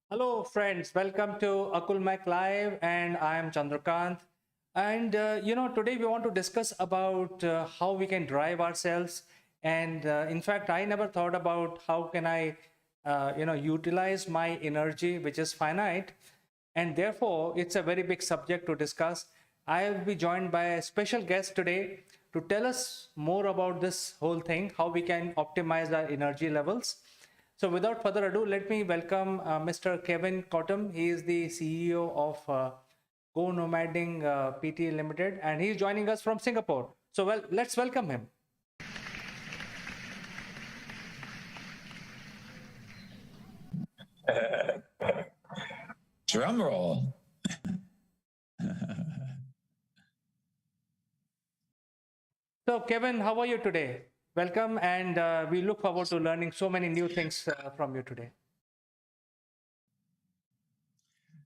Hello, friends. Welcome to Akul Mac Live, and I am Chandrakant. And today we want to discuss about how we can drive ourselves. And in fact, I never thought about how can I, utilize my energy, which is finite, and therefore it's a very big subject to discuss. I will be joined by a special guest today to tell us more about this whole thing, how we can optimize our energy levels. So without further ado, let me welcome Mr. Kevin Cottam. He is the CEO of Go Nomading PT Limited, and he's joining us from Singapore. So well, let's welcome him. Drum roll. So Kevin, how are you today? Welcome, and we look forward to learning so many new things from you today.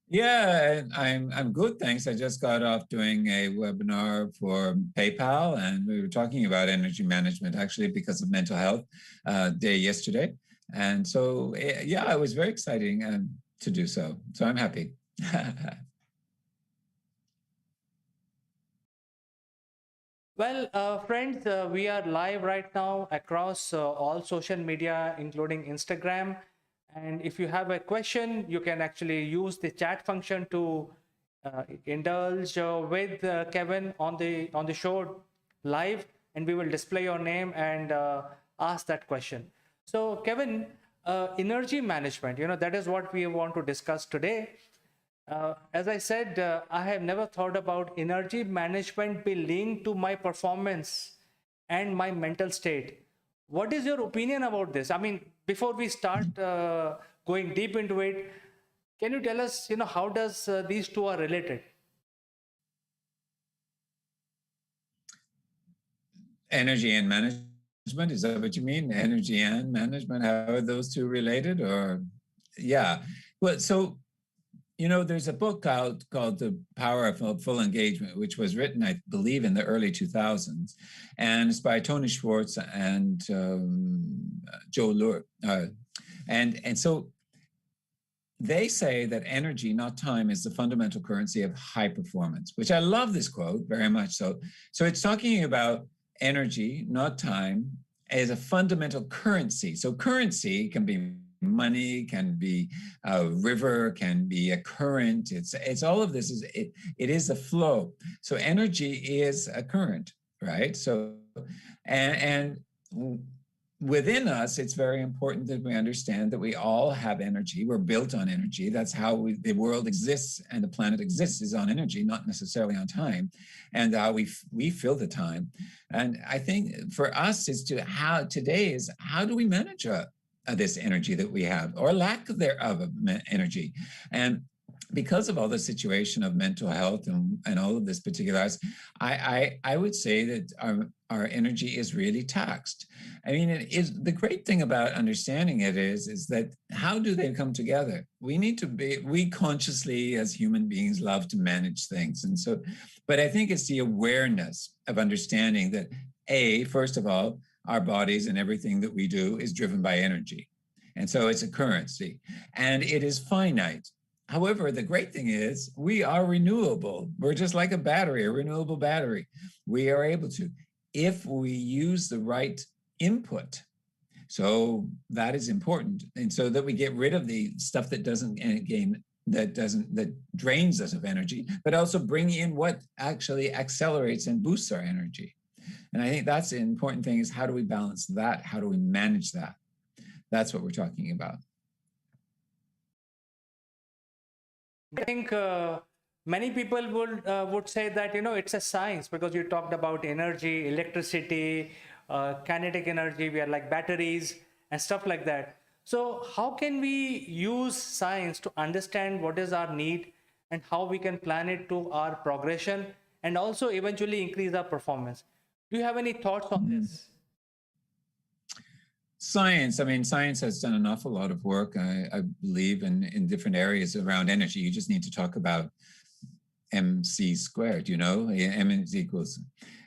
Yeah, I'm good, thanks. I just got off doing a webinar for PayPal, and we were talking about energy management actually because of mental health day yesterday, and so yeah, it was very exciting to do so. So I'm happy. Well, friends, we are live right now across all social media, including Instagram. And if you have a question, you can actually use the chat function to indulge with Kevin on the show live, and we will display your name and ask that question. So, Kevin, energy management, that is what we want to discuss today. As I said, I have never thought about energy management be linked to my performance and my mental state. What is your opinion about this? I mean, before we start going deep into it, can you tell us, how does these two are related? Energy and management, is that what you mean? Energy and management, how are those two related? Or yeah. Well, so there's a book out called The Power of Full Engagement, which was written, I believe, in the early 2000s. And it's by Tony Schwartz and Joe Lure. And so they say that energy, not time, is the fundamental currency of high performance, which I love this quote very much so. So it's talking about energy, not time, as a fundamental currency. So currency can be money, can be a river, can be a current. It's all of this it is a flow. So energy is a current, right? So and within us, it's very important that we understand that we all have energy. We're built on energy. That's how the world exists and the planet exists, is on energy, not necessarily on time. And how we fill the time. And I think for us is how do we manage this energy that we have, or lack thereof of energy? And because of all the situation of mental health and all of this particulars, I would say that our energy is really taxed. I mean, it is the great thing about understanding it is that how do they come together? We consciously as human beings love to manage things. And so, but I think it's the awareness of understanding that first of all, our bodies and everything that we do is driven by energy. And so it's a currency and it is finite. However, the great thing is we are renewable. We're just like a battery, a renewable battery. We are able to, if we use the right input. So that is important. And so that we get rid of the stuff that that drains us of energy, but also bring in what actually accelerates and boosts our energy. And I think that's the important thing, is how do we balance that? How do we manage that? That's what we're talking about. I think many people would say that it's a science, because you talked about energy, electricity, kinetic energy. We are like batteries and stuff like that. So how can we use science to understand what is our need and how we can plan it to our progression and also eventually increase our performance? Do you have any thoughts on this? Science, I mean, science has done an awful lot of work, I believe, in different areas around energy. You just need to talk about mc squared, m is equals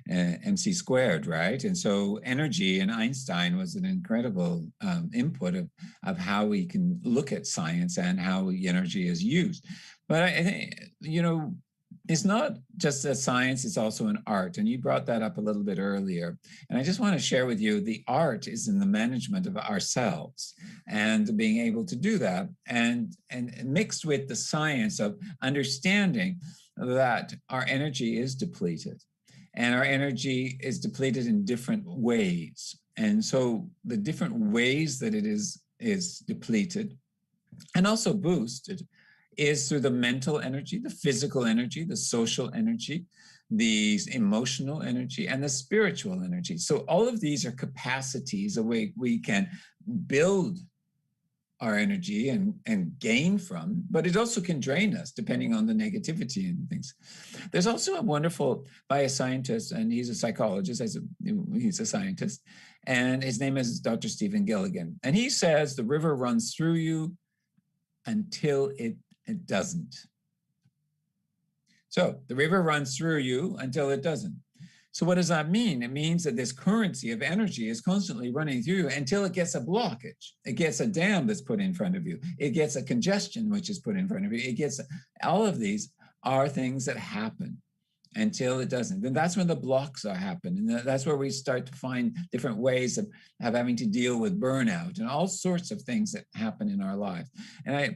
mc squared, right? And so energy, and Einstein was an incredible input of how we can look at science and how energy is used. But I think, it's not just a science, it's also an art. And you brought that up a little bit earlier. And I just want to share with you, the art is in the management of ourselves and being able to do that, and mixed with the science of understanding that our energy is depleted, and our energy is depleted in different ways. And so the different ways that it is depleted and also boosted is through the mental energy, the physical energy, the social energy, the emotional energy, and the spiritual energy. So all of these are capacities, a way we can build our energy and gain from, but it also can drain us depending on the negativity and things. There's also a wonderful, by a scientist, and he's a psychologist, he's a scientist, and his name is Dr. Stephen Gilligan. And he says the river runs through you until it doesn't. So the river runs through you until it doesn't. So what does that mean? It means that this currency of energy is constantly running through you until it gets a blockage. It gets a dam that's put in front of you. It gets a congestion which is put in front of you. It gets, all of these are things that happen until it doesn't. Then that's when the blocks are happening. And that's where we start to find different ways of having to deal with burnout and all sorts of things that happen in our lives. And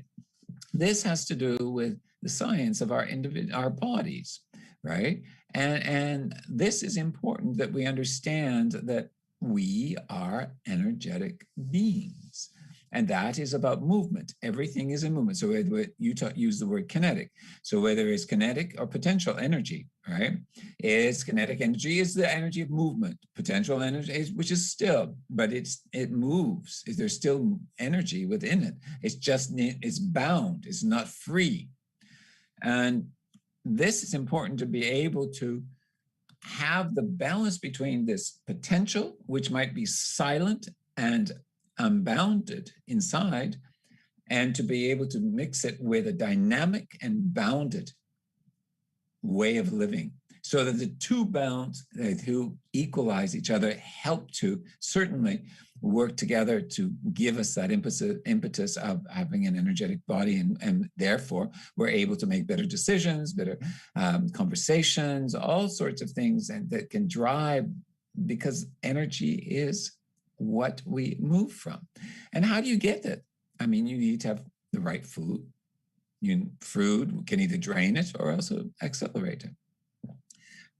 this has to do with the science of our bodies, right? And this is important, that we understand that we are energetic beings. And that is about movement. Everything is a movement. So you use the word kinetic. So whether it's kinetic or potential energy, right? It's kinetic energy is the energy of movement. Potential energy, which is still, but it moves. There's still energy within it. It's bound. It's not free. And this is important to be able to have the balance between this potential, which might be silent and unbounded inside, and to be able to mix it with a dynamic and bounded way of living, so that the two balance, the two equalize each other, help to certainly work together to give us that impetus of having an energetic body, and therefore we're able to make better decisions, better conversations, all sorts of things, and that can drive, because energy is what we move from. And how do you get it? I mean, you need to have the right food. Food can either drain it or also accelerate it.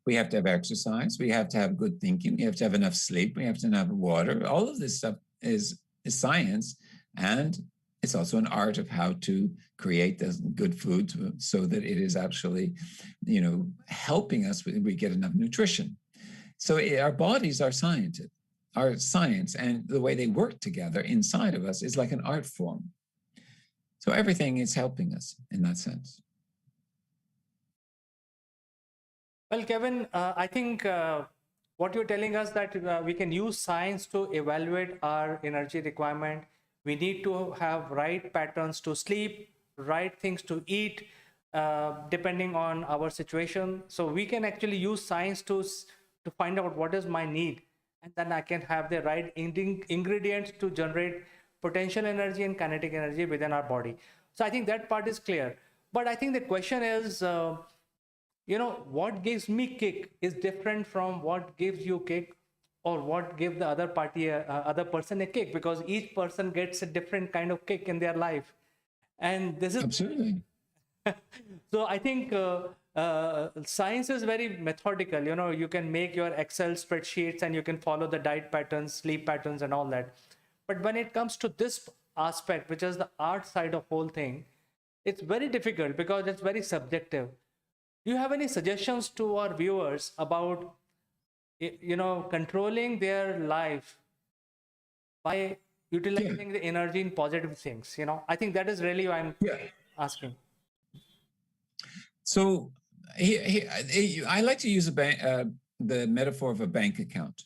We have to have exercise. We have to have good thinking. We have to have enough sleep. We have to have water. All of this stuff is science, and it's also an art of how to create this good food so that it is actually, helping us. We get enough nutrition. So our bodies are science, and the way they work together inside of us is like an art form. So everything is helping us in that sense. Well, Kevin, I think what you're telling us that we can use science to evaluate our energy requirement. We need to have right patterns to sleep, right things to eat, depending on our situation. So we can actually use science to find out what is my need, and then I can have the right ingredients to generate potential energy and kinetic energy within our body. So I think that part is clear. But I think the question is, what gives me kick is different from what gives you kick, or what gives the other party, other person a kick, because each person gets a different kind of kick in their life. And this is absolutely. So I think science is very methodical. You can make your Excel spreadsheets and you can follow the diet patterns, sleep patterns, and all that. But when it comes to this aspect, which is the art side of whole thing, it's very difficult because it's very subjective. Do you have any suggestions to our viewers about, controlling their life by utilizing the energy in positive things? I think that is really why I'm asking. So I like to use the metaphor of a bank account.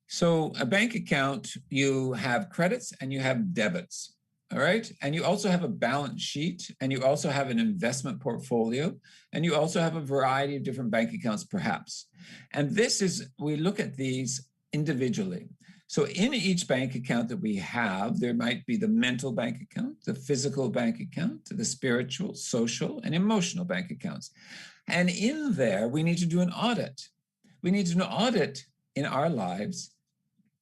So a bank account, you have credits and you have debits. All right. And you also have a balance sheet, and you also have an investment portfolio, and you also have a variety of different bank accounts, perhaps. And this is, we look at these individually. So in each bank account that we have, there might be the mental bank account, the physical bank account, the spiritual, social, and emotional bank accounts. And in there, we need to do an audit. We need to audit in our lives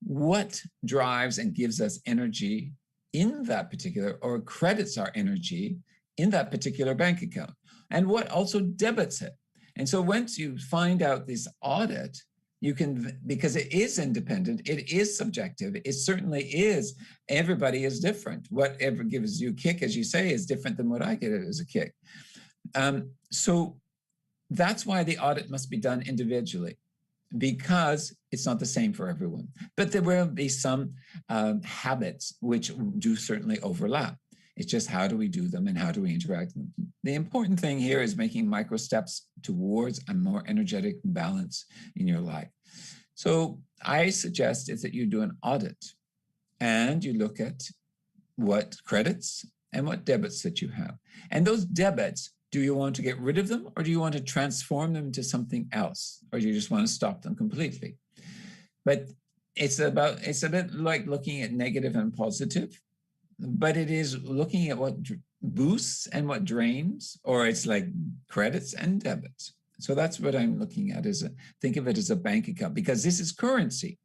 what drives and gives us energy in that particular, or credits our energy in that particular bank account, and what also debits it. And so once you find out this audit, you can, because it is independent, it is subjective, it certainly is, everybody is different. Whatever gives you a kick, as you say, is different than what I get as a kick. So that's why the audit must be done individually, because it's not the same for everyone. But there will be some habits which do certainly overlap. It's just how do we do them and how do we interact with them. The important thing here is making micro steps towards a more energetic balance in your life. So I suggest is that you do an audit and you look at what credits and what debits that you have. And those debits, do you want to get rid of them, or do you want to transform them to something else, or do you just want to stop them completely? But it's a bit like looking at negative and positive, but it is looking at what boosts and what drains, or it's like credits and debits. So that's what I'm looking at, think of it as a bank account, because this is currency.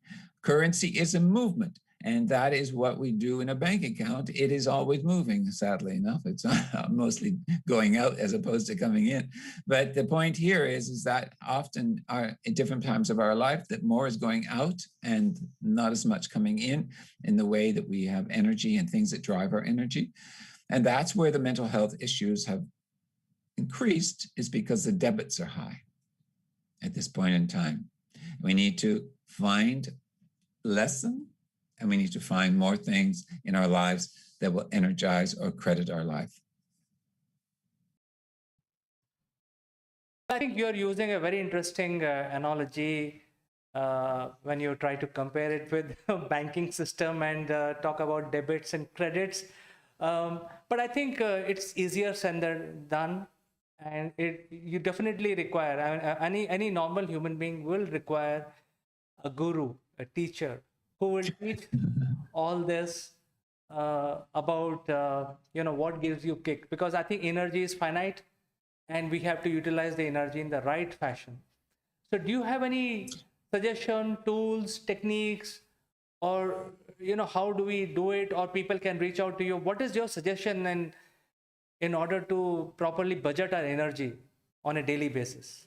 Currency is a movement. And that is what we do in a bank account. It is always moving, sadly enough. It's mostly going out as opposed to coming in. But the point here is that often at different times of our life, that more is going out and not as much coming in the way that we have energy and things that drive our energy. And that's where the mental health issues have increased, is because the debits are high at this point in time. We need to find lessen, and we need to find more things in our lives that will energize or credit our life. I think you're using a very interesting analogy when you try to compare it with banking system and talk about debits and credits. But I think it's easier said than done, and you definitely require, any normal human being will require a guru, a teacher, who will teach all this about what gives you kick, because I think energy is finite and we have to utilize the energy in the right fashion. So do you have any suggestion, tools, techniques, or how do we do it, or people can reach out to you? What is your suggestion in order to properly budget our energy on a daily basis?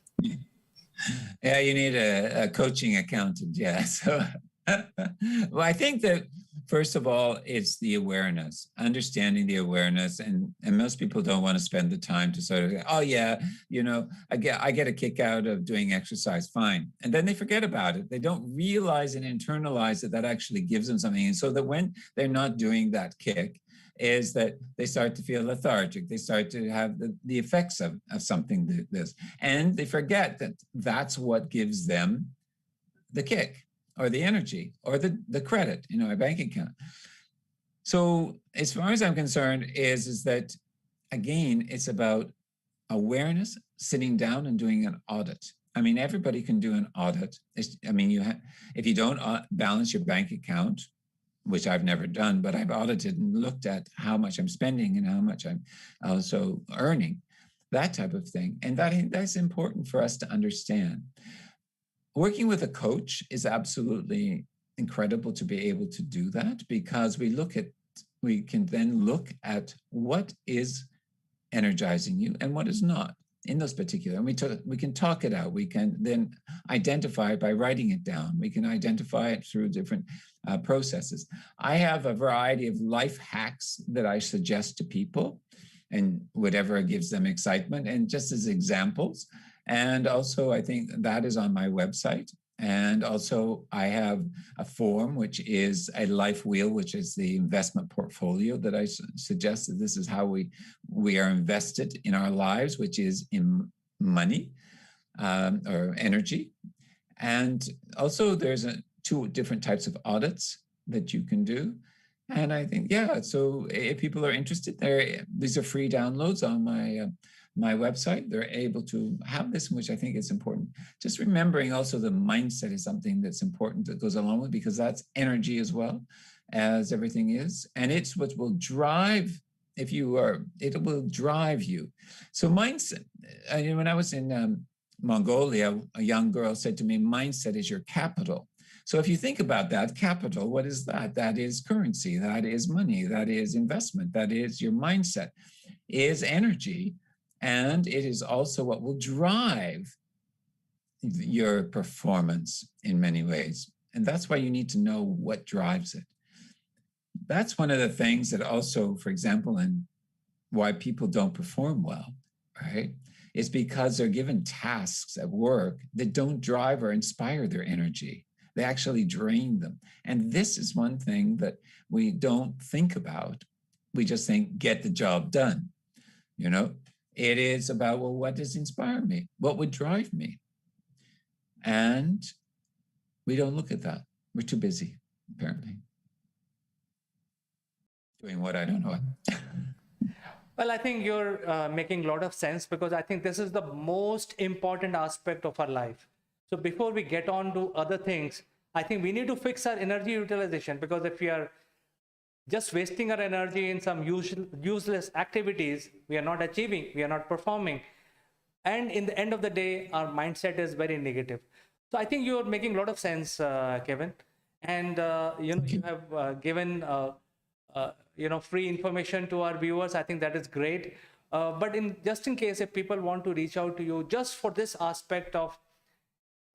Yeah, you need a coaching accountant. Yeah. So well, I think that first of all, it's the awareness, understanding the awareness, and most people don't want to spend the time to sort of, oh yeah, I get a kick out of doing exercise, fine, and then they forget about it. They don't realize and internalize that actually gives them something, and so that when they're not doing that kick, is that they start to feel lethargic. They start to have the effects of something like this, and they forget that that's what gives them the kick, or the energy, or the credit, a bank account. So as far as I'm concerned, is that, again, it's about awareness, sitting down and doing an audit. I mean, everybody can do an audit. If you don't balance your bank account, which I've never done, but I've audited and looked at how much I'm spending and how much I'm also earning, that type of thing. And that's important for us to understand. Working with a coach is absolutely incredible to be able to do that, because we can then look at what is energizing you and what is not in those particular, and we can talk it out. We can then identify it by writing it down. We can identify it through different processes. I have a variety of life hacks that I suggest to people, and whatever gives them excitement, and just as examples. And also, I think that is on my website. And also, I have a form, which is a life wheel, which is the investment portfolio that I suggest that this is how we are invested in our lives, which is in money or energy. And also, there's two different types of audits that you can do. And I think, yeah, so if people are interested, these are free downloads on my website. They're able to have this, which I think is important. Just remembering also the mindset is something that's important that goes along with, because that's energy as well as everything is. And it's what will drive, it will drive you. So mindset, when I was in Mongolia, a young girl said to me, mindset is your capital. So if you think about that, capital, what is that? That is currency, that is money, that is investment, that is your mindset, is energy. And it is also what will drive your performance in many ways. And that's why you need to know what drives it. That's one of the things that also, for example, and why people don't perform well, right? Is because they're given tasks at work that don't drive or inspire their energy. They actually drain them. And this is one thing that we don't think about. We just think, get the job done. You know, it is about, well, what does inspire me? What would drive me? And we don't look at that. We're too busy, apparently. Doing what? I don't know. Well, I think you're making a lot of sense, because I think this is the most important aspect of our life. So before we get on to other things, I think we need to fix our energy utilization, because if we are just wasting our energy in some useless activities, we are not achieving, we are not performing. And in the end of the day, our mindset is very negative. So I think you're making a lot of sense, Kevin. And you have given free information to our viewers. I think that is great. But just in case if people want to reach out to you just for this aspect of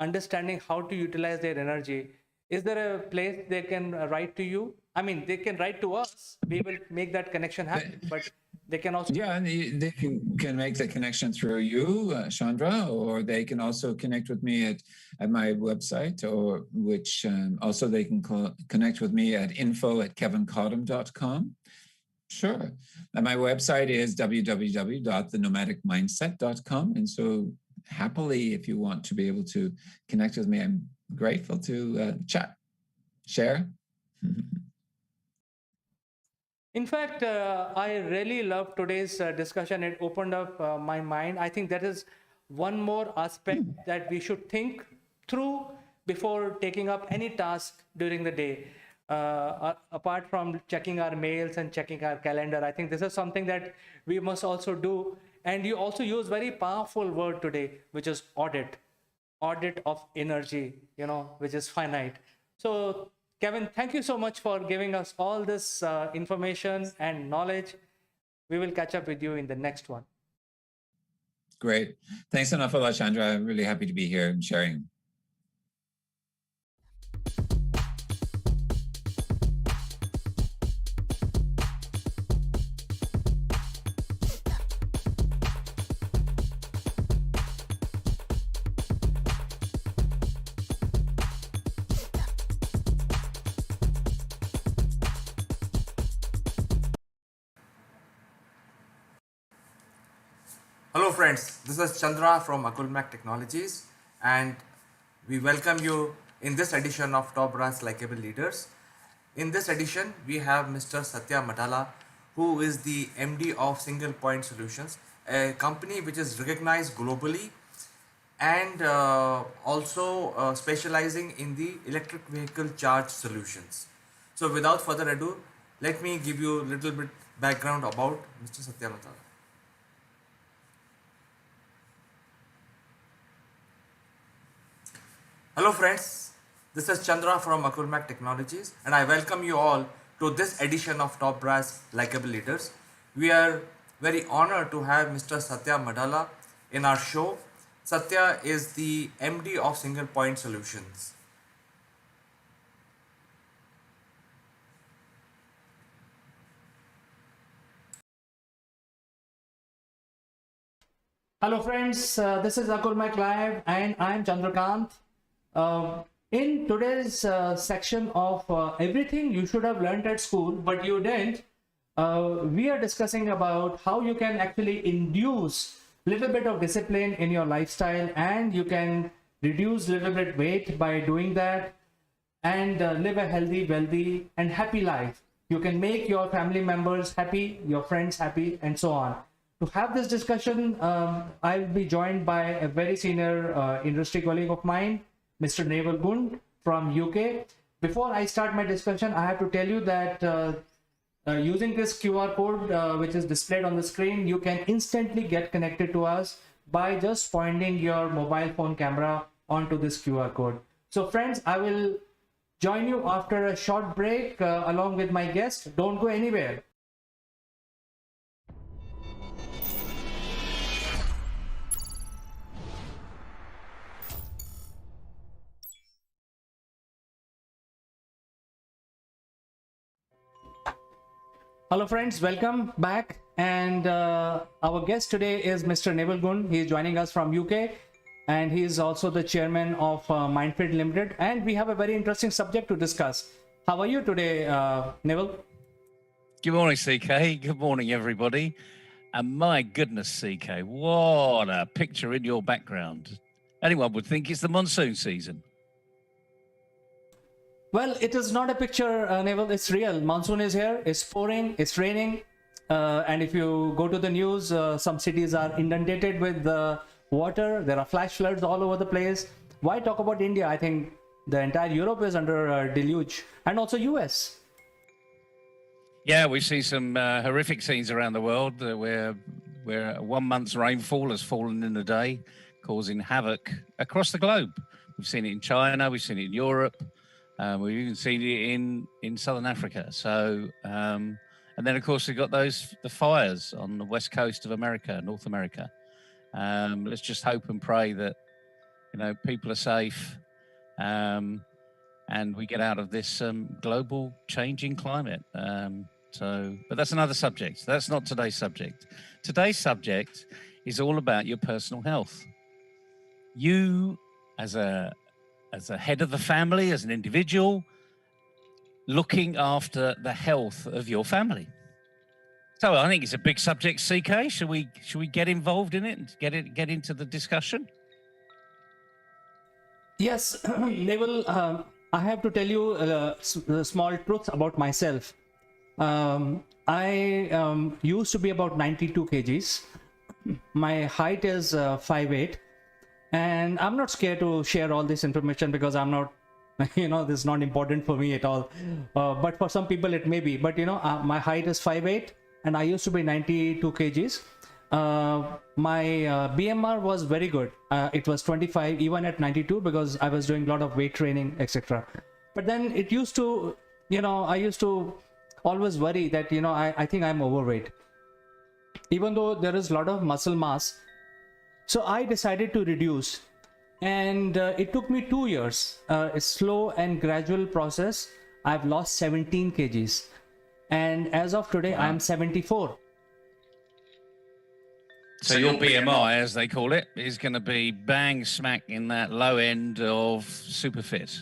understanding how to utilize their energy, is there a place they can write to you? I mean, they can write to us. We will make that connection happen. But they can also... Yeah, and they can make the connection through you, Chandra, or they can also connect with me at my website, or which also they can connect with me at info@kevincottam.com. Sure. And my website is www.thenomadicmindset.com. And so happily, if you want to be able to connect with me, I'm grateful to chat, share. In fact, I really love today's discussion. It opened up my mind. I think that is one more aspect that we should think through before taking up any task during the day. Apart from checking our mails and checking our calendar, I think this is something that we must also do. And you also use very powerful word today, which is audit of energy, which is finite. So Kevin, thank you so much for giving us all this information and knowledge. We will catch up with you in the next one. Great. Thanks enough a lot, Chandra. I'm really happy to be here and sharing. Hello friends, this is Chandra from Assimilate Technologies, and we welcome you in this edition of Top Brass Likeable Leaders. In this edition, we have Mr. Satya Madala, who is the MD of Single Point Solutions, a company which is recognized globally and also specializing in the electric vehicle charge solutions. So without further ado, let me give you a little bit background about Mr. Satya Madala. Hello friends, this is Chandra from Assimilate Technologies, and I welcome you all to this edition of Top Brass Likeable Leaders. We are very honored to have Mr. Satya Madala in our show. Satya is the MD of Single Point Solutions. Hello friends, this is Assimilate Live and I am Chandrakant. In today's section of everything you should have learned at school but you didn't, we are discussing about how you can actually induce a little bit of discipline in your lifestyle, and you can reduce a little bit weight by doing that, and live a healthy, wealthy and happy life. You can make your family members happy, your friends happy, and so on. To have this discussion, I'll be joined by a very senior industry colleague of mine, Mr. Naval Gund from UK. Before I start my discussion, I have to tell you that using this QR code, which is displayed on the screen, you can instantly get connected to us by just pointing your mobile phone camera onto this QR code. So friends, I will join you after a short break along with my guest. Don't go anywhere. Hello friends, welcome back. And our guest today is Mr. Naval Gund. He is joining us from UK, and he is also the chairman of Mindfit Limited. And we have a very interesting subject to discuss. How are you today, Naval? Good morning, CK. Good morning, everybody. And my goodness, CK, what a picture in your background. Anyone would think it's the monsoon season. Well, it is not a picture, Naval. It's real. Monsoon is here. It's pouring. It's raining. And if you go to the news, some cities are inundated with water. There are flash floods all over the place. Why talk about India? I think the entire Europe is under a deluge, and also US. Yeah, we see some horrific scenes around the world where 1 month's rainfall has fallen in a day, causing havoc across the globe. We've seen it in China. We've seen it in Europe. We've even seen it in Southern Africa. So, and then of course we've got the fires on the west coast of America, North America. Let's just hope and pray that people are safe, and we get out of this global changing climate. But that's another subject. That's not today's subject. Today's subject is all about your personal health. You, as a head of the family, as an individual, looking after the health of your family. So I think it's a big subject, CK. Should we get involved in it and get into the discussion? Yes, Naval, I have to tell you a small truth about myself. I used to be about 92 kgs. My height is 5'8". And I'm not scared to share all this information because I'm not, this is not important for me at all. But for some people it may be. But my height is 5'8", and I used to be 92 kgs. My BMR was very good. It was 25 even at 92 because I was doing a lot of weight training, etc. But then it used to, I used to always worry that, I think I'm overweight. Even though there is a lot of muscle mass. So I decided to reduce, and it took me 2 years. A slow and gradual process. I've lost 17 kgs, and as of today, wow, I'm 74. So your BMI, as they call it, is going to be bang smack in that low end of super fit.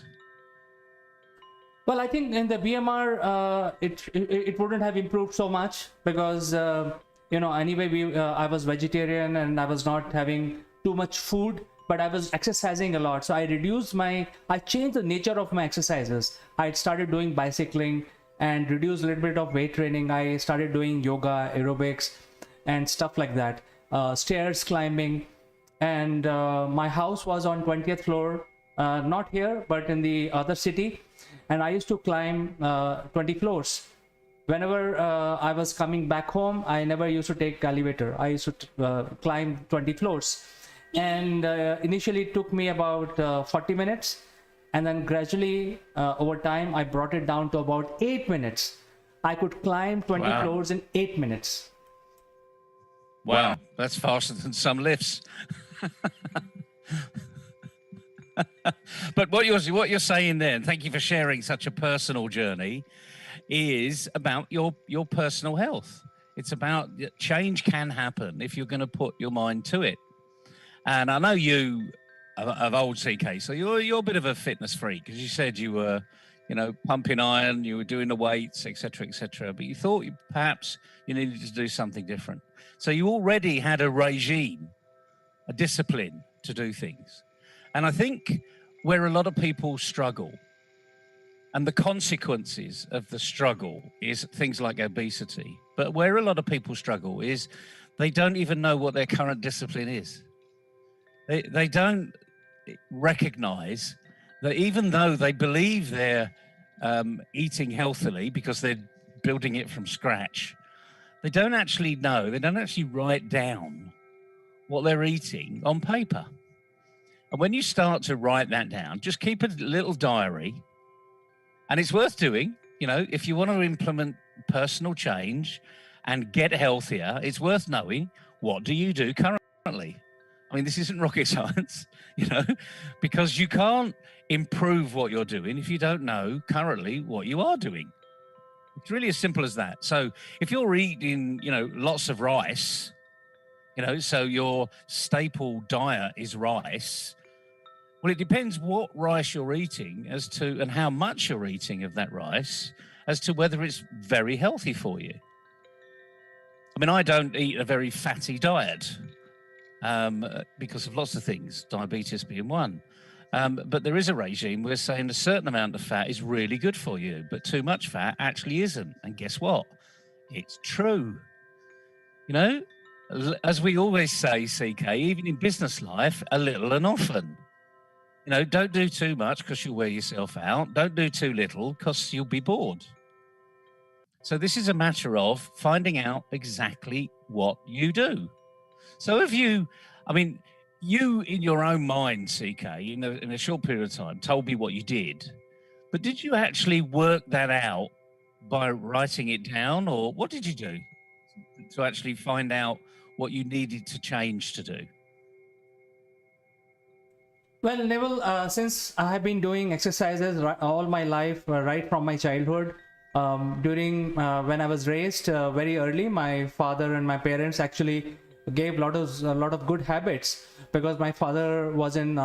Well, I think in the BMR, it wouldn't have improved so much because anyway, I was vegetarian and I was not having too much food, but I was exercising a lot. So I changed the nature of my exercises. I started doing bicycling and reduced a little bit of weight training. I started doing yoga, aerobics, and stuff like that. Stairs climbing. And my house was on 20th floor, not here, but in the other city. And I used to climb 20 floors. Whenever I was coming back home, I never used to take elevator. I used to climb 20 floors. And initially it took me about 40 minutes. And then gradually, over time, I brought it down to about 8 minutes. I could climb 20 Wow. floors in 8 minutes. Wow, that's faster than some lifts. But what you're saying there, and thank you for sharing such a personal journey, is about your personal health. It's about change can happen if you're going to put your mind to it. And I know you of old CK, so you're a bit of a fitness freak, because you said you were, pumping iron, you were doing the weights, etc., but you thought perhaps you needed to do something different. So you already had a regime, a discipline to do things. And I think where a lot of people struggle And the consequences of the struggle is things like obesity. But where a lot of people struggle is they don't even know what their current discipline is. They don't recognize that even though they believe they're eating healthily because they're building it from scratch, they don't actually know, they don't actually write down what they're eating on paper. And when you start to write that down, just keep a little diary. And it's worth doing, you know, if you want to implement personal change and get healthier, it's worth knowing, what do you do currently? I mean, this isn't rocket science, you know, because you can't improve what you're doing if you don't know currently what you are doing. It's really as simple as that. So if you're eating, you know, lots of rice, you know, so your staple diet is rice. Well, it depends what rice you're eating as to, and how much you're eating of that rice, as to whether it's very healthy for you. I mean, I don't eat a very fatty diet because of lots of things, diabetes being one. But there is a regime where saying a certain amount of fat is really good for you, but too much fat actually isn't. And guess what? It's true. You know, as we always say, CK, even in business life, a little and often. You know, don't do too much because you'll wear yourself out. Don't do too little because you'll be bored. So this is a matter of finding out exactly what you do. So if you, I mean, you in your own mind, CK, in a short period of time, told me what you did, but did you actually work that out by writing it down, or what did you do to actually find out what you needed to change to do? Well, Neville, since I have been doing exercises all my life, right from my childhood, during when I was raised very early, my father and my parents actually gave a lot of good habits, because my father was in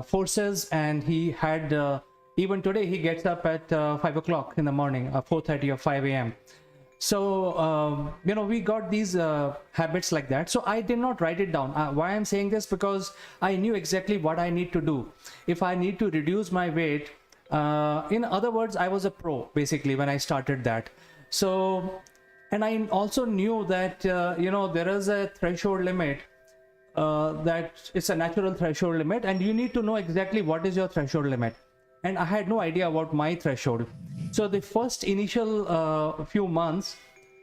forces, and he had even today he gets up at 5 o'clock in the morning, 4:30 or 5 a.m. So you know, we got these habits like that. So I did not write it down. Why I'm saying this, because I knew exactly what I need to do if I need to reduce my weight. In other words, I was a pro basically when I started that. So, and I also knew that you know, there is a threshold limit, that it's a natural threshold limit, and you need to know exactly what is your threshold limit. And I had no idea about my threshold. So the first initial few months,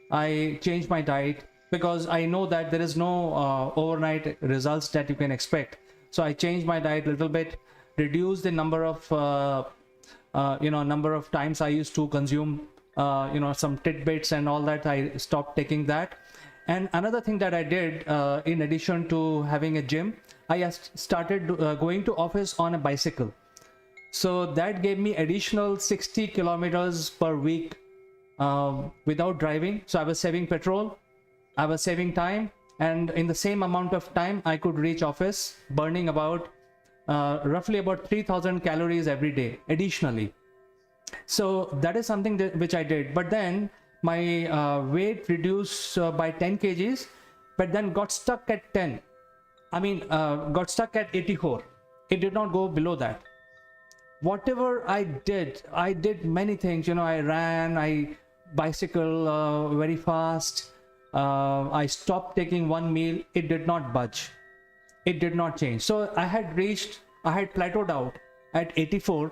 I changed my diet, because I know that there is no overnight results that you can expect. So I changed my diet a little bit, reduced the number of you know, number of times I used to consume you know, some tidbits and all that. I stopped taking that. And another thing that I did, in addition to having a gym, I started going to office on a bicycle. So that gave me additional 60 kilometers per week without driving. So I was saving petrol, I was saving time, and in the same amount of time I could reach office, burning about roughly about 3,000 calories every day additionally. So that is something which I did. But then my weight reduced by 10 kgs, but then got stuck at 10. I mean, got stuck at 84. It did not go below that. Whatever I did many things. You know, I ran, I bicycle very fast. I stopped taking one meal. It did not budge. It did not change. So I had plateaued out at 84.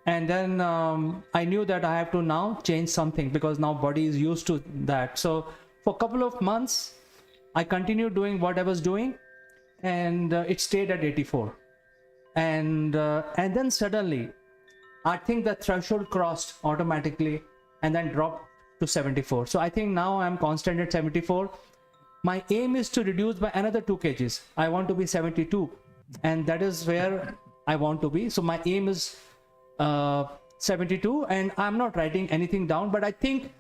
And then I knew that I have to now change something, because now body is used to that. So for a couple of months, I continued doing what I was doing, and it stayed at 84. And then suddenly, I think the threshold crossed automatically, and then dropped to 74. So I think now I'm constant at 74. My aim is to reduce by another 2 kgs. I want to be 72, and that is where I want to be. So my aim is 72, and I'm not writing anything down. But I think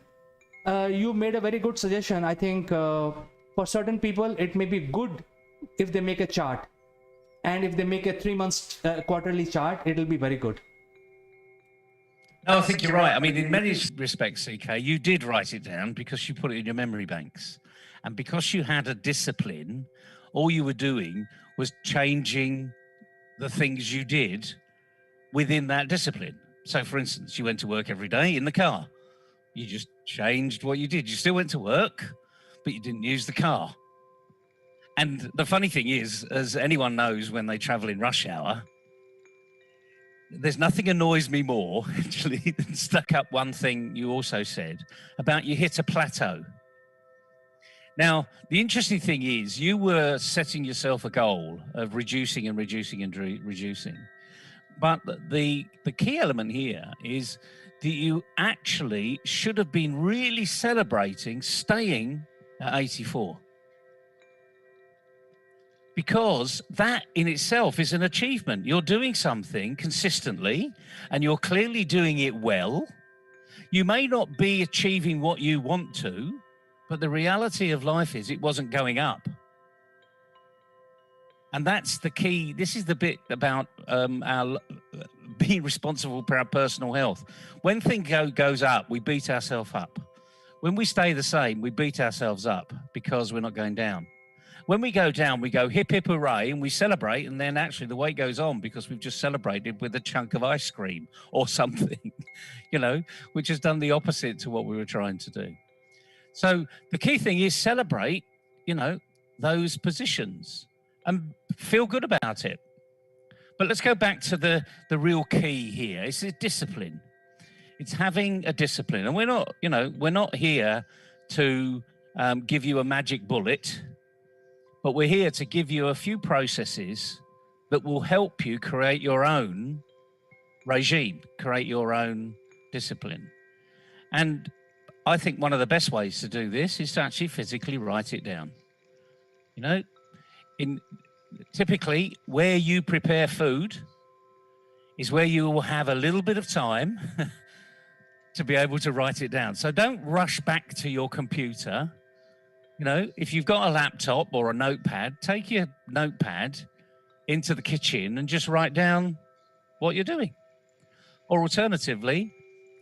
you made a very good suggestion. I think for certain people it may be good if they make a chart, and if they make a 3 months quarterly chart, it'll be very good. No, I think you're right. I mean, in many respects, CK, you did write it down because you put it in your memory banks. And because you had a discipline, all you were doing was changing the things you did within that discipline. So, for instance, you went to work every day in the car. You just changed what you did. You still went to work, but you didn't use the car. And the funny thing is, as anyone knows, when they travel in rush hour, there's nothing annoys me more, actually, than stuck up one thing you also said about you hit a plateau. Now, the interesting thing is you were setting yourself a goal of reducing and reducing and reducing. But the key element here is that you actually should have been really celebrating staying at 84. Because that in itself is an achievement. You're doing something consistently and you're clearly doing it well. You may not be achieving what you want to, but the reality of life is it wasn't going up. And that's the key. This is the bit about our being responsible for our personal health. When things goes up, we beat ourselves up. When we stay the same, we beat ourselves up because we're not going down. When we go down, we go hip, hip, hooray, and we celebrate. And then actually the weight goes on because we've just celebrated with a chunk of ice cream or something, which has done the opposite to what we were trying to do. So the key thing is celebrate, those positions and feel good about it. But let's go back to the real key here. It's a discipline. It's having a discipline. And we're not here to give you a magic bullet, but we're here to give you a few processes that will help you create your own regime, create your own discipline. And I think one of the best ways to do this is to actually physically write it down. Typically where you prepare food is where you will have a little bit of time to be able to write it down. So don't rush back to your computer. If you've got a laptop or a notepad, take your notepad into the kitchen and just write down what you're doing. Or alternatively,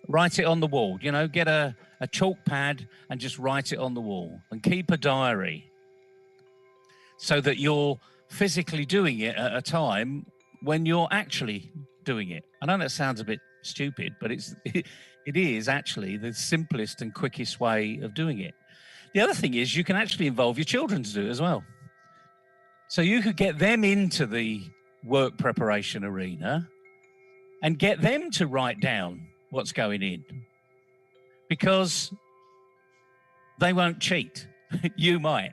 write it on the wall. Get a chalk pad and just write it on the wall and keep a diary so that you're physically doing it at a time when you're actually doing it. I know that sounds a bit stupid, but it is actually the simplest and quickest way of doing it. The other thing is you can actually involve your children to do it as well. So you could get them into the work preparation arena and get them to write down what's going in, because they won't cheat. You might.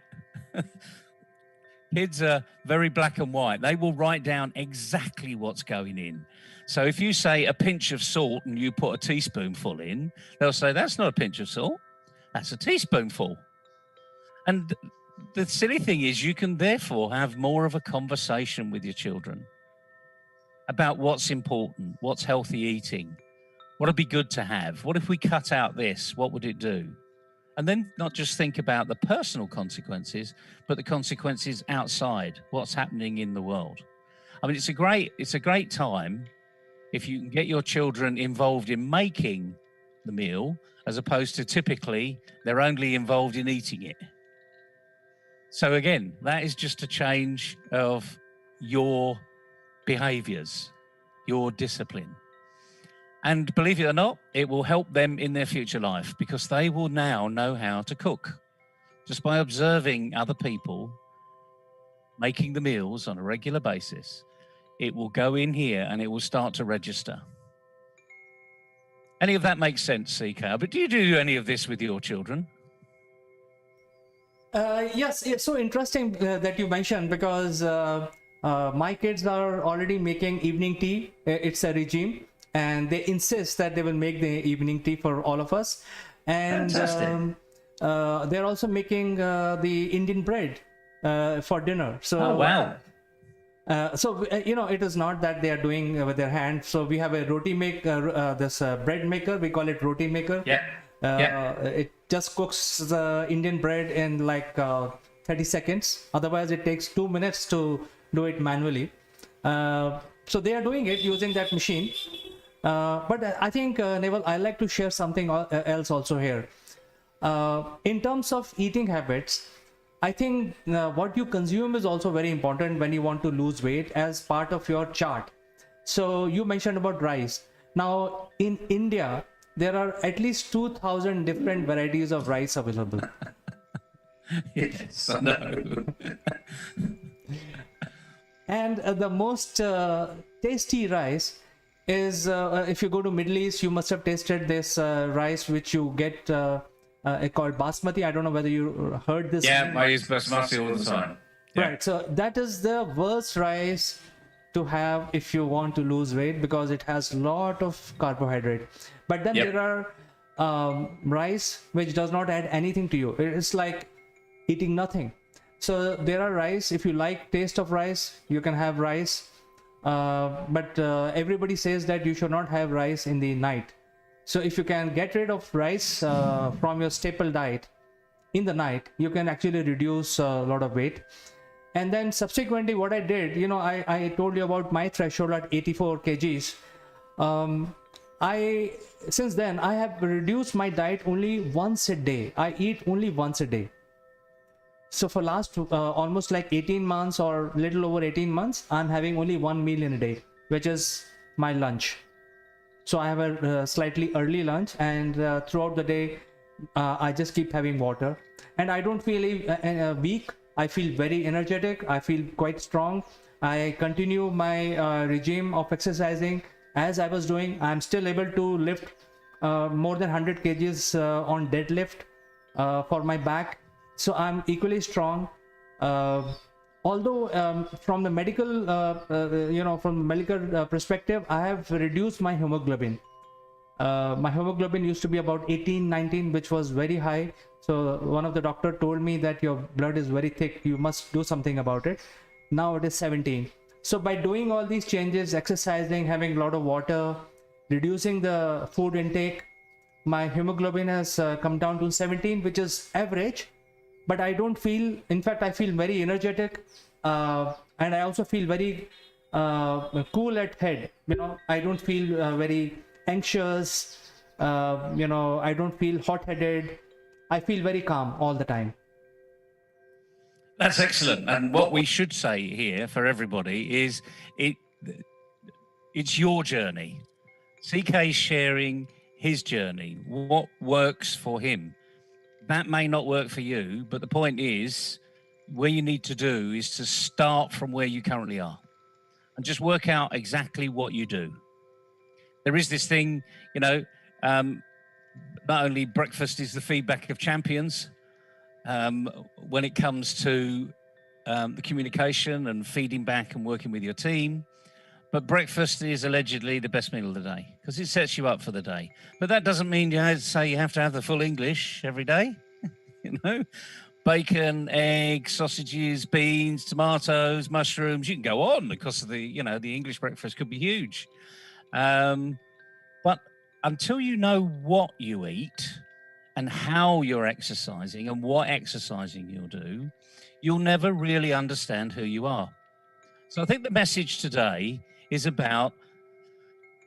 Kids are very black and white. They will write down exactly what's going in. So if you say a pinch of salt and you put a teaspoonful in, they'll say, that's not a pinch of salt, that's a teaspoonful. And the silly thing is you can therefore have more of a conversation with your children about what's important, what's healthy eating, what would be good to have, what if we cut out this, what would it do? And then not just think about the personal consequences, but the consequences outside, what's happening in the world. I mean, it's a great time if you can get your children involved in making the meal, as opposed to typically they're only involved in eating it. So again, that is just a change of your behaviors, your discipline. And believe it or not, it will help them in their future life, because they will now know how to cook just by observing other people making the meals on a regular basis. It will go in here and it will start to register. Any of that makes sense, CK? But do you do any of this with your children? Yes, it's so interesting that you mentioned, because my kids are already making evening tea. It's a regime, and they insist that they will make the evening tea for all of us. And they're also making the Indian bread for dinner. So, oh, wow. It is not that they are doing with their hands. So we have a roti maker, this bread maker. We call it roti maker. Yeah. It just cooks the Indian bread in like 30 seconds. Otherwise, it takes 2 minutes to do it manually. So they are doing it using that machine. But I think, Naval, I like to share something else also here. In terms of eating habits, I think what you consume is also very important when you want to lose weight as part of your chart. So you mentioned about rice. Now, in India, there are at least 2,000 different varieties of rice available. Yes, I know. And the most tasty rice is, if you go to Middle East, you must have tasted this rice which you get called basmati. I don't know whether you heard this. Yeah, name. I use basmati all the time. Yeah. Right, so that is the worst rice to have if you want to lose weight, because it has lot of carbohydrate. But then Yep. there are rice which does not add anything to you. It's like eating nothing. So there are rice, if you like taste of rice, you can have rice, but everybody says that you should not have rice in the night. So if you can get rid of rice from your staple diet in the night, you can actually reduce a lot of weight. And then subsequently what I did, I told you about my threshold at 84 kgs. Since then I have reduced my diet only once a day. I eat only once a day. So for last almost like 18 months or little over 18 months, I'm having only one meal in a day, which is my lunch. So I have a slightly early lunch, and throughout the day, I just keep having water. And I don't feel weak. I feel very energetic. I feel quite strong. I continue my regime of exercising as I was doing. I'm still able to lift more than 100 kgs on deadlift for my back. So I'm equally strong. Although from the medical, perspective, I have reduced my hemoglobin. My hemoglobin used to be about 18, 19, which was very high. So one of the doctor told me that your blood is very thick. You must do something about it. Now it is 17. So by doing all these changes, exercising, having a lot of water, reducing the food intake, my hemoglobin has come down to 17, which is average. But I don't feel, in fact, I feel very energetic, and I also feel very cool at head. I don't feel very anxious. I don't feel hot-headed. I feel very calm all the time. That's excellent. And what we should say here for everybody is it's your journey. CK's sharing his journey, what works for him. That may not work for you, but the point is, where you need to do is to start from where you currently are and just work out exactly what you do. There is this thing, not only breakfast is the feedback of champions when it comes to the communication and feeding back and working with your team, but breakfast is allegedly the best meal of the day because it sets you up for the day. But that doesn't mean you have to have the full English every day. Bacon, eggs, sausages, beans, tomatoes, mushrooms. You can go on because of the English breakfast could be huge. But until you know what you eat and how you're exercising and what exercising you'll do, you'll never really understand who you are. So I think the message today is about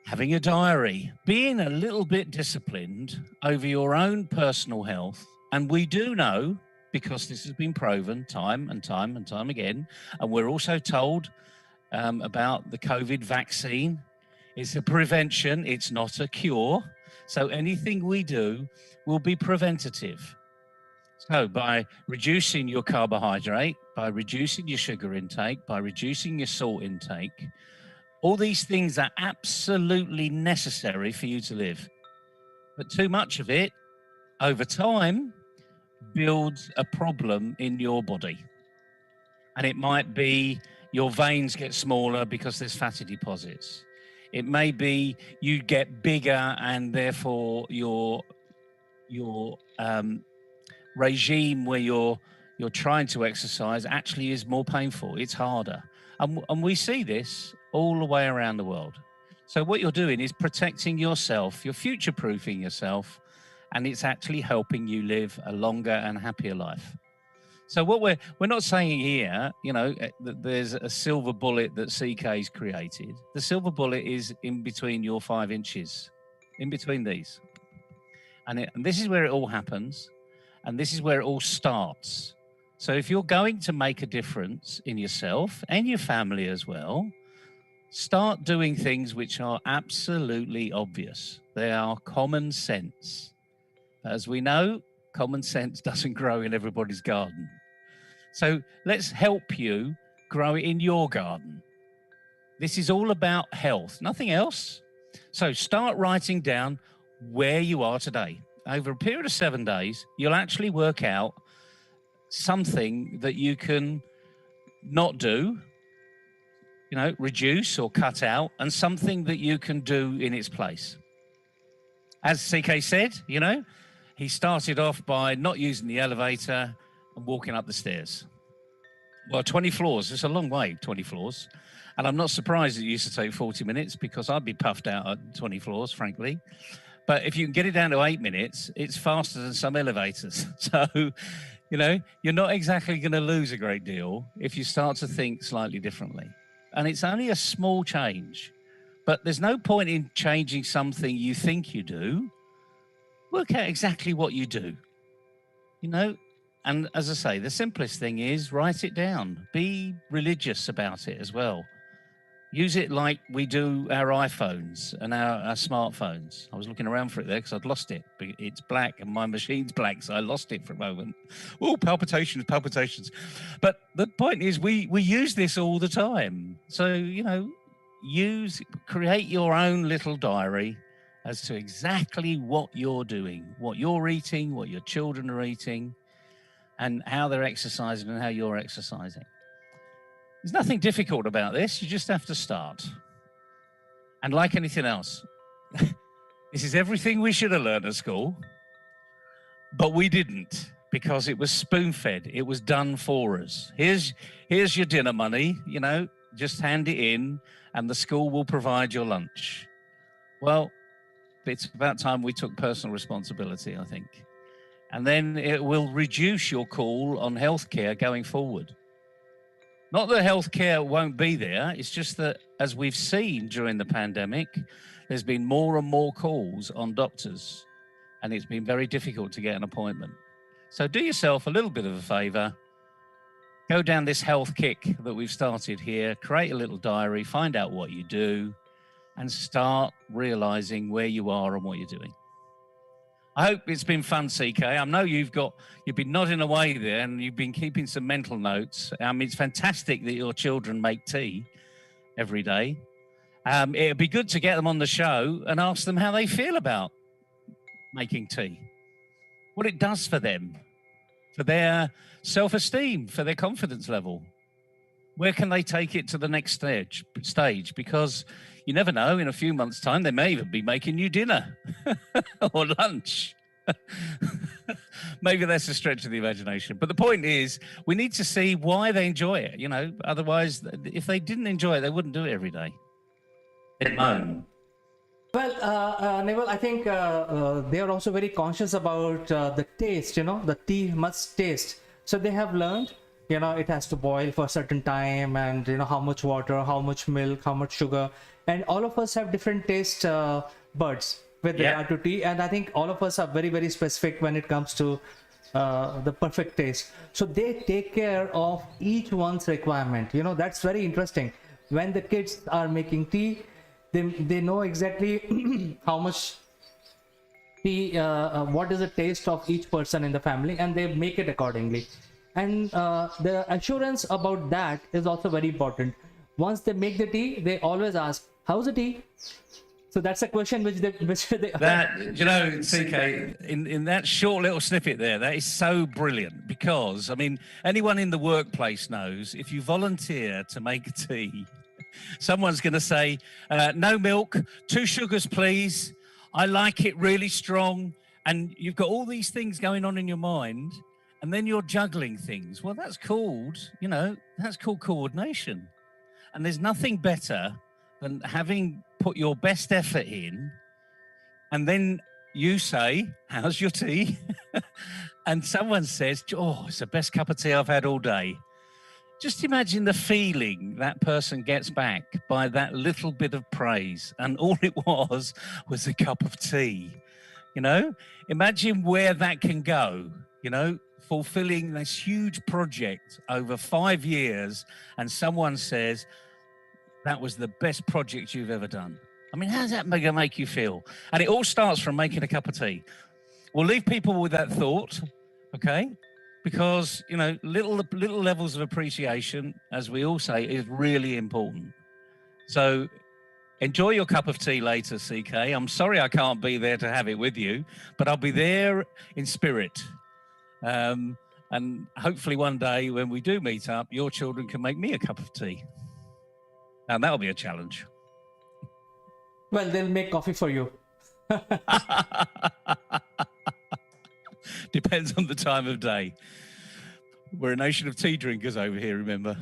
having a diary, being a little bit disciplined over your own personal health. And we do know, because this has been proven time and time and time again, and we're also told about the COVID vaccine. It's a prevention, it's not a cure. So anything we do will be preventative. So by reducing your carbohydrate, by reducing your sugar intake, by reducing your salt intake, all these things are absolutely necessary for you to live. But too much of it, over time, builds a problem in your body. And it might be your veins get smaller because there's fatty deposits. It may be you get bigger and therefore your regime where you're trying to exercise actually is more painful. It's harder. And we see this all the way around the world. So what you're doing is protecting yourself, you're future-proofing yourself, and it's actually helping you live a longer and happier life. So what we're not saying here, that there's a silver bullet that CK's created. The silver bullet is in between your 5 inches, in between these. And this is where it all happens, and this is where it all starts. So if you're going to make a difference in yourself and your family as well, Start doing things which are absolutely obvious. They are common sense. As we know, common sense doesn't grow in everybody's garden. So let's help you grow it in your garden. This is all about health, nothing else. So start writing down where you are today. Over a period of 7 days, you'll actually work out something that you can not do, reduce or cut out, and something that you can do in its place. As CK said, he started off by not using the elevator and walking up the stairs. Well, 20 floors, it's a long way, 20 floors. And I'm not surprised it used to take 40 minutes because I'd be puffed out at 20 floors, frankly. But if you can get it down to 8 minutes, it's faster than some elevators. So, you're not exactly going to lose a great deal if you start to think slightly differently. And it's only a small change, but there's no point in changing something you think you do. Work out exactly what you do, And as I say, the simplest thing is write it down. Be religious about it as well. Use it like we do our iPhones and our smartphones. I was looking around for it there because I'd lost it. It's black and my machine's black, so I lost it for a moment. Oh, palpitations. But the point is we use this all the time. So, create your own little diary as to exactly what you're doing, what you're eating, what your children are eating, and how they're exercising and how you're exercising. There's nothing difficult about this. You just have to start. And like anything else, this is everything we should have learned at school, but we didn't because it was spoon-fed. It was done for us. Here's your dinner money, just hand it in and the school will provide your lunch. Well, it's about time we took personal responsibility, I think. And then it will reduce your call on healthcare going forward. Not that healthcare won't be there. It's just that, as we've seen during the pandemic, there's been more and more calls on doctors, and it's been very difficult to get an appointment. So do yourself a little bit of a favor. Go down this health kick that we've started here, create a little diary, find out what you do, and start realizing where you are and what you're doing. I hope it's been fun, CK. I know you've been nodding away there and you've been keeping some mental notes. It's fantastic that your children make tea every day. It'd be good to get them on the show and ask them how they feel about making tea, what it does for them, for their self-esteem, for their confidence level. Where can they take it to the next stage? Because you never know, in a few months' time, they may even be making you dinner or lunch. Maybe that's a stretch of the imagination. But the point is, we need to see why they enjoy it, Otherwise, if they didn't enjoy it, they wouldn't do it every day. They'd moan. Well, Neville, I think they are also very conscious about the taste, the tea must taste. So they have learned, it has to boil for a certain time and, how much water, how much milk, how much sugar. And all of us have different taste buds with regard to tea. And I think all of us are very, very specific when it comes to the perfect taste. So they take care of each one's requirement. That's very interesting. When the kids are making tea, they know exactly how much tea, what is the taste of each person in the family, and they make it accordingly. And the assurance about that is also very important. Once they make the tea, they always ask, how's the tea? So that's a question which they CK, in that short little snippet there, that is so brilliant because, anyone in the workplace knows if you volunteer to make a tea, someone's going to say, no milk, 2 sugars, please. I like it really strong. And you've got all these things going on in your mind, and then you're juggling things. Well, that's called coordination. And there's nothing better than having put your best effort in, and then you say, how's your tea? And someone says, oh, it's the best cup of tea I've had all day. Just imagine the feeling that person gets back by that little bit of praise. And all it was a cup of tea. Imagine where that can go, fulfilling this huge project over 5 years. And someone says, that was the best project you've ever done. I mean, how does that make you feel? And it all starts from making a cup of tea. We'll leave people with that thought, okay? Because, you know, little levels of appreciation, as we all say, is really important. So enjoy your cup of tea later, CK. I'm sorry I can't be there to have it with you, but I'll be there in spirit. And hopefully one day when we do meet up, your children can make me a cup of tea. And that'll be a challenge. Well, they'll make coffee for you. Depends on the time of day. We're a nation of tea drinkers over here, remember?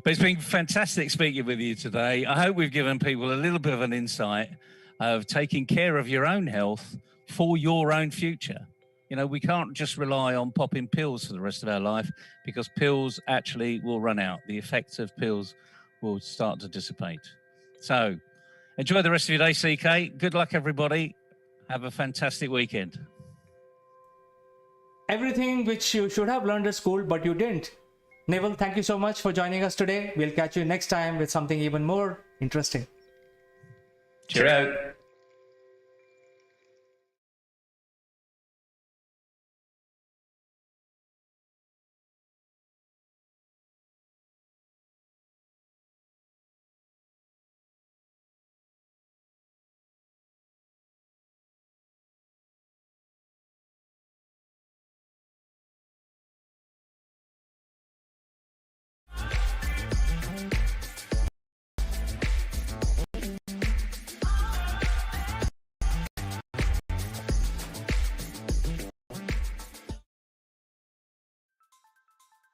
But it's been fantastic speaking with you today. I hope we've given people a little bit of an insight of taking care of your own health for your own future. You know, we can't just rely on popping pills for the rest of our life, because pills actually will run out. The effects of pills will start to dissipate. So enjoy the rest of your day, CK. Good luck, everybody. Have a fantastic weekend. Everything which you should have learned at school, but you didn't. Neville, thank you so much for joining us today. We'll catch you next time with something even more interesting. Cheerio.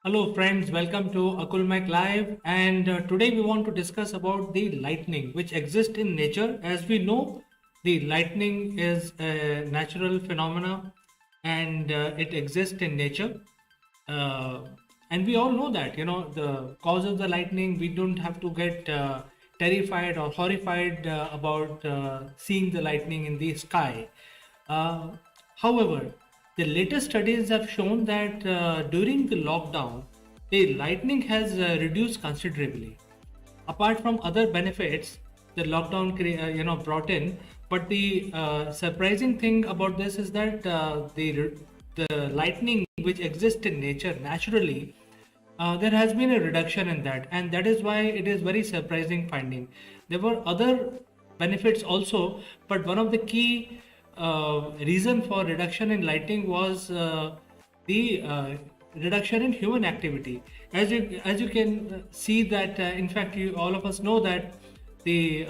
Hello friends, welcome to Akulmak Live, and today we want to discuss about the lightning which exists in nature. As we know, the lightning is a natural phenomena and it exists in nature. And we all know that, you know, the cause of the lightning, we don't have to get terrified or horrified about seeing the lightning in the sky. However, the latest studies have shown that during the lockdown, the lightning has reduced considerably. Apart from other benefits the lockdown brought in, but the surprising thing about this is that the lightning which exists in nature naturally, there has been a reduction in that, and that is why it is very surprising finding. There were other benefits also, but one of the key reason for reduction in lightning was the reduction in human activity. As you can see that in fact all of us know that the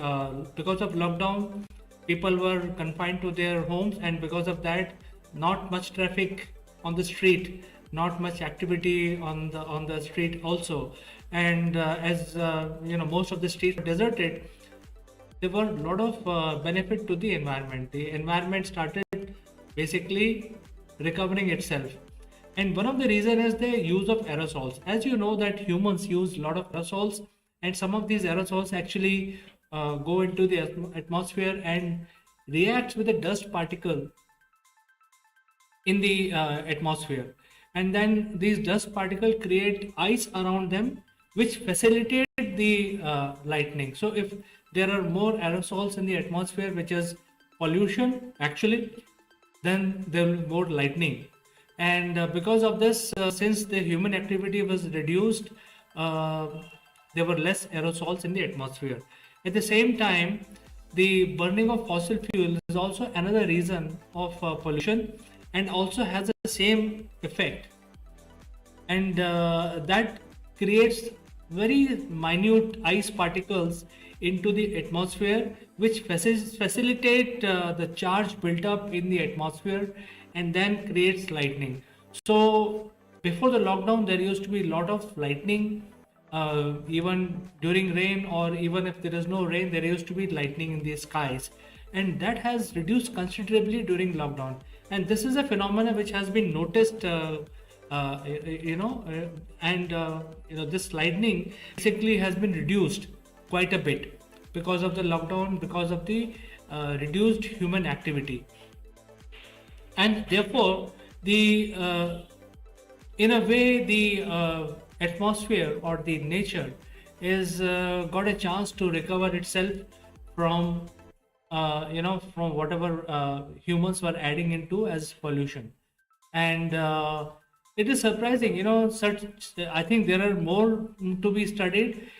because of lockdown people were confined to their homes, and because of that not much traffic on the street, not much activity on the street also, and as most of the streets were deserted, there were a lot of benefit to the environment. The environment started basically recovering itself. And one of the reasons is the use of aerosols. As you know that humans use a lot of aerosols, and some of these aerosols actually go into the atmosphere and reacts with the dust particle in the atmosphere. And then these dust particles create ice around them, which facilitate the lightning. So if there are more aerosols in the atmosphere, which is pollution actually, then there will be more lightning. And because of this, since the human activity was reduced, there were less aerosols in the atmosphere. At the same time, the burning of fossil fuels is also another reason of pollution, and also has the same effect. And that creates very minute ice particles into the atmosphere, which facilitate the charge built up in the atmosphere and then creates lightning. So before the lockdown there used to be a lot of lightning, even during rain, or even if there is no rain there used to be lightning in the skies, and that has reduced considerably during lockdown. And this is a phenomenon which has been noticed, this lightning basically has been reduced quite a bit because of the lockdown, because of the reduced human activity. And therefore the in a way the atmosphere or the nature is got a chance to recover itself from from whatever humans were adding into as pollution. And it is surprising, such, I think there are more to be studied.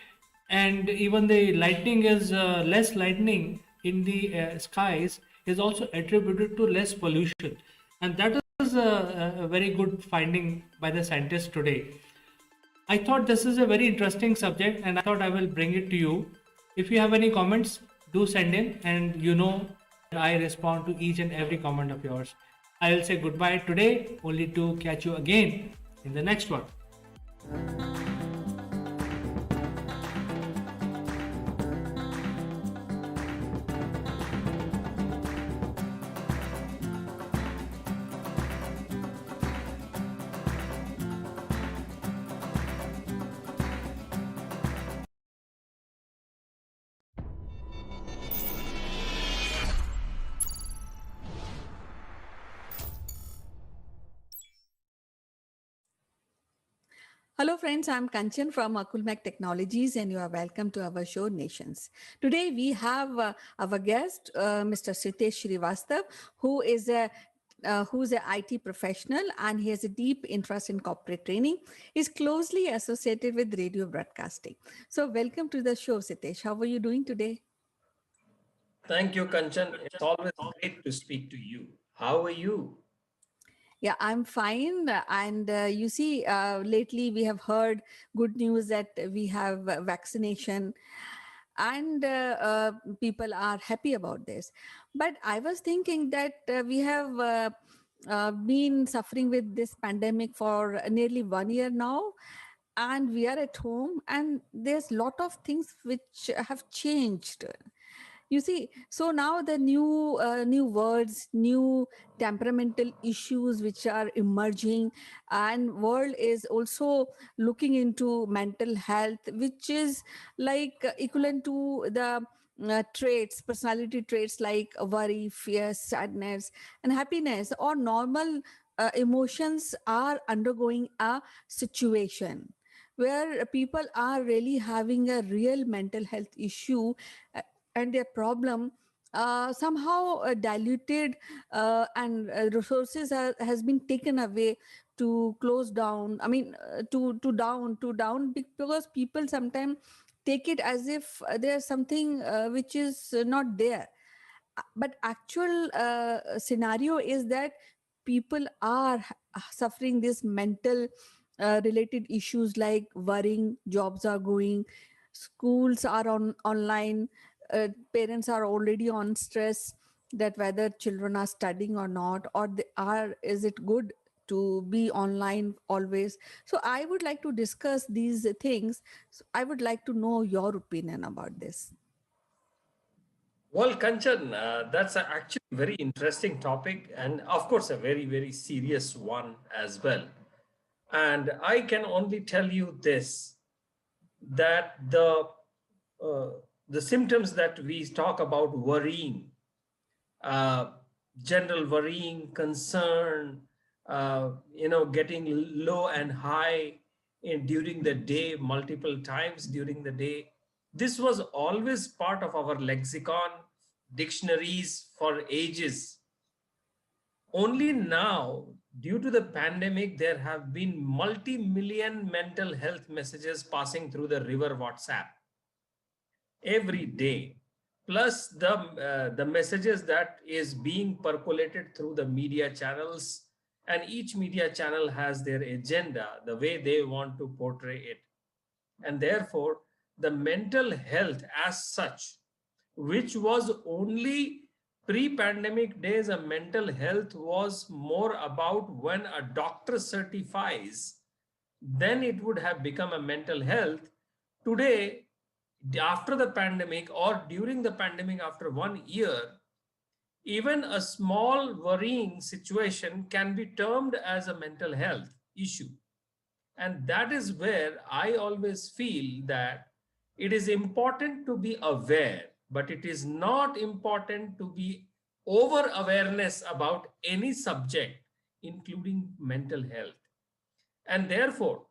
And even the lightning is less lightning in the skies is also attributed to less pollution, and that is a very good finding by the scientists today. I thought this is a very interesting subject and I thought I will bring it to you. If you have any comments, do send in, and I respond to each and every comment of yours. I will say goodbye today, only to catch you again in the next one. Hello, friends. I'm Kanchan from Akulmak Technologies, and you are welcome to our show, Nations. Today, we have our guest, Mr. Sritesh Srivastav, who's an IT professional, and he has a deep interest in corporate training. He's closely associated with radio broadcasting. So, welcome to the show, Sritesh. How are you doing today? Thank you, Kanchan. It's always great to speak to you. How are you? Yeah, I'm fine. And you see, lately we have heard good news that we have vaccination, and people are happy about this. But I was thinking that we have been suffering with this pandemic for nearly 1 year now, and we are at home, and there's a lot of things which have changed. You see, so now the new words, new temperamental issues which are emerging, and world is also looking into mental health, which is like equivalent to the traits, personality traits like worry, fear, sadness, and happiness, or normal emotions are undergoing a situation where people are really having a real mental health issue, and their problem somehow diluted, and resources has been taken away to close down, I mean, to down because people sometimes take it as if there's something which is not there. But actual scenario is that people are suffering this mental related issues like worrying, jobs are going, schools are on online, parents are already on stress that whether children are studying or not, or they are, is it good to be online always. So I would like to discuss these things. So I would like to know your opinion about this. Well, Kanchan, that's actually a very interesting topic, and of course, a very, very serious one as well. And I can only tell you this, that uh, the symptoms that we talk about worrying, uh, general worrying, concern, getting low and high during the day, multiple times during the day. This was always part of our lexicon, dictionaries for ages. Only now, due to the pandemic, there have been multi-million mental health messages passing through the river WhatsApp every day, plus the messages that is being percolated through the media channels, and each media channel has their agenda, the way they want to portray it. And therefore the mental health as such, which was only pre-pandemic days, a mental health was more about when a doctor certifies, then it would have become a mental health. Today, after the pandemic or during the pandemic, after 1 year, even a small worrying situation can be termed as a mental health issue. And that is where I always feel that it is important to be aware, but it is not important to be over awareness about any subject, including mental health. And therefore,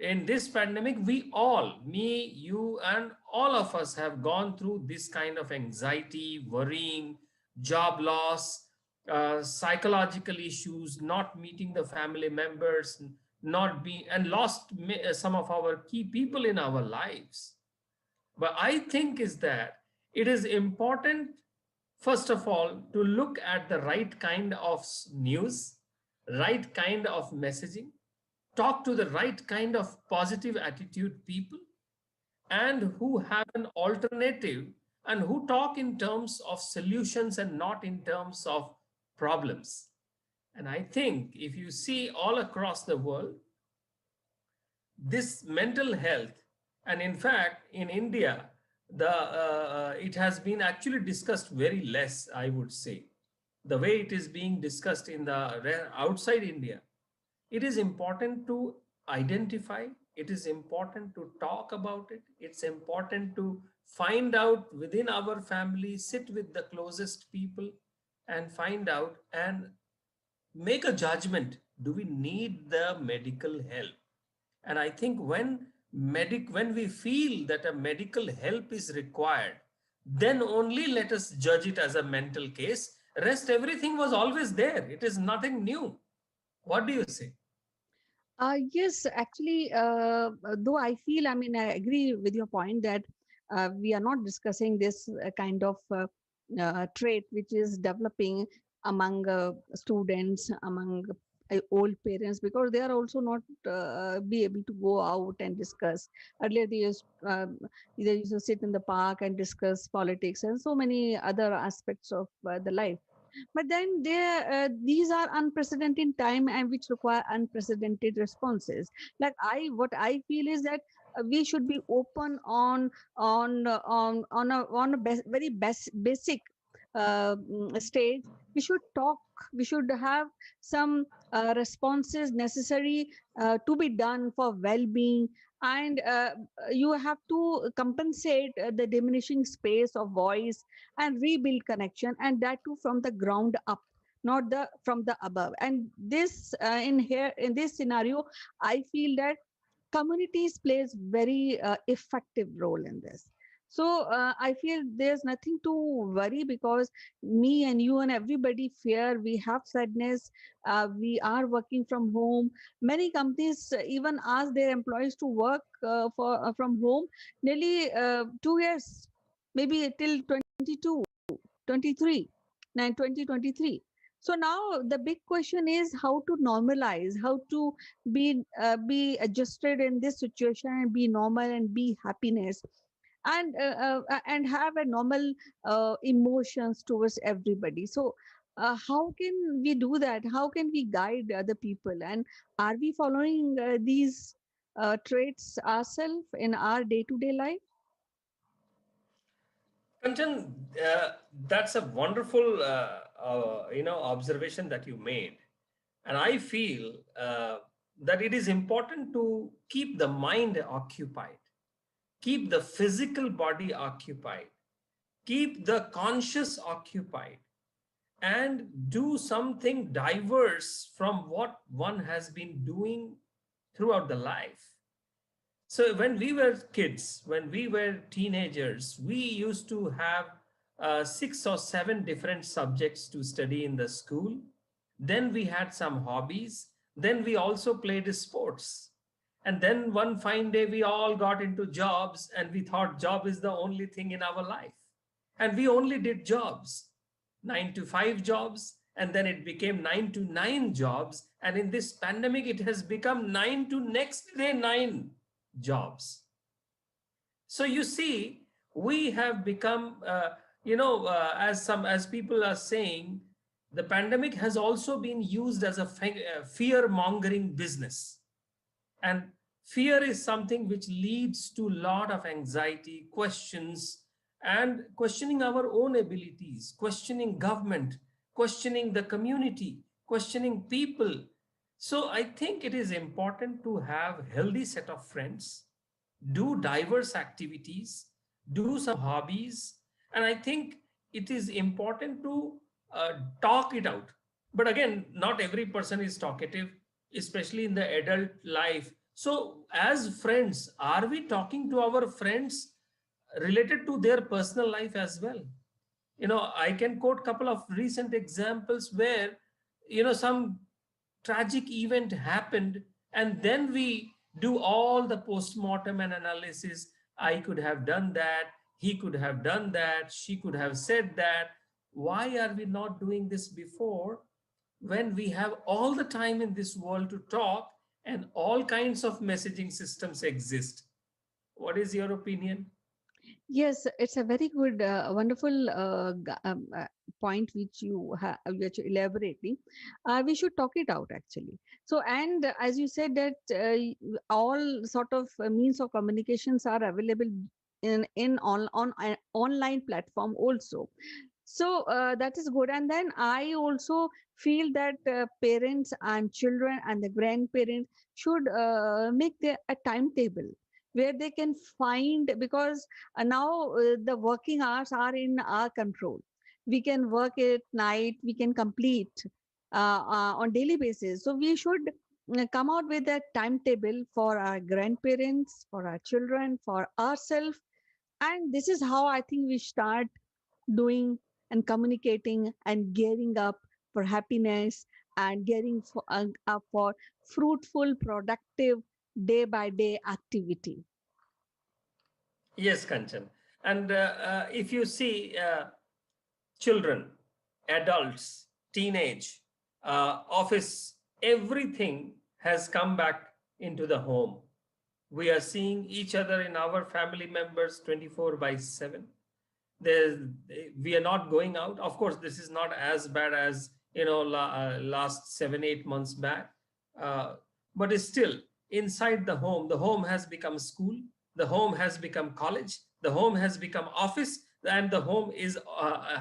in this pandemic, we all, me, you, and all of us have gone through this kind of anxiety, worrying, job loss, psychological issues, not meeting the family members, not be and lost some of our key people in our lives. But I think is that it is important, first of all, to look at the right kind of news, right kind of messaging, talk to the right kind of positive attitude people, and who have an alternative, and who talk in terms of solutions and not in terms of problems. And I think if you see all across the world, this mental health, and in fact in India, the it has been actually discussed very less, I would say, the way it is being discussed in the outside India. It is important to identify, it is important to talk about it, it's important to find out within our family, sit with the closest people and find out and make a judgment. Do we need the medical help? And I think when we feel that a medical help is required, then only let us judge it as a mental case. Rest everything was always there. It is nothing new. What do you say? Yes, actually, though I feel, I mean, I agree with your point that we are not discussing this kind of trait which is developing among students, among old parents, because they are also not be able to go out and discuss. Earlier, they used to sit in the park and discuss politics and so many other aspects of the life. But then these are unprecedented time and which require unprecedented responses. Like what I feel is that we should be open on a very basic stage. We should talk, we should have some responses necessary to be done for well-being, and you have to compensate the diminishing space of voice and rebuild connection, and that too from the ground up, not the from the above. And this in this scenario, I feel that communities plays very effective role in this. So I feel there's nothing to worry, because me and you and everybody fear, we have sadness, we are working from home. Many companies even ask their employees to work from home nearly 2 years, maybe till 22 23 9 2023. So now the big question is how to normalize, how to be adjusted in this situation and be normal and be happiness, and have a normal emotions towards everybody. So how can we do that? How can we guide other people? And are we following these traits ourselves in our day-to-day life? Kanchan, that's a wonderful observation that you made. And I feel that it is important to keep the mind occupied, keep the physical body occupied, keep the conscious occupied, and do something diverse from what one has been doing throughout the life. So when we were kids, when we were teenagers, we used to have 6 or 7 different subjects to study in the school. Then we had some hobbies. Then we also played sports. And then one fine day, we all got into jobs and we thought job is the only thing in our life. And we only did jobs, 9 to 5 jobs. And then it became 9 to 9 jobs. And in this pandemic, it has become 9 to next day 9 jobs. So you see, we have become, as people are saying, the pandemic has also been used as a fear mongering business. And fear is something which leads to a lot of anxiety, questions, and questioning our own abilities, questioning government, questioning the community, questioning people. So I think it is important to have a healthy set of friends, do diverse activities, do some hobbies, and I think it is important to talk it out. But again, not every person is talkative, especially in the adult life. So, as friends, are we talking to our friends related to their personal life as well? I can quote couple of recent examples where some tragic event happened, and then we do all the post-mortem and analysis. I could have done that, he could have done that, she could have said that. Why are we not doing this before, when we have all the time in this world to talk and all kinds of messaging systems exist? What is your opinion? Yes, it's a very good, wonderful point which you elaborating. We should talk it out actually. So, and as you said that all sort of means of communications are available in on online platform also. So that is good. And then I also feel that parents and children and the grandparents should make a timetable where they can find, because now the working hours are in our control. We can work at night, we can complete on daily basis. So we should come out with a timetable for our grandparents, for our children, for ourselves. And this is how I think we start doing and communicating and gearing up for happiness and up for fruitful, productive day by day activity. Yes, Kanchan. And if you see children, adults, teenage, office, everything has come back into the home. We are seeing each other in our family members 24 by 7. There's, we are not going out. Of course, this is not as bad as last 7-8 months back, uh, but it's still inside the home. The home has become school, the home has become college, the home has become office, and the home is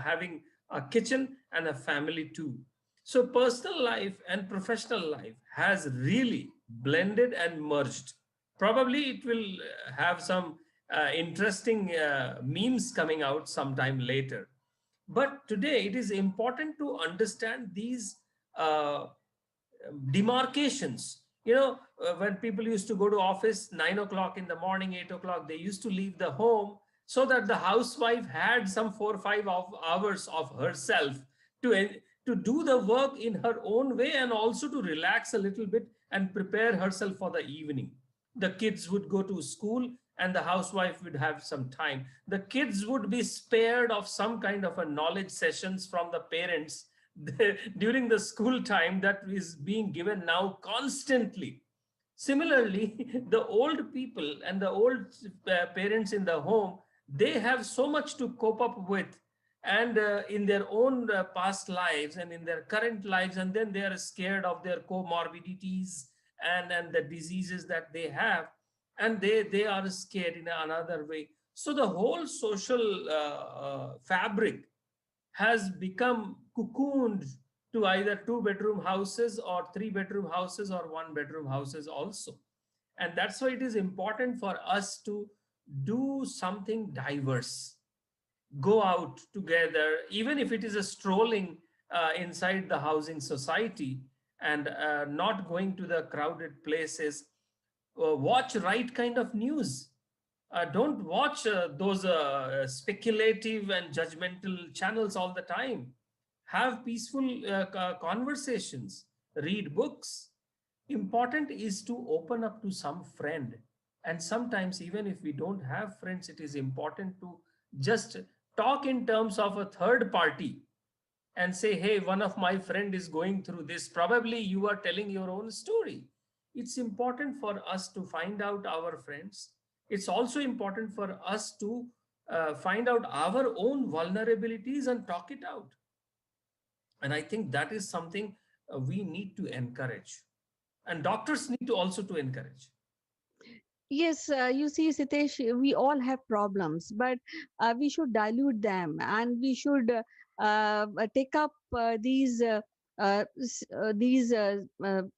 having a kitchen and a family too. So personal life and professional life has really blended and merged. Probably it will have some interesting memes coming out sometime later. But today it is important to understand these uh, demarcations. When people used to go to office 9 o'clock in the morning, 8 o'clock, they used to leave the home so that the housewife had some 4 or 5 hours of herself to to do the work in her own way, and also to relax a little bit and prepare herself for the evening. The kids would go to school and the housewife would have some time. The kids would be spared of some kind of a knowledge sessions from the parents during the school time that is being given now constantly. Similarly, the old people and the old parents in the home, they have so much to cope up with, and in their own past lives and in their current lives, and then they are scared of their comorbidities and the diseases that they have, and they are scared in another way. So the whole social fabric has become cocooned to either 2 bedroom houses or 3 bedroom houses or 1 bedroom houses also. And that's why it is important for us to do something diverse, go out together, even if it is a strolling inside the housing society, and not going to the crowded places. Watch right kind of news. Don't watch those speculative and judgmental channels all the time. Have peaceful conversations, read books. Important is to open up to some friend. And sometimes, even if we don't have friends, it is important to just talk in terms of a third party and say, hey, one of my friend is going through this. Probably you are telling your own story. It's important for us to find out our friends. It's also important for us to find out our own vulnerabilities and talk it out. And I think that is something we need to encourage, and doctors need to also to encourage. Yes, you see, Sitesh, we all have problems, but we should dilute them, and we should take up these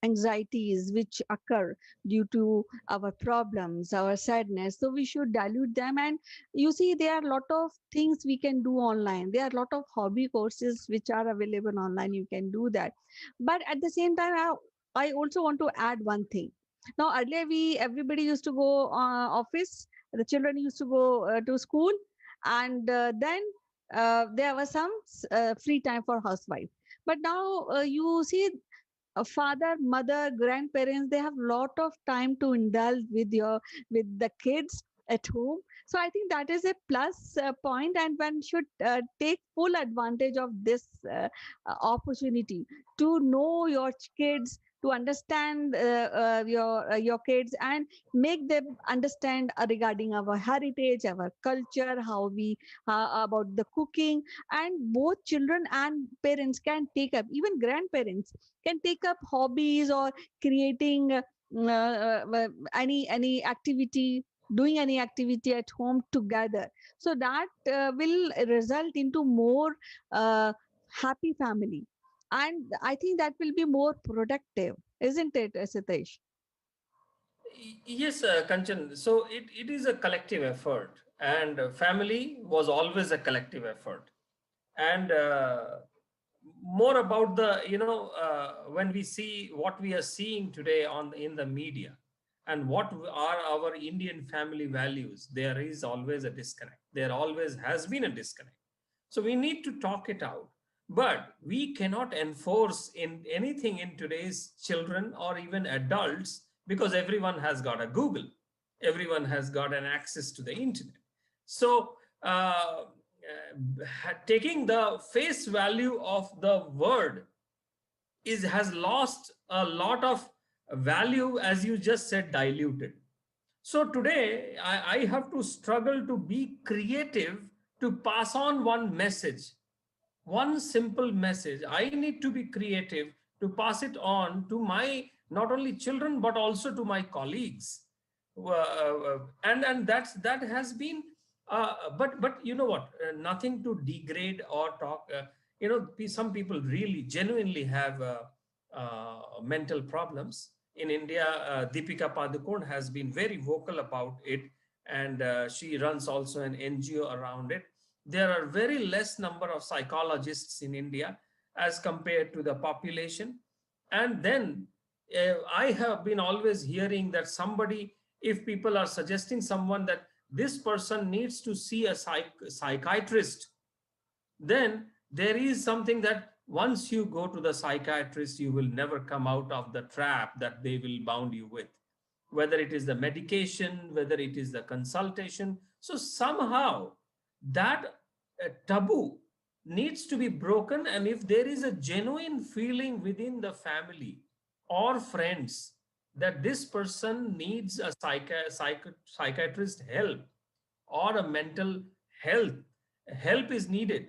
anxieties which occur due to our problems, our sadness. So we should dilute them. And you see, there are a lot of things we can do online. There are a lot of hobby courses which are available online. You can do that. But at the same time, I also want to add one thing. Now earlier everybody used to go office, the children used to go to school, and then there was some free time for housewife. But now you see a father, mother, grandparents, they have lot of time to indulge with the kids at home. So I think that is a plus point, and one should take full advantage of this opportunity to know your kids, to understand your kids, and make them understand regarding our heritage, our culture, how we about the cooking. And both children and parents can take up, even grandparents can take up hobbies, or creating any activity, doing any activity at home together. So that will result into more uh, happy family, and I think that will be more productive, isn't it, Sitesh? Yes, Kanchan. So it is a collective effort, and family was always a collective effort. And more about the, when we see what we are seeing today in the media, and what are our Indian family values, there is always a disconnect. There always has been a disconnect. So we need to talk it out. But we cannot enforce in anything in today's children or even adults, because everyone has got a Google, everyone has got an access to the internet. So taking the face value of the word is has lost a lot of value, as you just said, diluted. So today I have to struggle to be creative, to pass on one message, one simple message. I need to be creative to pass it on to my not only children but also to my colleagues. And that has been but you know what, nothing to degrade or talk, some people really genuinely have mental problems in India. Deepika Padukone has been very vocal about it, and she runs also an NGO around it. There are very less number of psychologists in India as compared to the population. And then I have been always hearing that somebody, if people are suggesting someone that this person needs to see a psychiatrist, then there is something that once you go to the psychiatrist, you will never come out of the trap that they will bound you with, whether it is the medication, whether it is the consultation. So somehow that taboo needs to be broken. And if there is a genuine feeling within the family or friends that this person needs a psychiatrist help, or a mental health help is needed,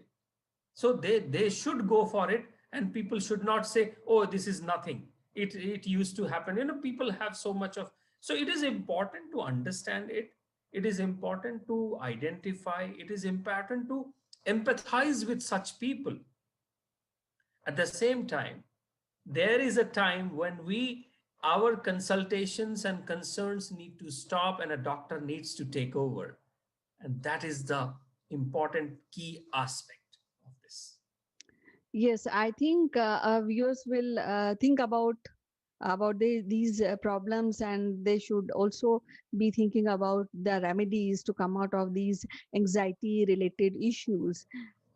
so they should go for it. And people should not say, oh, this is nothing, it used to happen. People have so much of. So it is important to understand it, it is important to identify, it is important to empathize with such people. At the same time, there is a time when our consultations and concerns need to stop, and a doctor needs to take over. And that is the important key aspect of this. Yes, I think our viewers will think about these problems, and they should also be thinking about the remedies to come out of these anxiety related issues.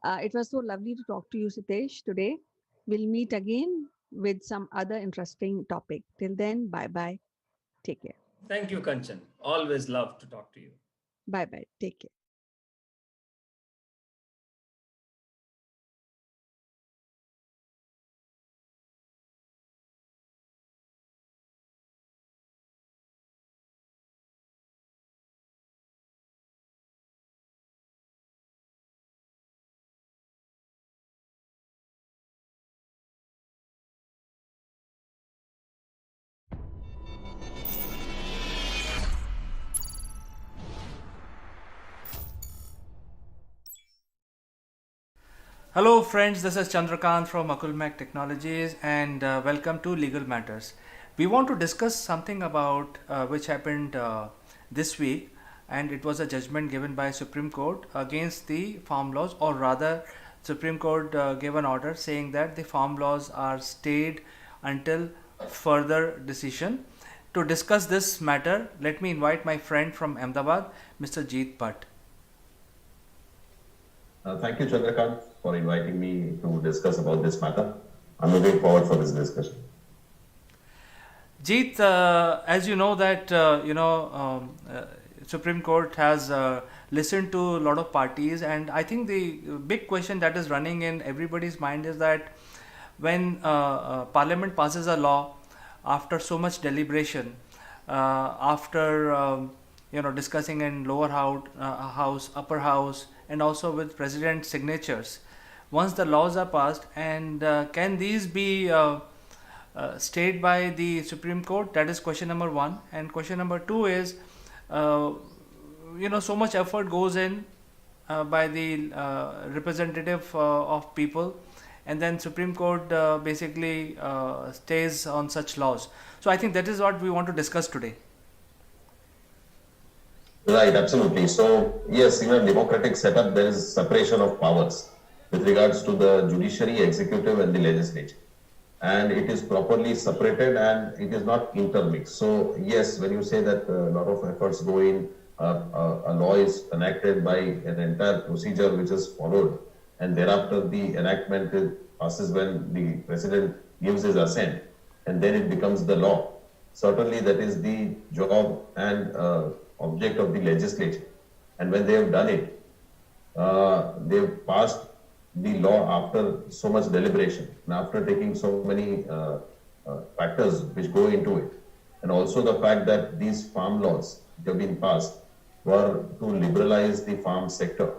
It was so lovely to talk to you, Sitesh, today. We'll meet again with some other interesting topic. Till then, bye bye. Take care. Thank you, Kanchan. Always love to talk to you. Bye bye. Take care. Hello, friends. This is Chandrakant from Akulmak Technologies, and welcome to Legal Matters. We want to discuss something about which happened this week, and it was a judgment given by Supreme Court against the farm laws, or rather, Supreme Court gave an order saying that the farm laws are stayed until further decision. To discuss this matter, let me invite my friend from Ahmedabad, Mr. Jeet Bhatt. Thank you, Chandrakant, for inviting me to discuss about this matter. I'm looking forward for this discussion. Jeet, as you know that Supreme Court has listened to a lot of parties, and I think the big question that is running in everybody's mind is that when Parliament passes a law after so much deliberation, after discussing in lower house, upper house, and also with president's signatures, once the laws are passed, and can these be stayed by the Supreme Court? That is question number one. And question number two is, so much effort goes in by the representative of people, and then Supreme Court basically stays on such laws. So I think that is what we want to discuss today. Right, absolutely. So, yes, in a democratic setup, there is separation of powers with regards to the judiciary, executive, and the legislature. And it is properly separated and it is not intermixed. So, yes, when you say that a lot of efforts go in, a law is enacted by an entire procedure which is followed, and thereafter the enactment passes when the president gives his assent, and then it becomes the law. Certainly, that is the job and object of the legislature. And when they have done it, they've passed the law after so much deliberation and after taking so many factors which go into it. And also the fact that these farm laws which have been passed were to liberalize the farm sector.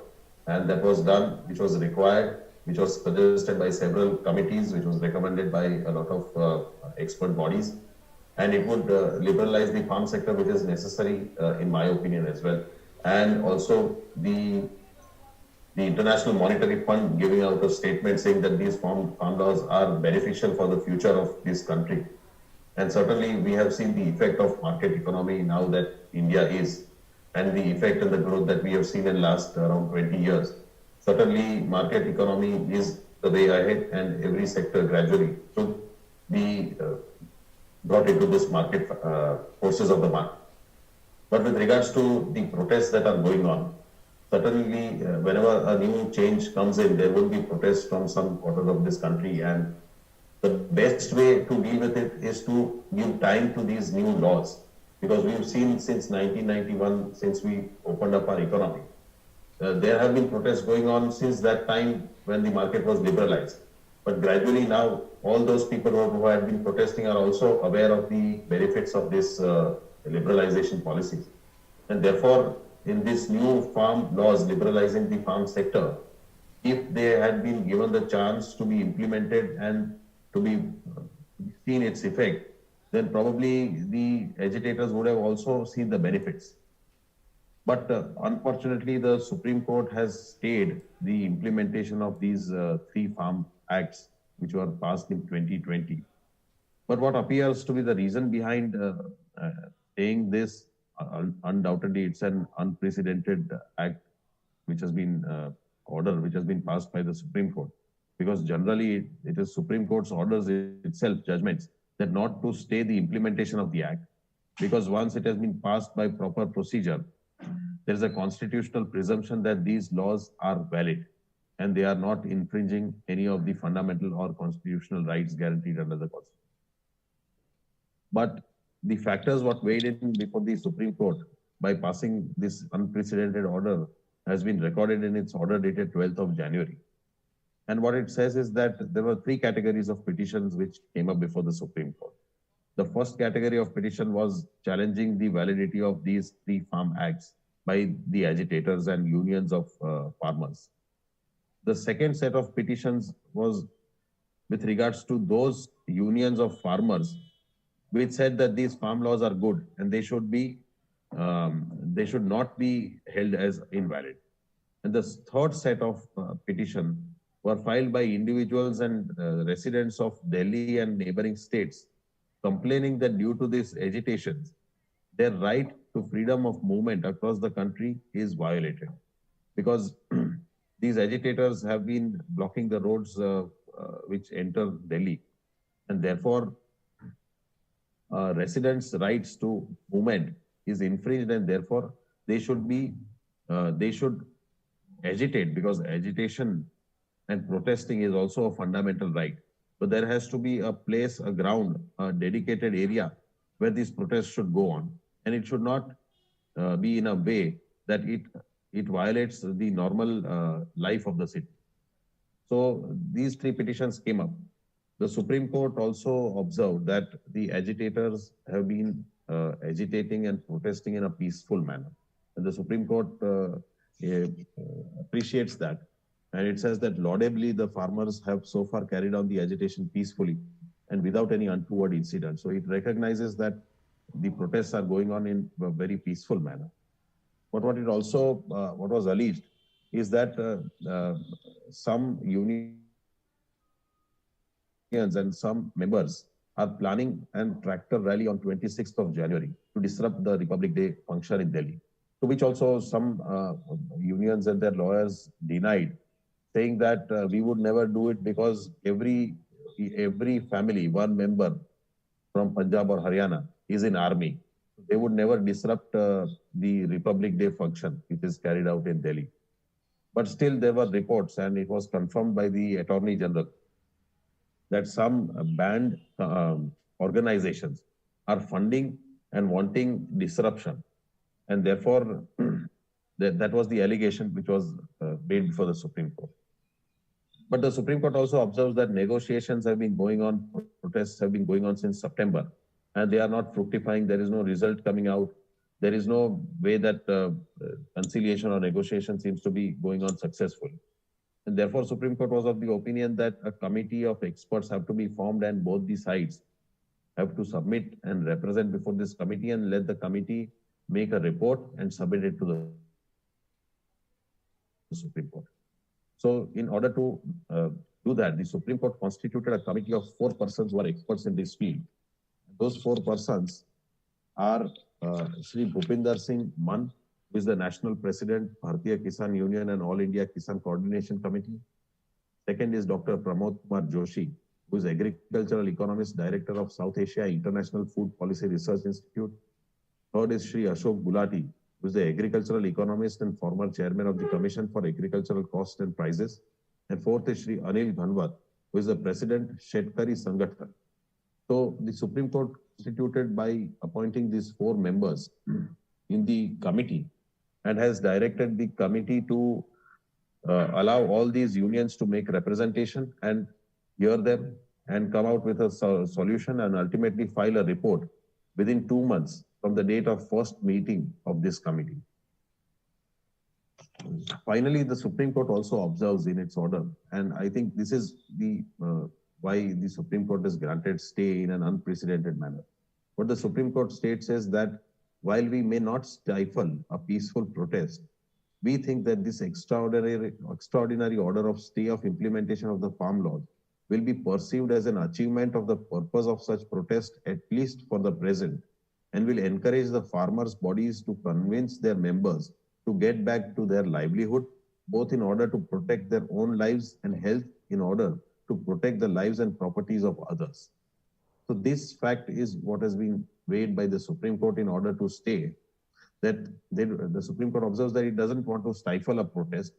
And that was done, which was required, which was suggested by several committees, which was recommended by a lot of expert bodies. And it would liberalize the farm sector, which is necessary, in my opinion, as well. And also the International Monetary Fund giving out a statement saying that these farm laws are beneficial for the future of this country. And certainly we have seen the effect of market economy now that India is, and the effect and the growth that we have seen in last around 20 years. Certainly market economy is the way ahead, and every sector gradually should be brought into this market forces of the market. But with regards to the protests that are going on, certainly whenever a new change comes in, there will be protests from some quarters of this country, and the best way to deal with it is to give time to these new laws, because we've seen since 1991, since we opened up our economy, there have been protests going on since that time when the market was liberalized. But gradually now, all those people who have been protesting are also aware of the benefits of this liberalization policy. And therefore, in this new farm laws liberalizing the farm sector, if they had been given the chance to be implemented and to be seen its effect, then probably the agitators would have also seen the benefits. But unfortunately, the Supreme Court has stayed the implementation of these three farm acts which were passed in 2020. But what appears to be the reason behind saying this, undoubtedly it's an unprecedented act which has been which has been passed by the Supreme Court. Because generally it is Supreme Court's orders itself, judgments, that not to stay the implementation of the act. Because once it has been passed by proper procedure, there is a constitutional presumption that these laws are valid and they are not infringing any of the fundamental or constitutional rights guaranteed under the Constitution. But the factors what weighed in before the Supreme Court by passing this unprecedented order has been recorded in its order dated 12th of January. And what it says is that there were three categories of petitions which came up before the Supreme Court. The first category of petition was challenging the validity of these three farm acts by the agitators and unions of farmers. The second set of petitions was with regards to those unions of farmers which said that these farm laws are good and they should not be held as invalid. And the third set of petition were filed by individuals and residents of Delhi and neighboring states, complaining that due to these agitations, their right to freedom of movement across the country is violated. Because these agitators have been blocking the roads which enter Delhi. And therefore, residents' rights to movement is infringed, and therefore they should agitate, because agitation and protesting is also a fundamental right. But there has to be a place, a ground, a dedicated area where these protests should go on, and it should not be in a way that it violates the normal life of the city. So these three petitions came up. The Supreme Court also observed that the agitators have been agitating and protesting in a peaceful manner. And the Supreme Court appreciates that. And it says that laudably the farmers have so far carried on the agitation peacefully and without any untoward incident. So it recognizes that the protests are going on in a very peaceful manner. But what it also, what was alleged is that some unions and some members are planning an tractor rally on 26th of January to disrupt the Republic Day function in Delhi, to which also some unions and their lawyers denied, saying that we would never do it because every family, one member from Punjab or Haryana is in army. They would never disrupt the Republic Day function, which is carried out in Delhi. But still there were reports, and it was confirmed by the Attorney General, that some banned organizations are funding and wanting disruption. And therefore, that was the allegation which was made before the Supreme Court. But the Supreme Court also observes that negotiations have been going on, protests have been going on since September, and they are not fructifying. There is no result coming out. There is no way that conciliation or negotiation seems to be going on successfully. And therefore, Supreme Court was of the opinion that a committee of experts have to be formed, and both the sides have to submit and represent before this committee, and let the committee make a report and submit it to the Supreme Court. So in order to do that, the Supreme Court constituted a committee of 4 persons who are experts in this field. Those 4 persons are Shri Bhupinder Singh Mann, who is the National President, Bharatiya Kisan Union and All India Kisan Coordination Committee. Second is Dr. Pramod Kumar Joshi, who is Agricultural Economist, Director of South Asia International Food Policy Research Institute. Third is Shri Ashok Gulati, who is the Agricultural Economist and former Chairman of the Commission for Agricultural Costs and Prices. And fourth is Shri Anil Ghanwat, who is the President, Shetkari Sangathan. So the Supreme Court constituted by appointing these 4 members in the committee, and has directed the committee to allow all these unions to make representation and hear them and come out with a solution, and ultimately file a report within 2 months from the date of first meeting of this committee. Finally, the Supreme Court also observes in its order, and I think this is the why the Supreme Court has granted stay in an unprecedented manner. What the Supreme Court states is that while we may not stifle a peaceful protest, we think that this extraordinary order of stay of implementation of the farm laws will be perceived as an achievement of the purpose of such protest, at least for the present, and will encourage the farmers' bodies to convince their members to get back to their livelihood, both in order to protect their own lives and health, in order to protect the lives and properties of others. So this fact is what has been weighed by the Supreme Court in order to stay, that the Supreme Court observes that it doesn't want to stifle a protest,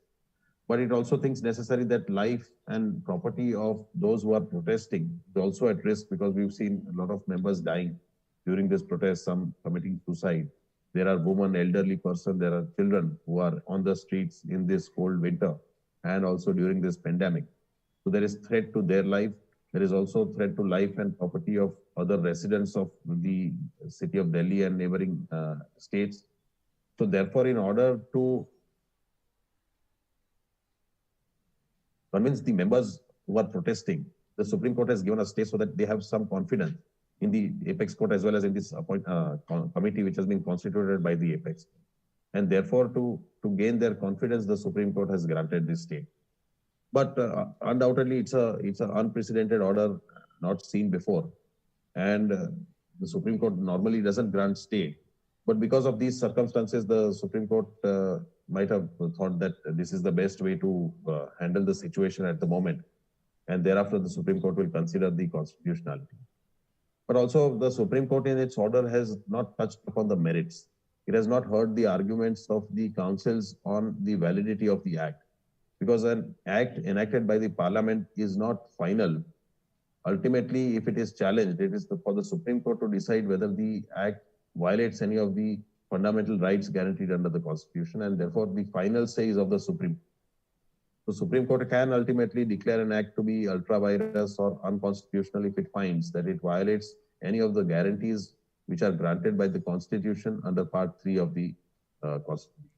but it also thinks necessary that life and property of those who are protesting is also at risk, because we've seen a lot of members dying during this protest, some committing suicide. There are women, elderly person, there are children who are on the streets in this cold winter and also during this pandemic. So there is threat to their life. There is also threat to life and property of other residents of the city of Delhi and neighboring states. So therefore, in order to convince the members who are protesting, the Supreme Court has given a stay so that they have some confidence in the Apex Court as well as in this committee which has been constituted by the Apex. And therefore, to gain their confidence, the Supreme Court has granted this stay. But undoubtedly, it's an unprecedented order, not seen before. And the Supreme Court normally doesn't grant stay. But because of these circumstances, the Supreme Court might have thought that this is the best way to handle the situation at the moment. And thereafter, the Supreme Court will consider the constitutionality. But also, the Supreme Court in its order has not touched upon the merits. It has not heard the arguments of the councils on the validity of the act. Because an act enacted by the parliament is not final. Ultimately, if it is challenged, it is for the Supreme Court to decide whether the act violates any of the fundamental rights guaranteed under the Constitution, and therefore the final say is of the Supreme. The Supreme Court can ultimately declare an act to be ultra virus or unconstitutional if it finds that it violates any of the guarantees which are granted by the Constitution under Part 3 of the Constitution.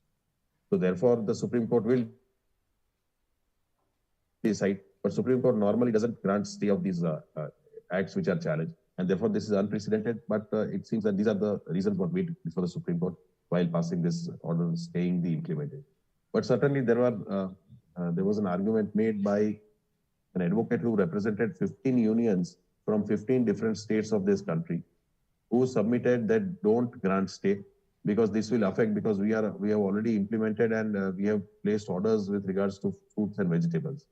So therefore, the Supreme Court will decide, but Supreme Court normally doesn't grant stay of these acts which are challenged, and therefore this is unprecedented. But it seems that these are the reasons what wait before the Supreme Court while passing this order staying the implementation. But certainly there was an argument made by an advocate who represented 15 unions from 15 different states of this country who submitted that don't grant stay because this will affect because we have already implemented and we have placed orders with regards to fruits and vegetables.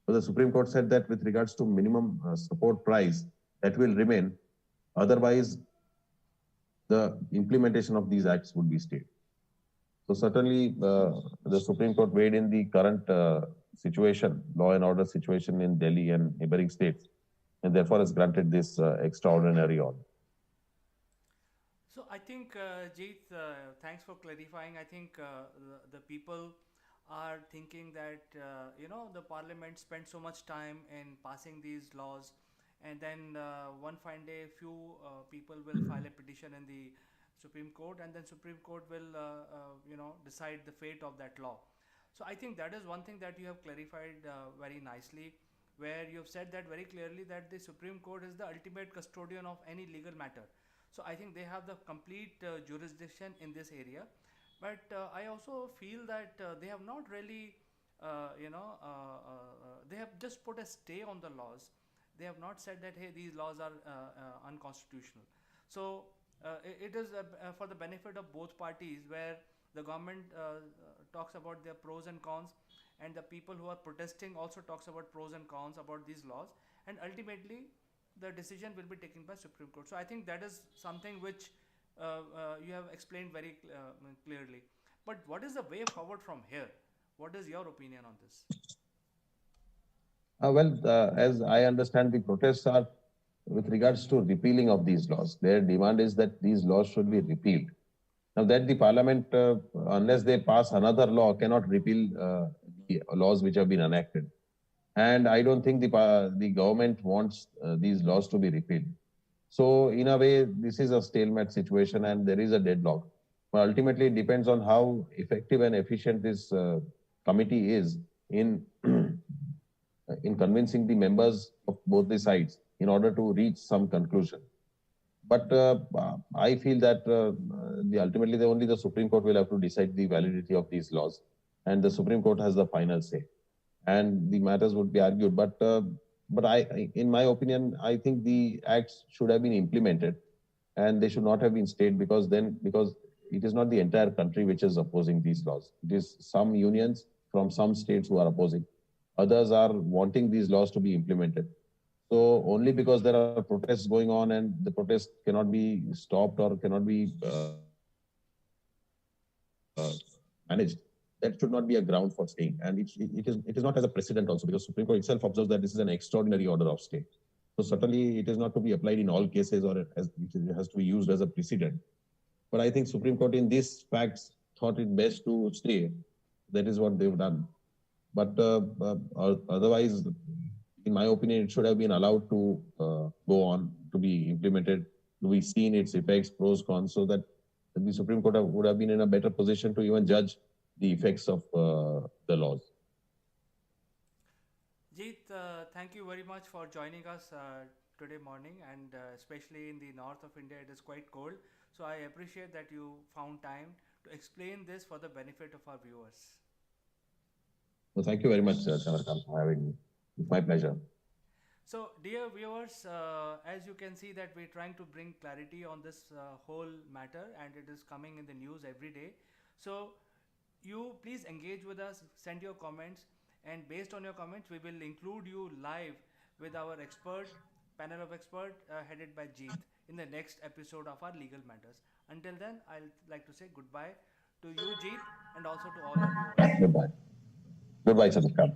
So the Supreme Court said that with regards to minimum support price that will remain, otherwise the implementation of these acts would be stayed. So certainly, the Supreme Court weighed in the current situation, law and order situation in Delhi and neighboring states, and therefore has granted this extraordinary order. So I think, Jeet, thanks for clarifying. I think the people are thinking that the parliament spent so much time in passing these laws, and then one fine day, few people will file a petition in the Supreme Court, and then Supreme Court will decide the fate of that law. So I think that is one thing that you have clarified very nicely, where you have said that very clearly that the Supreme Court is the ultimate custodian of any legal matter. So I think they have the complete jurisdiction in this area. But I also feel that they have not really, they have just put a stay on the laws. They have not said that, hey, these laws are unconstitutional. So it is for the benefit of both parties, where the government talks about their pros and cons, and the people who are protesting also talks about pros and cons about these laws, and ultimately the decision will be taken by Supreme Court. So I think that is something which you have explained very clearly. But what is the way forward from here? What is your opinion on this? As I understand, the protests are with regards to repealing of these laws. Their demand is that these laws should be repealed. Now that the parliament, unless they pass another law, cannot repeal the laws which have been enacted. And I don't think the government wants these laws to be repealed. So in a way, this is a stalemate situation and there is a deadlock. But ultimately, it depends on how effective and efficient this committee is in in convincing the members of both the sides in order to reach some conclusion. But I feel that ultimately only the Supreme Court will have to decide the validity of these laws, and the Supreme Court has the final say, and the matters would be argued. But in my opinion, I think the acts should have been implemented, and they should not have been stayed because it is not the entire country which is opposing these laws. It is some unions from some states who are opposing. Others are wanting these laws to be implemented. So only because there are protests going on and the protest cannot be stopped or cannot be managed, that should not be a ground for staying. And it is not as a precedent also, because Supreme Court itself observes that this is an extraordinary order of stay. So certainly it is not to be applied in all cases, or it has to be used as a precedent. But I think Supreme Court in these facts thought it best to stay. That is what they've done. But otherwise, in my opinion, it should have been allowed to go on, to be implemented, to be seen its effects, pros, cons, so that the Supreme Court would have been in a better position to even judge the effects of the laws. Jeet, thank you very much for joining us today morning, and especially in the north of India, it is quite cold. So I appreciate that you found time to explain this for the benefit of our viewers. So thank you very much, Chandrakant, for having me. It's my pleasure. So, dear viewers, as you can see that we're trying to bring clarity on this whole matter, and it is coming in the news every day. So, you please engage with us, send your comments, and based on your comments, we will include you live with our expert panel of experts headed by Jeet in the next episode of our Legal Matters. Until then, I'll like to say goodbye to you, Jeet, and also to all our viewers. Goodbye. Goodbye, Chandrakant.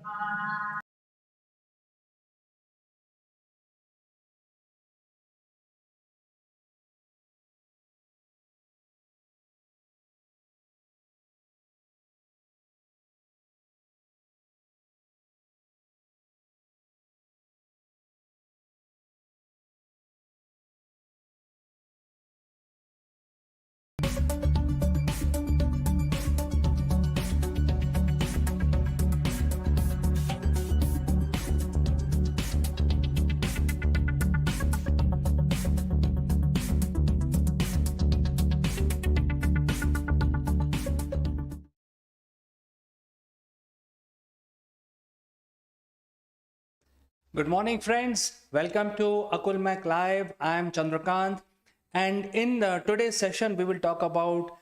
Good morning, friends. Welcome to Akulmak Live. I'm Chandrakant. And in today's session, we will talk about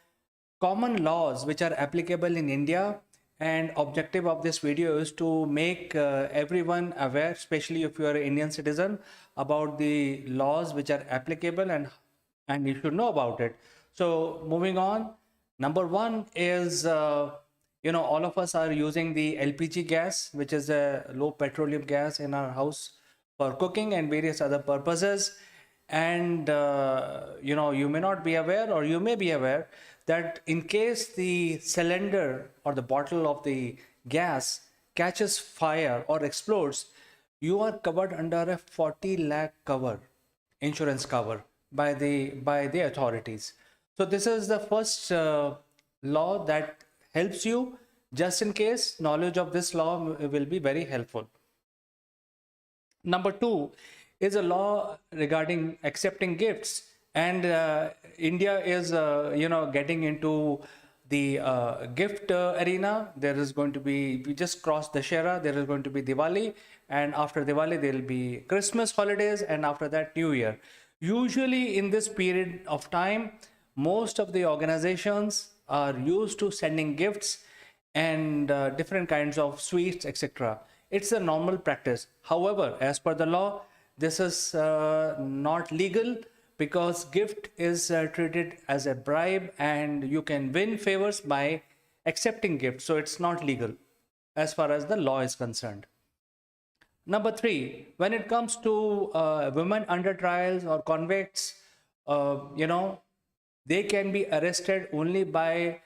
common laws which are applicable in India. And objective of this video is to make everyone aware, especially if you are an Indian citizen, about the laws which are applicable and you should know about it. So moving on, number one is all of us are using the LPG gas, which is a low petroleum gas in our house for cooking and various other purposes. And you may not be aware, or you may be aware, that in case the cylinder or the bottle of the gas catches fire or explodes, you are covered under a 40 lakh cover, insurance cover by the authorities. So this is the first law that helps you. Just in case, knowledge of this law will be very helpful. Number two is a law regarding accepting gifts, and India is getting into the gift arena. There is going to be, we just crossed Dussehra, there is going to be Diwali, and after Diwali there will be Christmas holidays, and after that New Year. Usually in this period of time, most of the organizations are used to sending gifts and different kinds of sweets, etc. It's a normal practice. However, as per the law, this is not legal, because gift is treated as a bribe and you can win favors by accepting gifts. So it's not legal as far as the law is concerned. Number three, when it comes to women under trials or convicts, they can be arrested only by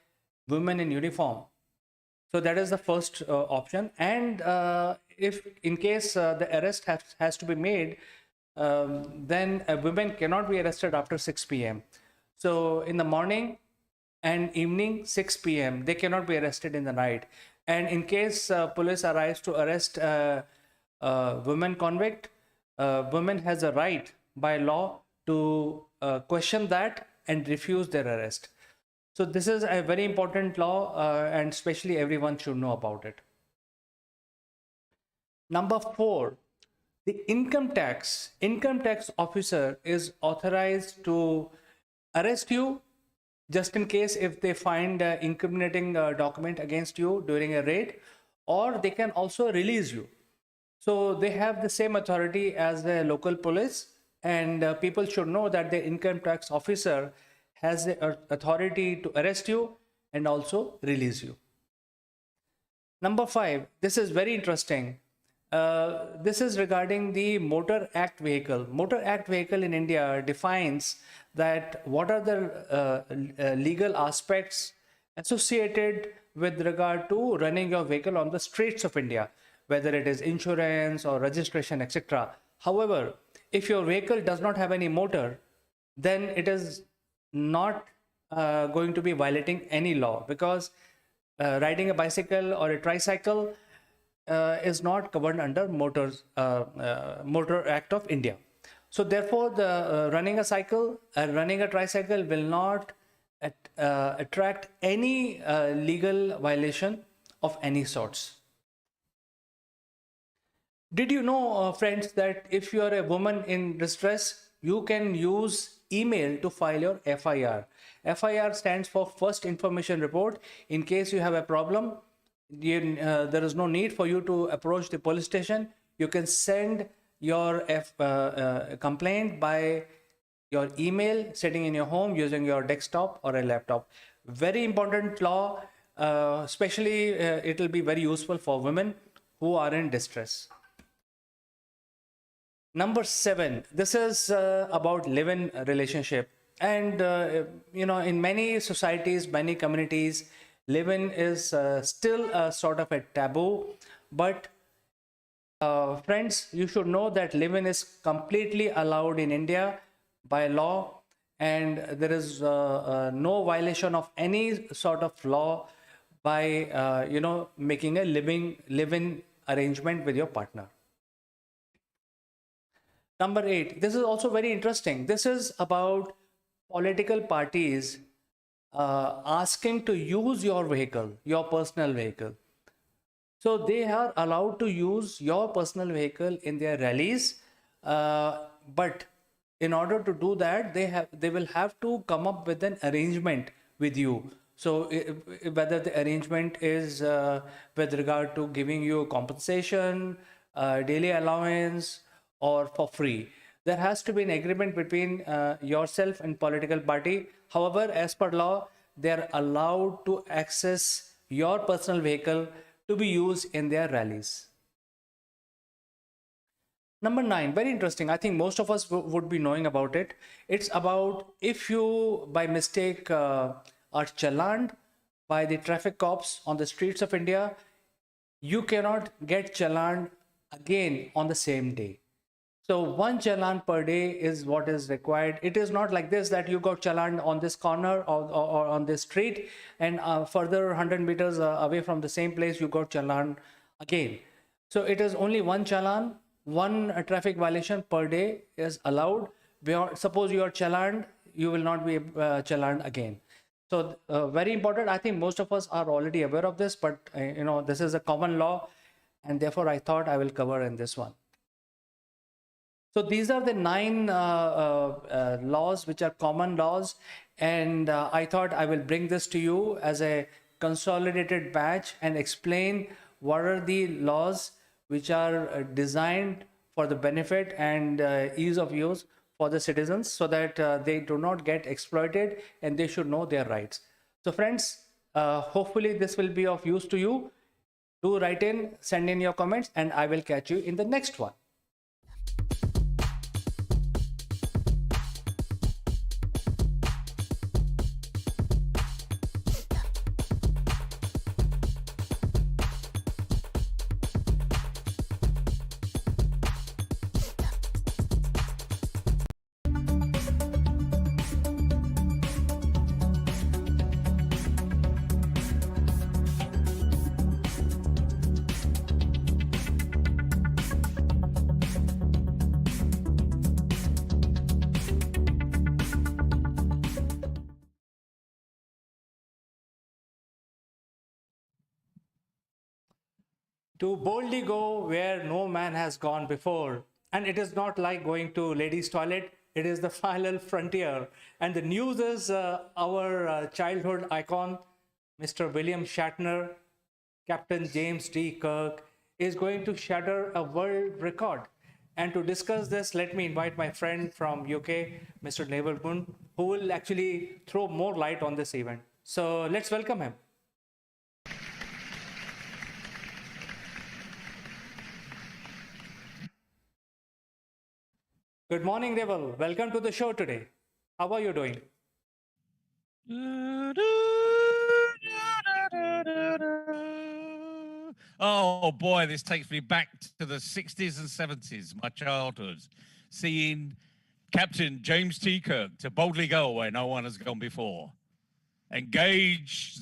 women in uniform. So that is the first option. And if in case the arrest has to be made, then women cannot be arrested after 6 p.m. So in the morning and evening, 6 p.m., they cannot be arrested in the night. And in case police arrives to arrest women convict, women has a right by law to question that and refuse their arrest. So this is a very important law, and especially everyone should know about it. Number four, the income tax officer is authorized to arrest you just in case if they find incriminating document against you during a raid, or they can also release you. So they have the same authority as the local police, and people should know that the income tax officer has the authority to arrest you and also release you. Number five, this is very interesting. This is regarding the Motor Act vehicle. Motor Act vehicle in India defines that what are the legal aspects associated with regard to running your vehicle on the streets of India, whether it is insurance or registration, etc. However, if your vehicle does not have any motor, then it is not going to be violating any law, because riding a bicycle or a tricycle is not covered under Motor Act of India. So therefore, the running a cycle, running a tricycle will not attract any legal violation of any sorts. Did you know, friends, that if you are a woman in distress, you can use email to file your FIR. FIR stands for First Information Report. In case you have a problem, there is no need for you to approach the police station. You can send your complaint by your email sitting in your home using your desktop or a laptop. Very important law, especially it will be very useful for women who are in distress. Number 7, this is about live-in relationship. And, in many societies, many communities, live-in is still a sort of a taboo. But friends, you should know that live-in is completely allowed in India by law, and there is no violation of any sort of law by, making a live-in arrangement with your partner. Number 8, this is also very interesting. This is about political parties asking to use your vehicle, your personal vehicle. So they are allowed to use your personal vehicle in their rallies, but in order to do that, they will have to come up with an arrangement with you. So whether the arrangement is with regard to giving you compensation, daily allowance, or for free, there has to be an agreement between yourself and political party. However, as per law, they are allowed to access your personal vehicle to be used in their rallies. Number 9, very interesting. I think most of us would be knowing about it. It's about if you by mistake are challaned by the traffic cops on the streets of India, you cannot get challaned again on the same day. So one challan per day is what is required. It is not like this that you got challan on this corner or on this street, and further 100 meters away from the same place you got challan again. So it is only one challan, one traffic violation per day is allowed. Suppose you are challaned, you will not be challaned again. So very important. I think most of us are already aware of this, but this is a common law, and therefore I thought I will cover in this one. So these are the 9 laws which are common laws, and I thought I will bring this to you as a consolidated batch and explain what are the laws which are designed for the benefit and ease of use for the citizens, so that they do not get exploited and they should know their rights. So friends, hopefully this will be of use to you. Do write in, send in your comments, and I will catch you in the next one. To boldly go where no man has gone before. And it is not like going to ladies' toilet, it is the final frontier. And the news is our childhood icon, Mr. William Shatner, Captain James D. Kirk, is going to shatter a world record. And to discuss this, let me invite my friend from UK, Mr. Nevermoon, who will actually throw more light on this event. So let's welcome him. Good morning, Reval. Welcome to the show today. How are you doing? Oh boy, this takes me back to the 60s and 70s, my childhood, seeing Captain James T. Kirk to boldly go where no one has gone before. Engage,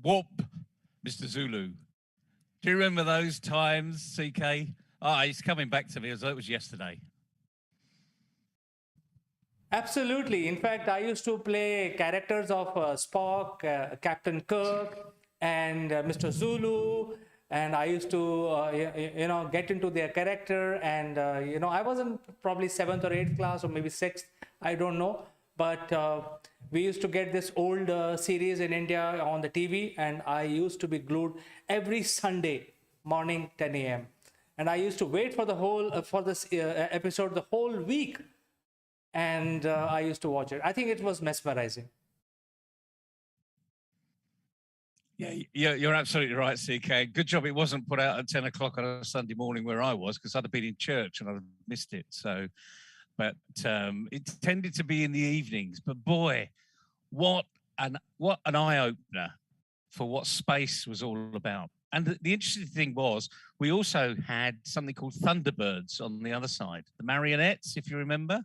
whoop, Mr. Zulu. Do you remember those times, CK? It's coming back to me as though it was yesterday. Absolutely. In fact, I used to play characters of Spock, Captain Kirk, and Mr. Zulu, and I used to, get into their character. And I was in probably 7th or 8th class, or maybe 6th, I don't know. But we used to get this old series in India on the TV, and I used to be glued every Sunday morning, 10 a.m. and I used to wait for the whole for this episode the whole week, and I used to watch it. I think it was mesmerizing. Yeah, you're absolutely right, CK. Good job it wasn't put out at 10 o'clock on a Sunday morning where I was, because I'd have been in church and I'd have missed it. So, but it tended to be in the evenings. But boy, what an eye opener for what space was all about. And the interesting thing was, we also had something called Thunderbirds on the other side, the marionettes, if you remember.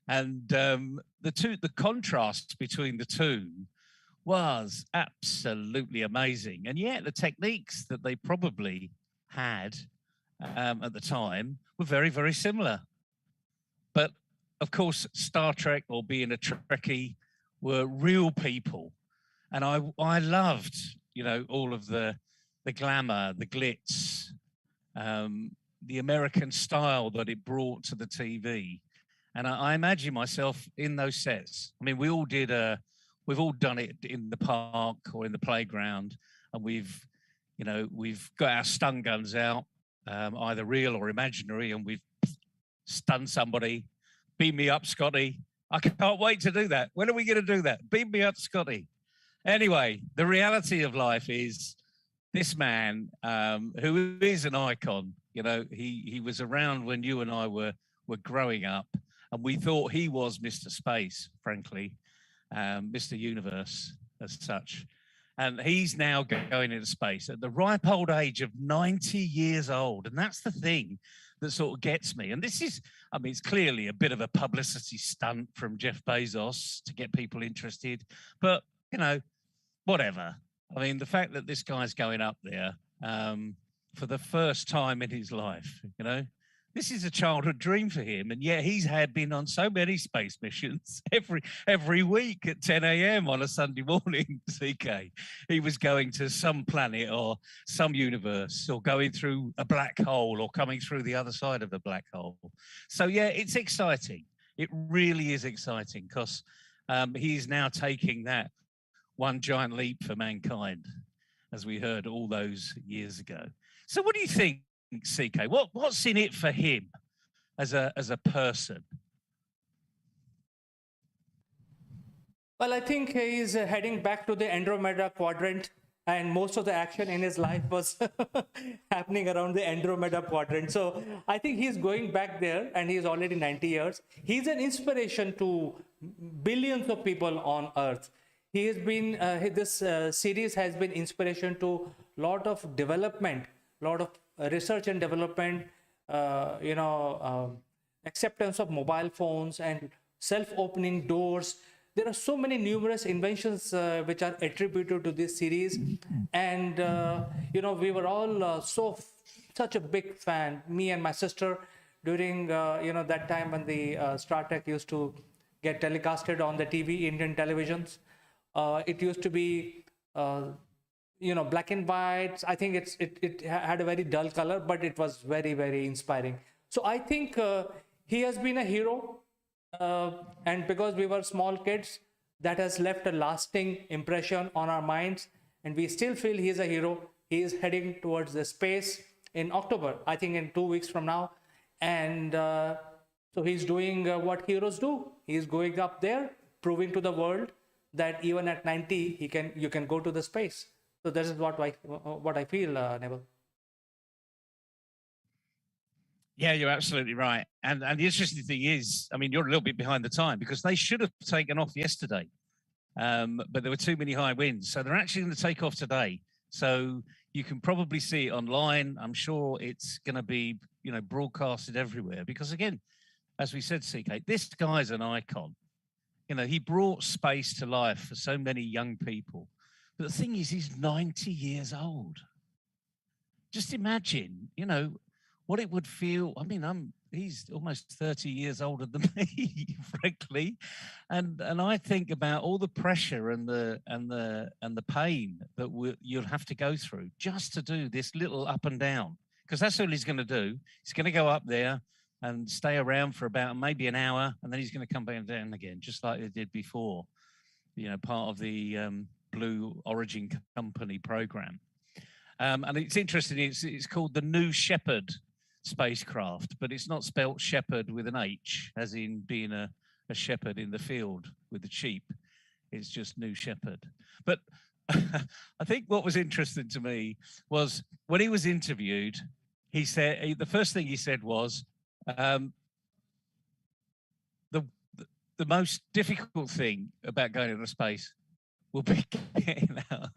And the contrast between the two was absolutely amazing. And yet the techniques that they probably had at the time were very, very similar. But of course, Star Trek, or being a Trekkie, were real people. And I loved, all of the glamour, the glitz, the American style that it brought to the TV. And I imagine myself in those sets. I mean, we've all done it in the park or in the playground, and we've got our stun guns out, either real or imaginary, and we've stunned somebody. Beam me up, Scotty. I can't wait to do that. When are we going to do that? Beam me up, Scotty. Anyway, the reality of life is this man, who is an icon, he was around when you and I were growing up, and we thought he was Mr. Space, frankly. Mr. Universe as such. And he's now going into space at the ripe old age of 90 years old. And that's the thing that sort of gets me. And this is, it's clearly a bit of a publicity stunt from Jeff Bezos to get people interested. But, whatever. The fact that this guy's going up there for the first time in his life, this is a childhood dream for him, and yet he's been on so many space missions every week at 10 a.m. on a Sunday morning. CK, he was going to some planet or some universe, or going through a black hole, or coming through the other side of a black hole. So yeah, it's exciting. It really is exciting, because he's now taking that one giant leap for mankind, as we heard all those years ago. So what do you think, CK? What's in it for him as a person? Well, I think he's heading back to the Andromeda quadrant, and most of the action in his life was happening around the Andromeda quadrant. So I think he's going back there, and he's already 90 years. He's an inspiration to billions of people on Earth. He has been, this series has been inspiration to a lot of development, a lot of research and development, acceptance of mobile phones and self-opening doors. There are so many numerous inventions which are attributed to this series. And, we were all such a big fan, me and my sister, during, that time when the Star Trek used to get telecasted on the TV, Indian televisions. It used to be, black and white. I think it had a very dull color, but it was very, very inspiring. So I think he has been a hero. And because we were small kids, that has left a lasting impression on our minds. And we still feel he is a hero. He is heading towards the space in October, I think in 2 weeks from now. And so he's doing what heroes do. He's going up there, proving to the world that even at 90, you can go to the space. So this is what I feel, Neville. Yeah, you're absolutely right. And the interesting thing is, you're a little bit behind the time, because they should have taken off yesterday, but there were too many high winds. So they're actually going to take off today. So you can probably see it online. I'm sure it's going to be, broadcasted everywhere, because again, as we said, CK, this guy's an icon. He brought space to life for so many young people. But the thing is, he's 90 years old. Just imagine, what it would feel. He's almost 30 years older than me, frankly. And I think about all the pressure and the pain that you'll have to go through just to do this little up and down. Because that's all he's going to do. He's going to go up there and stay around for about maybe an hour, and then he's going to come back down again, just like they did before, part of the Blue Origin Company program. And it's interesting, it's called The New Shepherd spacecraft, but it's not spelt shepherd with an H, as in being a shepherd in the field with the sheep. It's just New Shepherd. But I think what was interesting to me was when he was interviewed, he said the first thing he said was the most difficult thing about going into space will be getting out.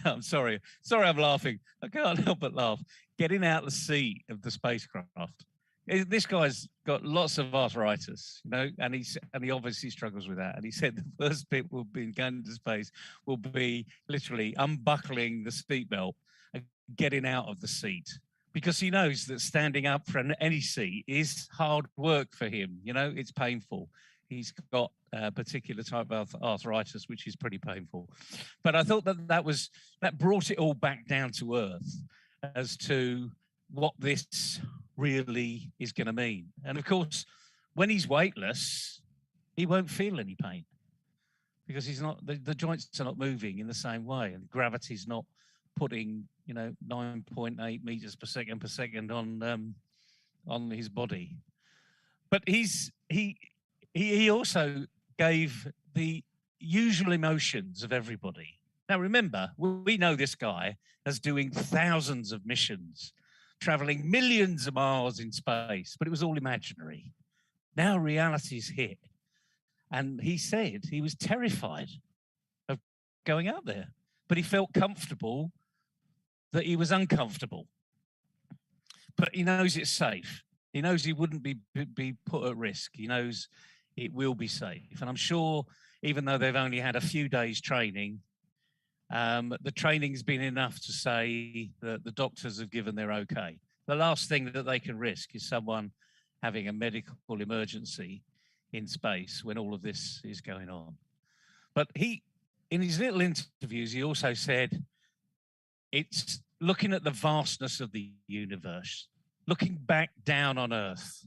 I'm sorry, I'm laughing. I can't help but laugh. Getting out the seat of the spacecraft. This guy's got lots of arthritis, you know, and he obviously struggles with that. And he said the first bit will be going to space will be literally unbuckling the seatbelt and getting out of the seat, because he knows that standing up for any seat is hard work for him. You know, it's painful. He's got a particular type of arthritis, which is pretty painful. But I thought that brought it all back down to earth as to what this really is going to mean. And of course, when he's weightless, he won't feel any pain because he's not, the joints are not moving in the same way, and gravity's not putting, you know, 9.8 meters per second on his body. But he also gave the usual emotions of everybody. Now, remember, we know this guy as doing thousands of missions, traveling millions of miles in space, but it was all imaginary. Now reality's hit. And he said he was terrified of going out there, but he felt comfortable that he was uncomfortable. But he knows it's safe. He knows he wouldn't be put at risk. He knows it will be safe. And I'm sure, even though they've only had a few days training, the training's been enough to say that the doctors have given their okay. The last thing that they can risk is someone having a medical emergency in space when all of this is going on. But in his little interviews, he also said, it's looking at the vastness of the universe, looking back down on Earth.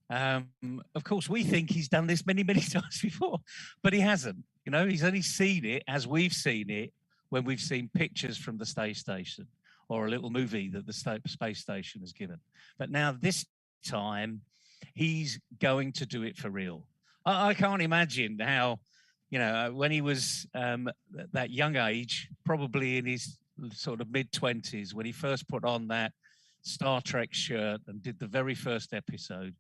Of course, we think he's done this many, many times before, but he hasn't. You know, he's only seen it as we've seen it when we've seen pictures from the space station or a little movie that the space station has given. But now this time, he's going to do it for real. I can't imagine how, you know, when he was that young age, probably in his sort of mid-20s, when he first put on that Star Trek shirt and did the very first episode,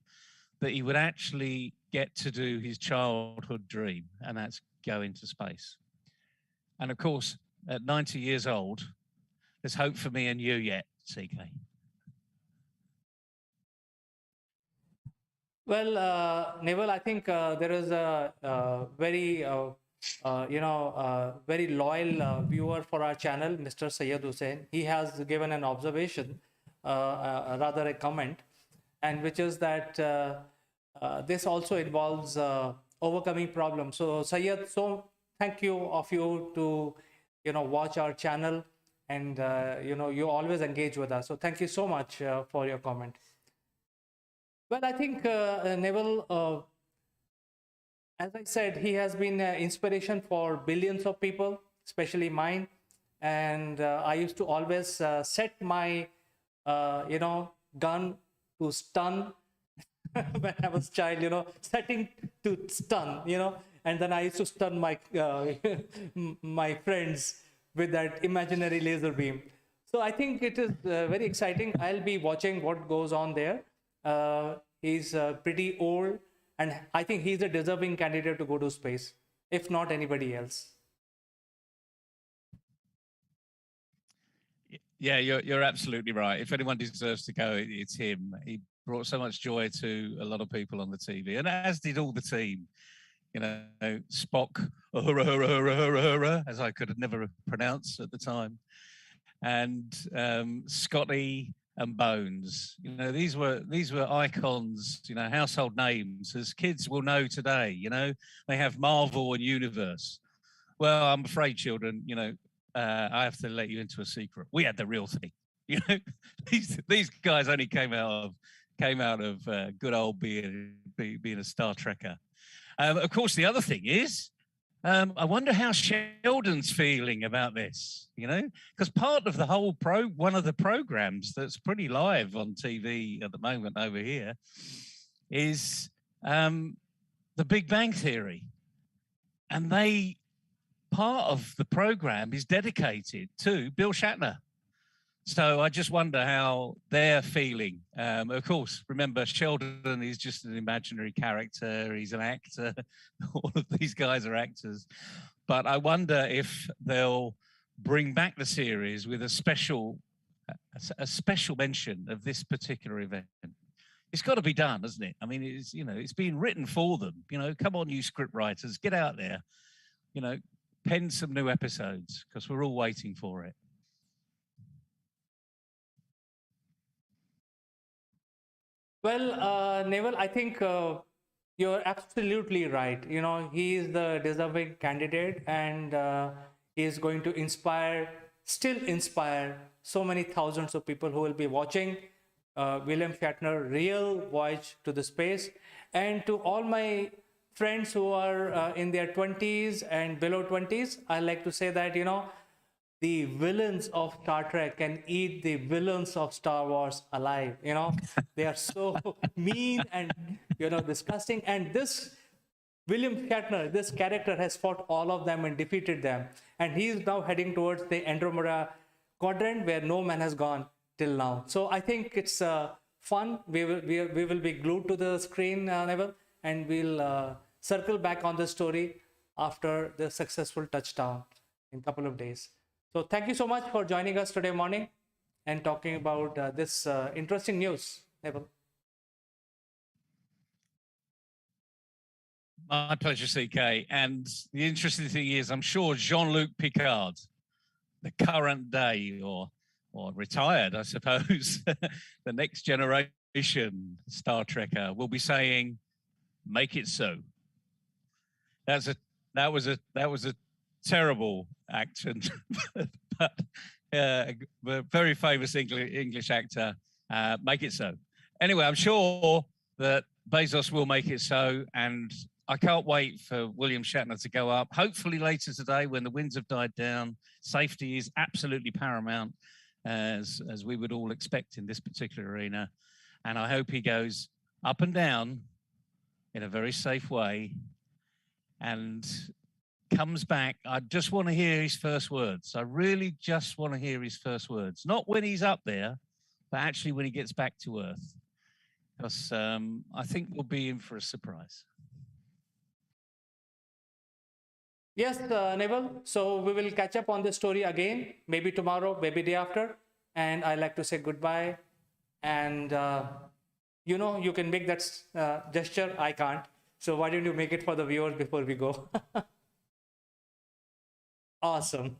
that he would actually get to do his childhood dream, and that's go into space. And of course, at 90 years old, there's hope for me and you yet, CK. Well, Neville, I think there is a very, very loyal viewer for our channel, Mr. Syed Hussain. He has given an observation, rather a comment, and which is that this also involves overcoming problems. So, Syed, so thank you to watch our channel, and you always engage with us. So thank you so much for your comment. Well, I think Neville, as I said, he has been inspiration for billions of people, especially mine. And I used to always set my, gun to stun when I was child, setting to stun, and then I used to stun my my friends with that imaginary laser beam. So I think it is very exciting. I'll be watching what goes on there. He's pretty old, and I think he's a deserving candidate to go to space, if not anybody else. Yeah, you're absolutely right. If anyone deserves to go, it's him. He brought so much joy to a lot of people on the TV, and as did all the team. Spock, as I could have never pronounced at the time, and Scotty and Bones. These were icons, household names, as kids will know today. They have Marvel and Universe. Well, I'm afraid, children, I have to let you into a secret. We had the real thing. These guys only came out of good old being a Star Trekker. Of course, the other thing is I wonder how Sheldon's feeling about this, because part of the whole one of the programs that's pretty live on TV at the moment over here is the Big Bang Theory. And part of the program is dedicated to Bill Shatner. So I just wonder how they're feeling. Of course, remember, Sheldon is just an imaginary character. He's an actor. All of these guys are actors. But I wonder if they'll bring back the series with a special mention of this particular event. It's got to be done, hasn't it? I mean, it's being written for them. Come on, you script writers, get out there. Pen some new episodes because we're all waiting for it. Well, Neville, I think you're absolutely right. He is the deserving candidate, and he is going to still inspire so many thousands of people who will be watching William Shatner real voyage to the space. And to all my friends who are in their 20s and below 20s, I like to say that, the villains of Star Trek can eat the villains of Star Wars alive. They are so mean and, disgusting. And this William Shatner, this character, has fought all of them and defeated them. And he is now heading towards the Andromeda quadrant where no man has gone till now. So I think it's fun. We will be glued to the screen, Neville, and we'll circle back on the story after the successful touchdown in a couple of days. So thank you so much for joining us today morning and talking about this interesting news, Neville. My pleasure, CK. And the interesting thing is, I'm sure Jean-Luc Picard, the current day or retired, I suppose, the next generation Star Trekker will be saying, "Make it so." That was a terrible accent, but a very famous English actor. Make it so. Anyway, I'm sure that Bezos will make it so, and I can't wait for William Shatner to go up. Hopefully later today, when the winds have died down. Safety is absolutely paramount, as we would all expect in this particular arena, and I hope he goes up and down in a very safe way and comes back. I just want to hear his first words. I really just want to hear his first words. Not when he's up there, but actually when he gets back to Earth. Because I think we'll be in for a surprise. Yes, Neville. So we will catch up on this story again, maybe tomorrow, maybe day after. And I like to say goodbye. And, you can make that gesture. I can't. So why don't you make it for the viewers before we go? Awesome.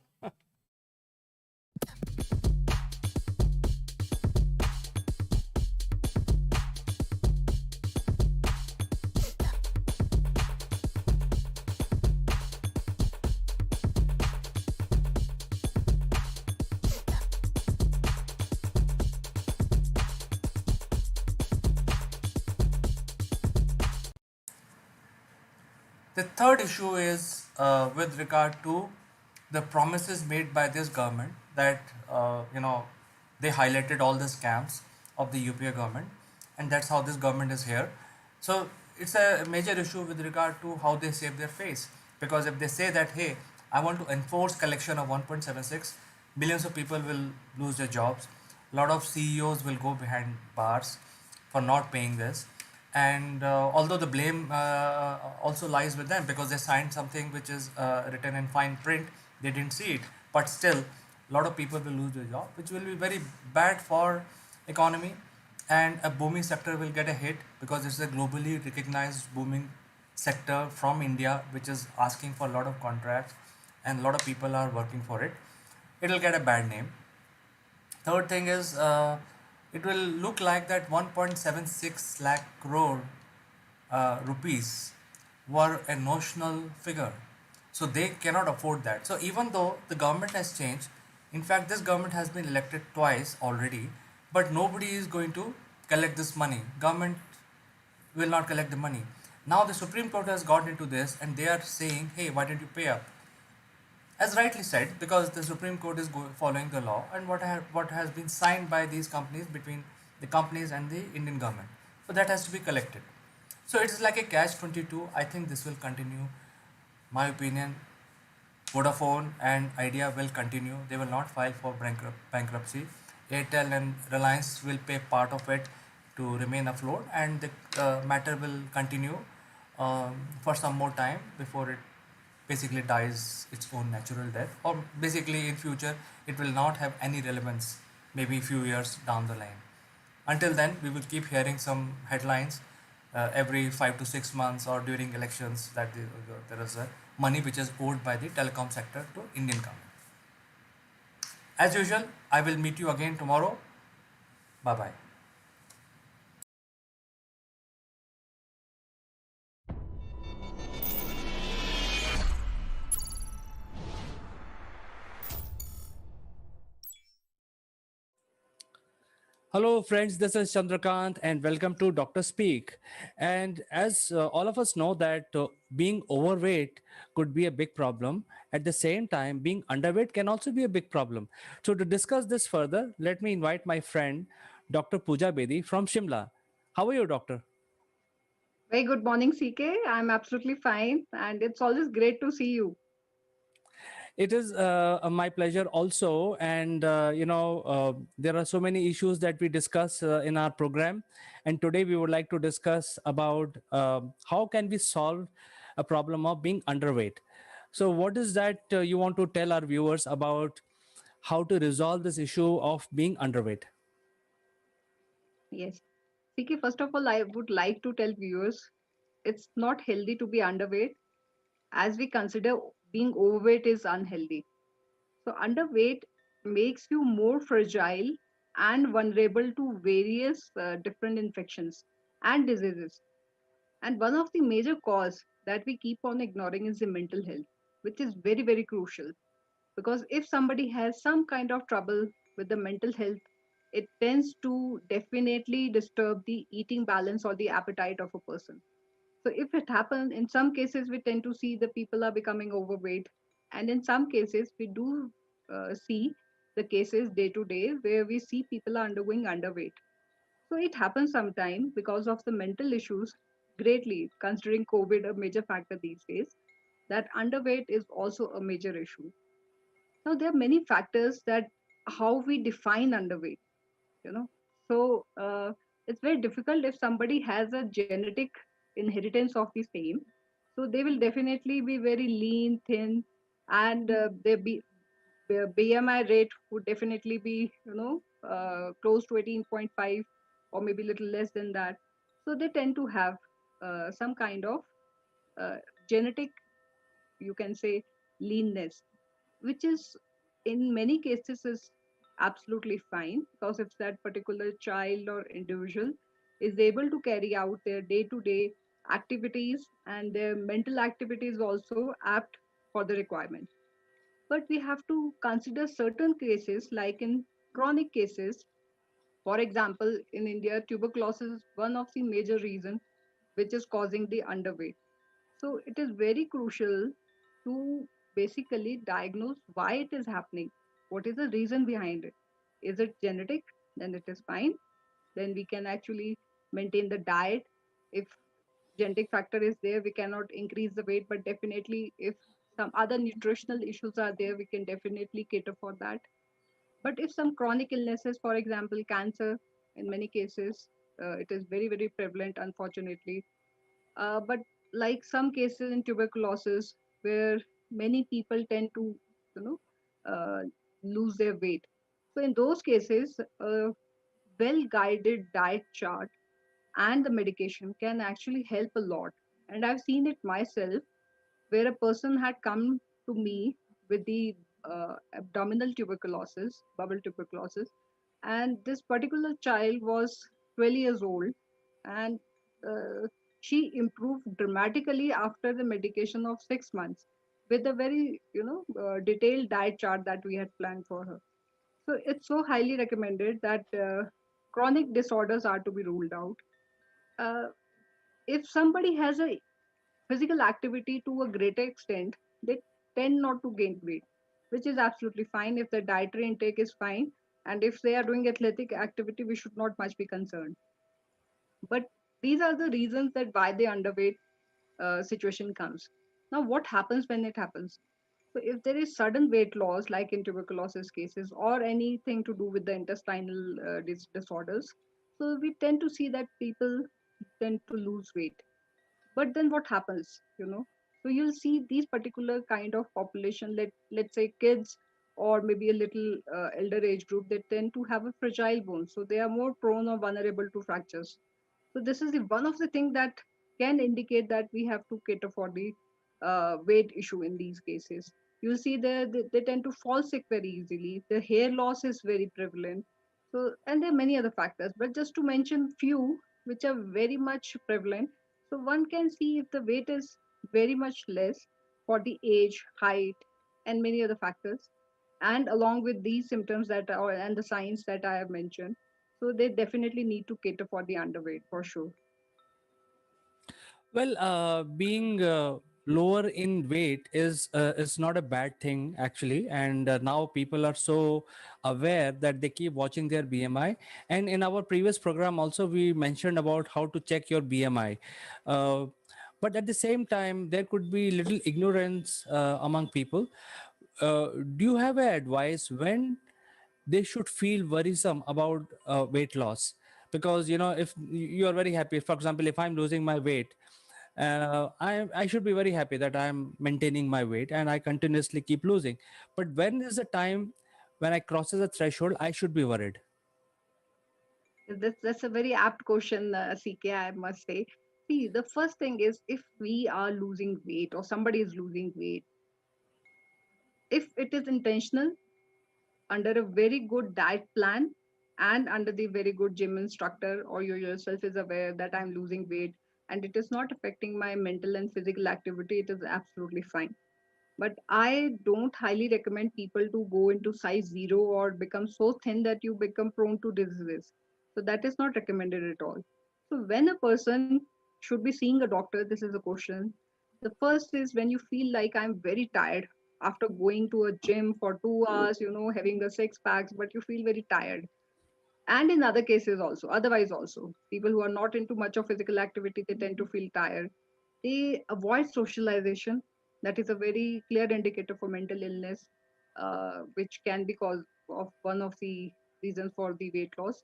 The third issue is with regard to the promises made by this government that they highlighted all the scams of the UPA government, and that's how this government is here. So it's a major issue with regard to how they save their face, because if they say that, hey, I want to enforce collection of 1.76, millions of people will lose their jobs, a lot of CEOs will go behind bars for not paying this, and although the blame also lies with them because they signed something which is written in fine print, they didn't see it, but still a lot of people will lose their job, which will be very bad for economy, and a booming sector will get a hit because it's a globally recognized booming sector from India which is asking for a lot of contracts and a lot of people are working for it. It will get a bad name. Third thing is it will look like that 1.76 lakh crore rupees were a notional figure. So they cannot afford that. So even though the government has changed, in fact, this government has been elected twice already, but nobody is going to collect this money. Government will not collect the money. Now the Supreme Court has got into this and they are saying, hey, why don't you pay up? As rightly said, because the Supreme Court is following the law and what has been signed by these companies between the companies and the Indian government. So that has to be collected. So it is like a catch 22. I think this will continue. My opinion, Vodafone and Idea will continue. They will not file for bankruptcy. Airtel and Reliance will pay part of it to remain afloat, and the matter will continue for some more time before it basically dies its own natural death, or basically in future it will not have any relevance. Maybe a few years down the line. Until then, we will keep hearing some headlines every 5 to 6 months or during elections that there is a money which is owed by the telecom sector to Indian government. As usual, I will meet you again tomorrow. Bye bye. Hello, friends. This is Chandrakant, and welcome to Doctor Speak. And as all of us know, that being overweight could be a big problem. At the same time, being underweight can also be a big problem. So, to discuss this further, let me invite my friend, Dr. Pooja Bedi from Shimla. How are you, Doctor? Very good morning, CK. I'm absolutely fine, and it's always great to see you. It is my pleasure also. And, there are so many issues that we discuss in our program. And today we would like to discuss about how can we solve a problem of being underweight. So what is that you want to tell our viewers about how to resolve this issue of being underweight? Yes. CK, first of all, I would like to tell viewers it's not healthy to be underweight, as we consider being overweight is unhealthy. So, underweight makes you more fragile and vulnerable to various different infections and diseases. And one of the major cause that we keep on ignoring is the mental health, which is very, very crucial. Because if somebody has some kind of trouble with the mental health, it tends to definitely disturb the eating balance or the appetite of a person. So if it happens, in some cases we tend to see the people are becoming overweight, and in some cases we do see the cases day to day where we see people are undergoing underweight. So it happens sometime because of the mental issues, greatly considering COVID a major factor these days, that underweight is also a major issue. Now there are many factors that how we define underweight, you know. So it's very difficult if somebody has a genetic inheritance of the same. So they will definitely be very lean, thin, and their BMI rate would definitely be, close to 18.5 or maybe a little less than that. So they tend to have some kind of uh, genetic, you can say, leanness, which is in many cases is absolutely fine, because if that particular child or individual is able to carry out their day-to-day activities and their mental activities also apt for the requirement. But we have to consider certain cases, like in chronic cases. For example, in India, tuberculosis is one of the major reasons which is causing the underweight. So it is very crucial to basically diagnose why it is happening. What is the reason behind it? Is it genetic? Then it is fine. Then we can actually maintain the diet. If genetic factor is there, we cannot increase the weight, but definitely if some other nutritional issues are there, we can definitely cater for that. But if some chronic illnesses, for example, cancer, in many cases, it is very, very prevalent, unfortunately, but like some cases in tuberculosis, where many people tend to, you know, uh, lose their weight. So in those cases, a well-guided diet chart and the medication can actually help a lot. And I've seen it myself, where a person had come to me with the abdominal tuberculosis, bubble tuberculosis, and this particular child was 12 years old, and uh, she improved dramatically after the medication of 6 months with a very, detailed diet chart that we had planned for her. So it's so highly recommended that chronic disorders are to be ruled out. Uh, if somebody has a physical activity to a greater extent, they tend not to gain weight, which is absolutely fine if the dietary intake is fine. And if they are doing athletic activity, we should not much be concerned. But these are the reasons that why the underweight situation comes. Now, what happens when it happens? So, if there is sudden weight loss, like in tuberculosis cases, or anything to do with the intestinal disorders, so we tend to see that people tend to lose weight. But then what happens? So you'll see these particular kind of population, let's say kids, or maybe a little elder age group, they tend to have a fragile bone, so they are more prone or vulnerable to fractures. So this is one of the things that can indicate that we have to cater for the weight issue in these cases. You'll see they tend to fall sick very easily. The hair loss is very prevalent. So, and there are many other factors, but just to mention few which are very much prevalent. So one can see if the weight is very much less for the age, height, and many other factors. And along with these symptoms that are and the signs that I have mentioned, so they definitely need to cater for the underweight for sure. Well, being lower in weight is not a bad thing actually, and now people are so aware that they keep watching their BMI. And in our previous program, also we mentioned about how to check your BMI. Uh, but at the same time, there could be little ignorance among people. Do you have a advice when they should feel worrisome about weight loss? Because if you are very happy, for example, if I'm losing my weight, I should be very happy that I'm maintaining my weight and I continuously keep losing. But when is the time when I crosses a threshold, I should be worried? That's a very apt question, CK, I must say. See, the first thing is if we are losing weight or somebody is losing weight, if it is intentional, under a very good diet plan, and under the very good gym instructor, or you yourself is aware that I'm losing weight and it is not affecting my mental and physical activity, it is absolutely fine. But I don't highly recommend people to go into size zero or become so thin that you become prone to diseases. So that is not recommended at all. So when a person should be seeing a doctor, this is a question. The first is when you feel like I'm very tired after going to a gym for 2 hours, having the six packs, but you feel very tired. And in other cases also, otherwise also, people who are not into much of physical activity, they tend to feel tired. They avoid socialization. That is a very clear indicator for mental illness, which can be cause of one of the reasons for the weight loss.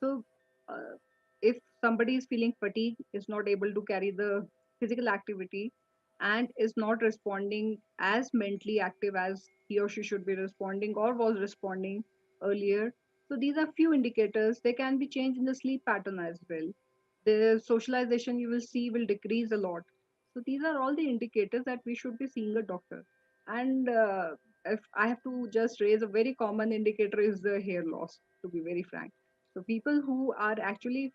So, uh, if somebody is feeling fatigue, is not able to carry the physical activity, and is not responding as mentally active as he or she should be responding or was responding earlier. So these are few indicators. They can be changed in the sleep pattern as well. The socialization you will see will decrease a lot. So these are all the indicators that we should be seeing a doctor. And if I have to just raise a very common indicator is the hair loss, to be very frank. So people who are actually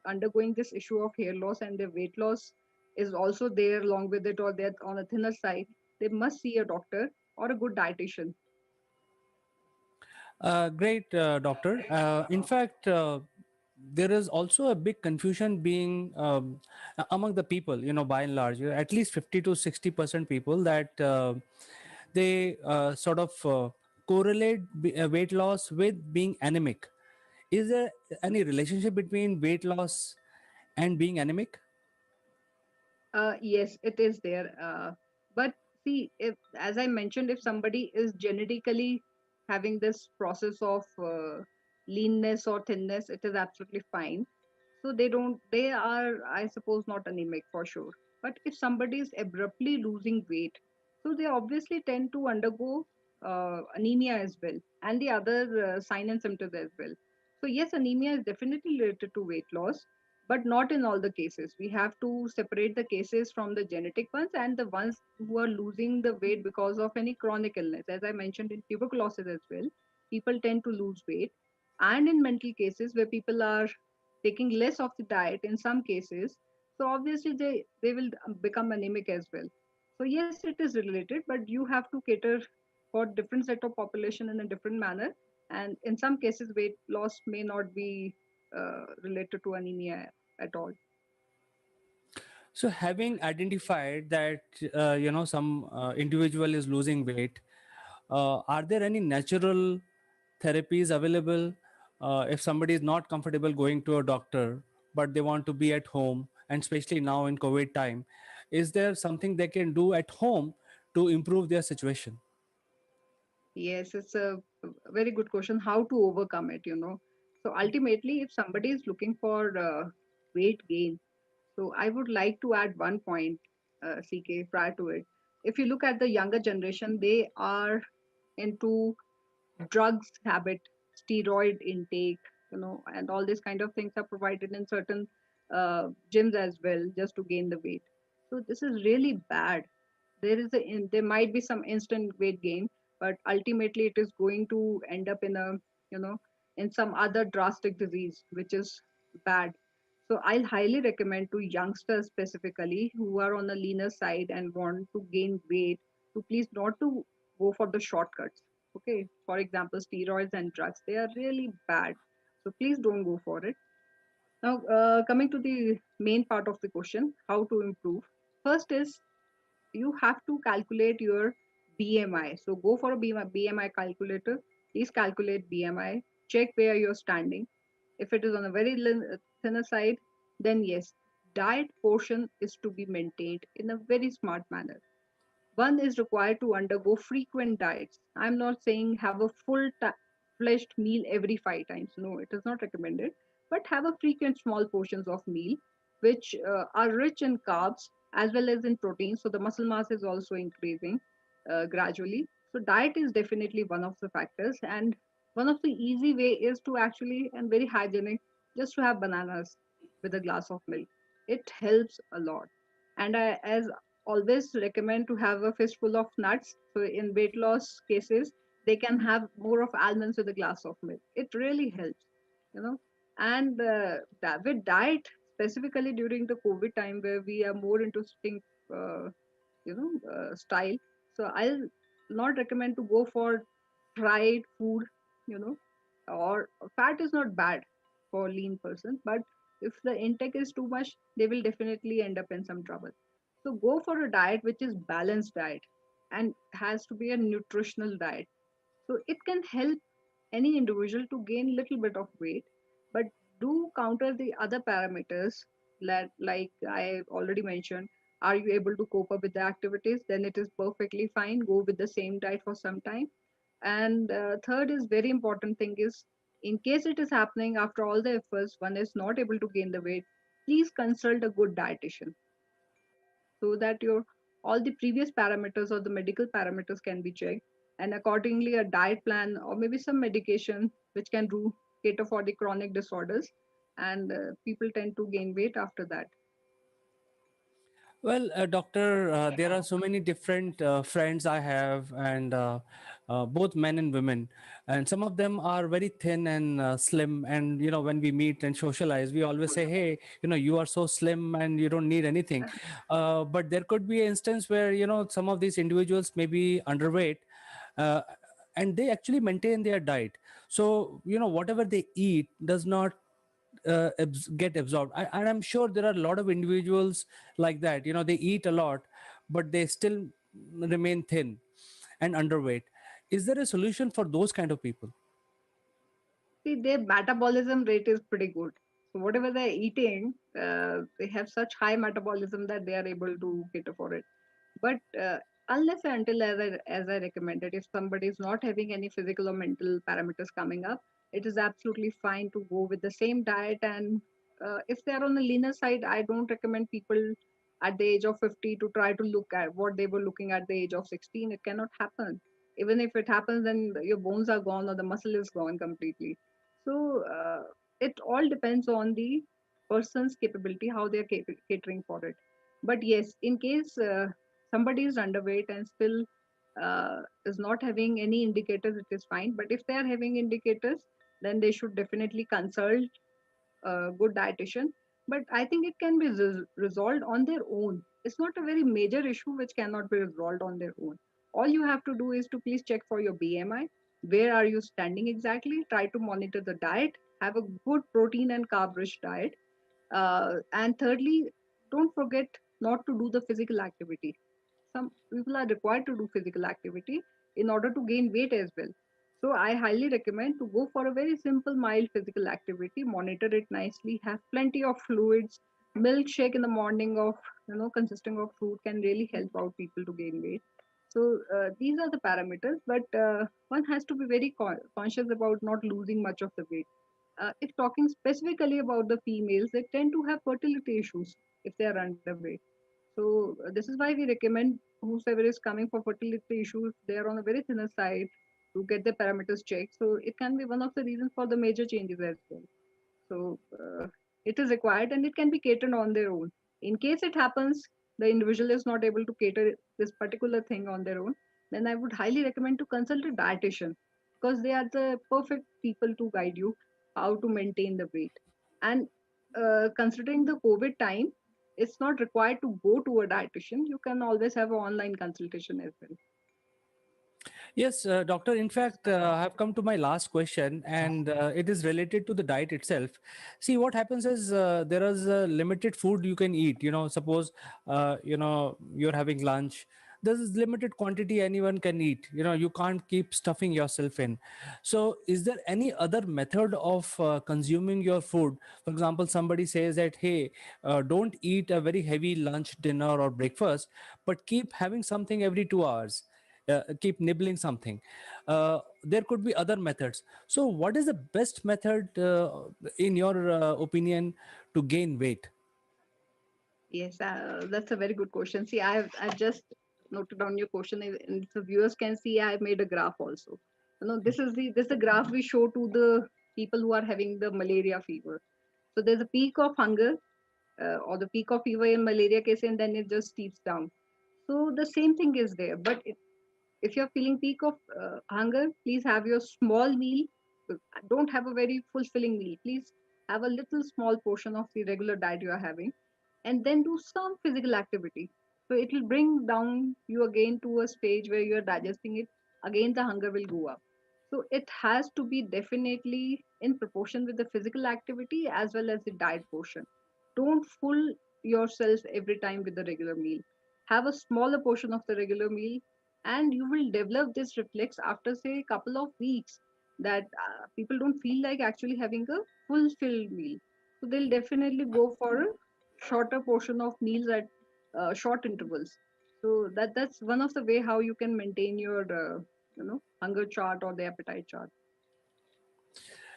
undergoing this issue of hair loss and their weight loss is also there along with it, or they're on a thinner side, they must see a doctor or a good dietitian. Great, doctor. In fact, there is also a big confusion being among the people, by and large, at least 50 to 60% people that they sort of correlate weight loss with being anemic. Is there any relationship between weight loss and being anemic? Yes, it is there. But see, if, as I mentioned, if somebody is genetically having this process of leanness or thinness, it is absolutely fine. So they are, I suppose, not anemic for sure. But if somebody is abruptly losing weight, so they obviously tend to undergo anemia as well, and the other sign and symptoms as well. So yes, anemia is definitely related to weight loss, but not in all the cases. We have to separate the cases from the genetic ones and the ones who are losing the weight because of any chronic illness. As I mentioned in tuberculosis as well, people tend to lose weight. And in mental cases where people are taking less of the diet in some cases, so obviously they will become anemic as well. So yes, it is related, but you have to cater for different set of population in a different manner. And in some cases, weight loss may not be related to anemia at all. So having identified that some individual is losing weight, are there any natural therapies available if somebody is not comfortable going to a doctor but they want to be at home, and especially now in COVID time, is there something they can do at home to improve their situation? Yes, it's a very good question. How to overcome it, you know? So ultimately, if somebody is looking for weight gain, so I would like to add one point, CK, prior to it. If you look at the younger generation, they are into drugs habit, steroid intake, you know, and all these kind of things are provided in certain gyms as well, just to gain the weight. So this is really bad. There might be some instant weight gain, but ultimately it is going to end up in a, you know, in some other drastic disease, which is bad. So I'll highly recommend to youngsters specifically who are on the leaner side and want to gain weight to please not to go for the shortcuts. Okay, for example, steroids and drugs, they are really bad. So please don't go for it. Now, coming to the main part of the question, how to improve. First is you have to calculate your BMI. So go for a BMI calculator. Please calculate BMI. Check where you're standing. If it is on a very thinner side, then yes, diet portion is to be maintained in a very smart manner. One is required to undergo frequent diets. I'm not saying have a fleshed meal every 5 times. No, it is not recommended. But have a frequent small portions of meal, which are rich in carbs as well as in protein. So the muscle mass is also increasing gradually. So diet is definitely one of the factors. And one of the easy way is to actually, and very hygienic, just to have bananas with a glass of milk. It helps a lot. And I, as always recommend to have a fistful of nuts. So in weight loss cases, they can have more of almonds with a glass of milk. It really helps, you know. And with diet, specifically during the COVID time where we are more into sitting, style. So I'll not recommend to go for fried food, you know, or fat is not bad for lean person, but if the intake is too much, they will definitely end up in some trouble. So go for a diet which is balanced diet and has to be a nutritional diet. So it can help any individual to gain little bit of weight, but do counter the other parameters that, like I already mentioned, are you able to cope up with the activities? Then it is perfectly fine. Go with the same diet for some time. And third is very important thing is, in case it is happening after all the efforts, one is not able to gain the weight, please consult a good dietitian so that your all the previous parameters or the medical parameters can be checked, and accordingly a diet plan or maybe some medication which can do cater for the chronic disorders, and people tend to gain weight after that. Well, doctor, there are so many different friends I have, and both men and women, and some of them are very thin and slim. And when we meet and socialize, we always say, "Hey, you are so slim and you don't need anything." But there could be an instance where some of these individuals may be underweight, uh, and they actually maintain their diet. So whatever they eat does not get absorbed. And I'm sure there are a lot of individuals like that. They eat a lot but they still remain thin and underweight. Is there a solution for those kind of people? See, their metabolism rate is pretty good. So whatever they're eating, they have such high metabolism that they are able to cater for it. But unless and until, as I recommended, if somebody is not having any physical or mental parameters coming up, it is absolutely fine to go with the same diet. And if they are on the leaner side, I don't recommend people at the age of 50 to try to look at what they were looking at the age of 16. It cannot happen. Even if it happens, then your bones are gone or the muscle is gone completely. So it all depends on the person's capability, how they're catering for it. But yes, in case somebody is underweight and still is not having any indicators, it is fine. But if they are having indicators, then they should definitely consult a good dietitian. But I think it can be resolved on their own. It's not a very major issue which cannot be resolved on their own. All you have to do is to please check for your BMI. Where are you standing exactly? Try to monitor the diet. Have a good protein and carb rich diet. And thirdly, don't forget not to do the physical activity. Some people are required to do physical activity in order to gain weight as well. So I highly recommend to go for a very simple, mild physical activity, monitor it nicely, have plenty of fluids. Milkshake in the morning of, consisting of fruit can really help out people to gain weight. So these are the parameters, but one has to be very conscious about not losing much of the weight. If talking specifically about the females, they tend to have fertility issues if they are underweight. So this is why we recommend whosoever is coming for fertility issues, they are on a very thinner side to get their parameters checked. So it can be one of the reasons for the major changes as well. So it is required and it can be catered on their own. In case it happens, the individual is not able to cater this particular thing on their own, then I would highly recommend to consult a dietitian because they are the perfect people to guide you how to maintain the weight. And considering the COVID time, it's not required to go to a dietitian. You can always have an online consultation as well. Yes, doctor. In fact, I have come to my last question, and it is related to the diet itself. See, what happens is there is limited food you can eat. Suppose you're having lunch. There is limited quantity anyone can eat. You can't keep stuffing yourself in. So, is there any other method of consuming your food? For example, somebody says that, hey, don't eat a very heavy lunch, dinner, or breakfast, but keep having something every 2 hours. Keep nibbling something. There could be other methods. So what is the best method in your opinion to gain weight? Yes, that's a very good question. See, I've just noted down your question, and the viewers can see I made a graph also. This is the graph we show to the people who are having the malaria fever. So there's a peak of hunger or the peak of fever in malaria case, and then it just steeps down. So the same thing is there, but if you're feeling peak of hunger, please have your small meal. Don't have a very fulfilling meal. Please have a little small portion of the regular diet you are having, and then do some physical activity. So it will bring down you again to a stage where you are digesting it. Again, the hunger will go up. So it has to be definitely in proportion with the physical activity as well as the diet portion. Don't fool yourself every time with the regular meal. Have a smaller portion of the regular meal, and you will develop this reflex after say a couple of weeks that people don't feel like actually having a fulfilled meal, so they'll definitely go for a shorter portion of meals at short intervals. So that's one of the way how you can maintain your hunger chart or the appetite chart.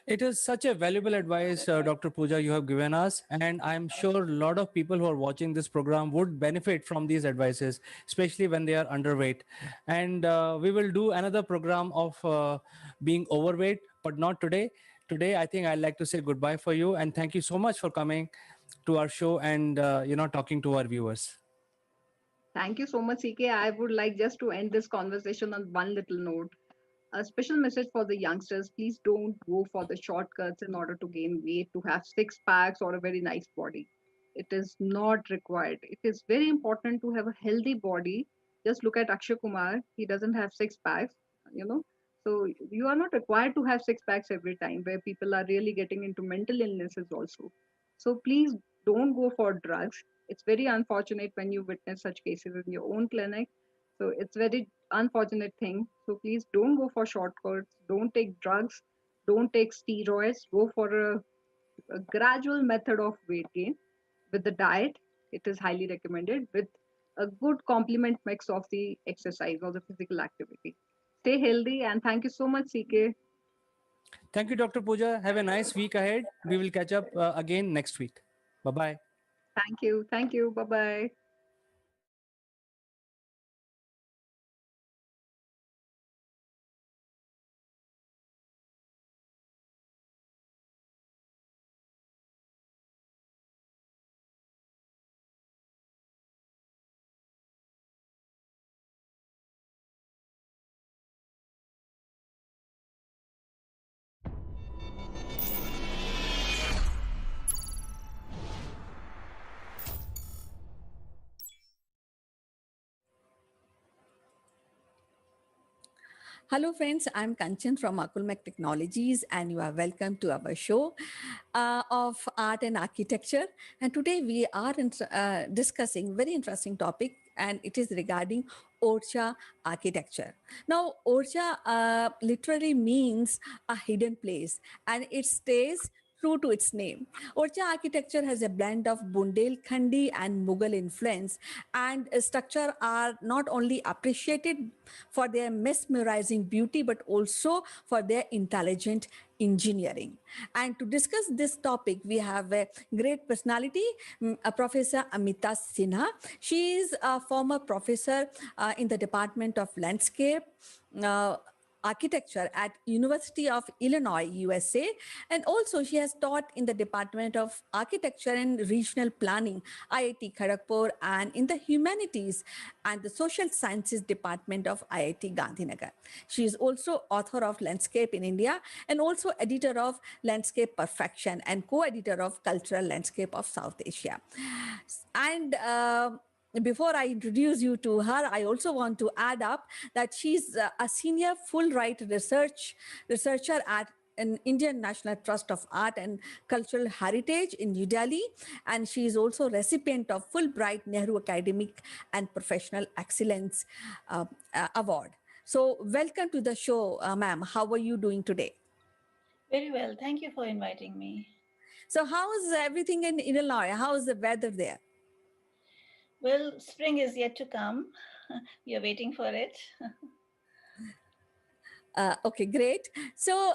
It is such a valuable advice, Dr. Pooja, you have given us. And I'm sure a lot of people who are watching this program would benefit from these advices, especially when they are underweight. And we will do another program of being overweight, but not today. Today, I think I'd like to say goodbye for you. And thank you so much for coming to our show and, talking to our viewers. Thank you so much, CK. I would like just to end this conversation on one little note. A special message for the youngsters: please don't go for the shortcuts in order to gain weight, to have six packs or a very nice body. It is not required. It is very important to have a healthy body. Just look at Akshay Kumar, he doesn't have six packs, you know. So you are not required to have six packs every time, where people are really getting into mental illnesses also. So please don't go for drugs. It's very unfortunate when you witness such cases in your own clinic. So it's very unfortunate thing. So please don't go for shortcuts. Don't take drugs. Don't take steroids. Go for a gradual method of weight gain with the diet. It is highly recommended with a good complement mix of the exercise or the physical activity. Stay healthy and thank you so much, CK. Thank you, Dr. Pooja. Have a nice week ahead. We will catch up again next week. Bye bye. Thank you. Thank you. Bye bye. Hello, friends. I'm Kanchan from Akulmek Technologies, and you are welcome to our show of art and architecture. And today we are discussing very interesting topic, and it is regarding Orcha architecture. Now, Orcha literally means a hidden place, and it stays true to its name. Orcha architecture has a blend of Bundelkhandi and Mughal influence, and structure are not only appreciated for their mesmerizing beauty but also for their intelligent engineering. And to discuss this topic, we have a great personality, Professor Amita Sinha. She is a former professor in the Department of Landscape. Uh, architecture at University of Illinois, USA, and also she has taught in the Department of Architecture and Regional Planning, IIT Kharagpur, and in the Humanities and the Social Sciences Department of IIT Gandhinagar. She is also author of Landscape in India and also editor of Landscape Perfection and co-editor of Cultural Landscape of South Asia. And before I introduce you to her, I also want to add up that she's a senior Fulbright researcher at an Indian National Trust of Art and Cultural Heritage in New Delhi, and she is also recipient of Fulbright Nehru Academic and Professional Excellence Award. So, welcome to the show, ma'am. How are you doing today? Very well. Thank you for inviting me. So, how is everything in Illinois? How is the weather there? Well, spring is yet to come. We are waiting for it. Okay, great. So,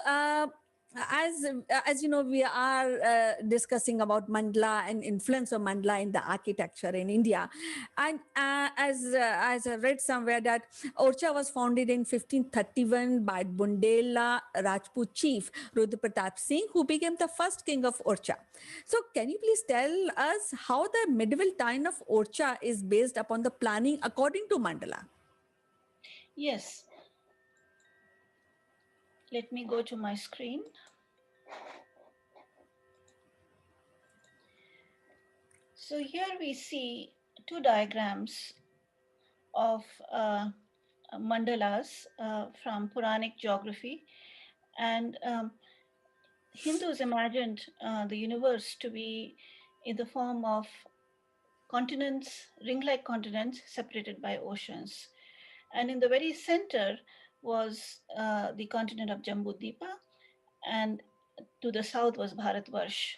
as you know, we are discussing about mandala and influence of mandala in the architecture in India, and as I read somewhere that Orcha was founded in 1531 by Bundela Rajput chief Rudra Pratap Singh, who became the first king of Orcha. So, can you please tell us how the medieval town of Orcha is based upon the planning according to mandala? Yes. Let me go to my screen. So here we see two diagrams of mandalas from Puranic geography. And Hindus imagined the universe to be in the form of continents, ring-like continents separated by oceans. And in the very center was the continent of Jambudvipa, and to the south was Bharatvarsh.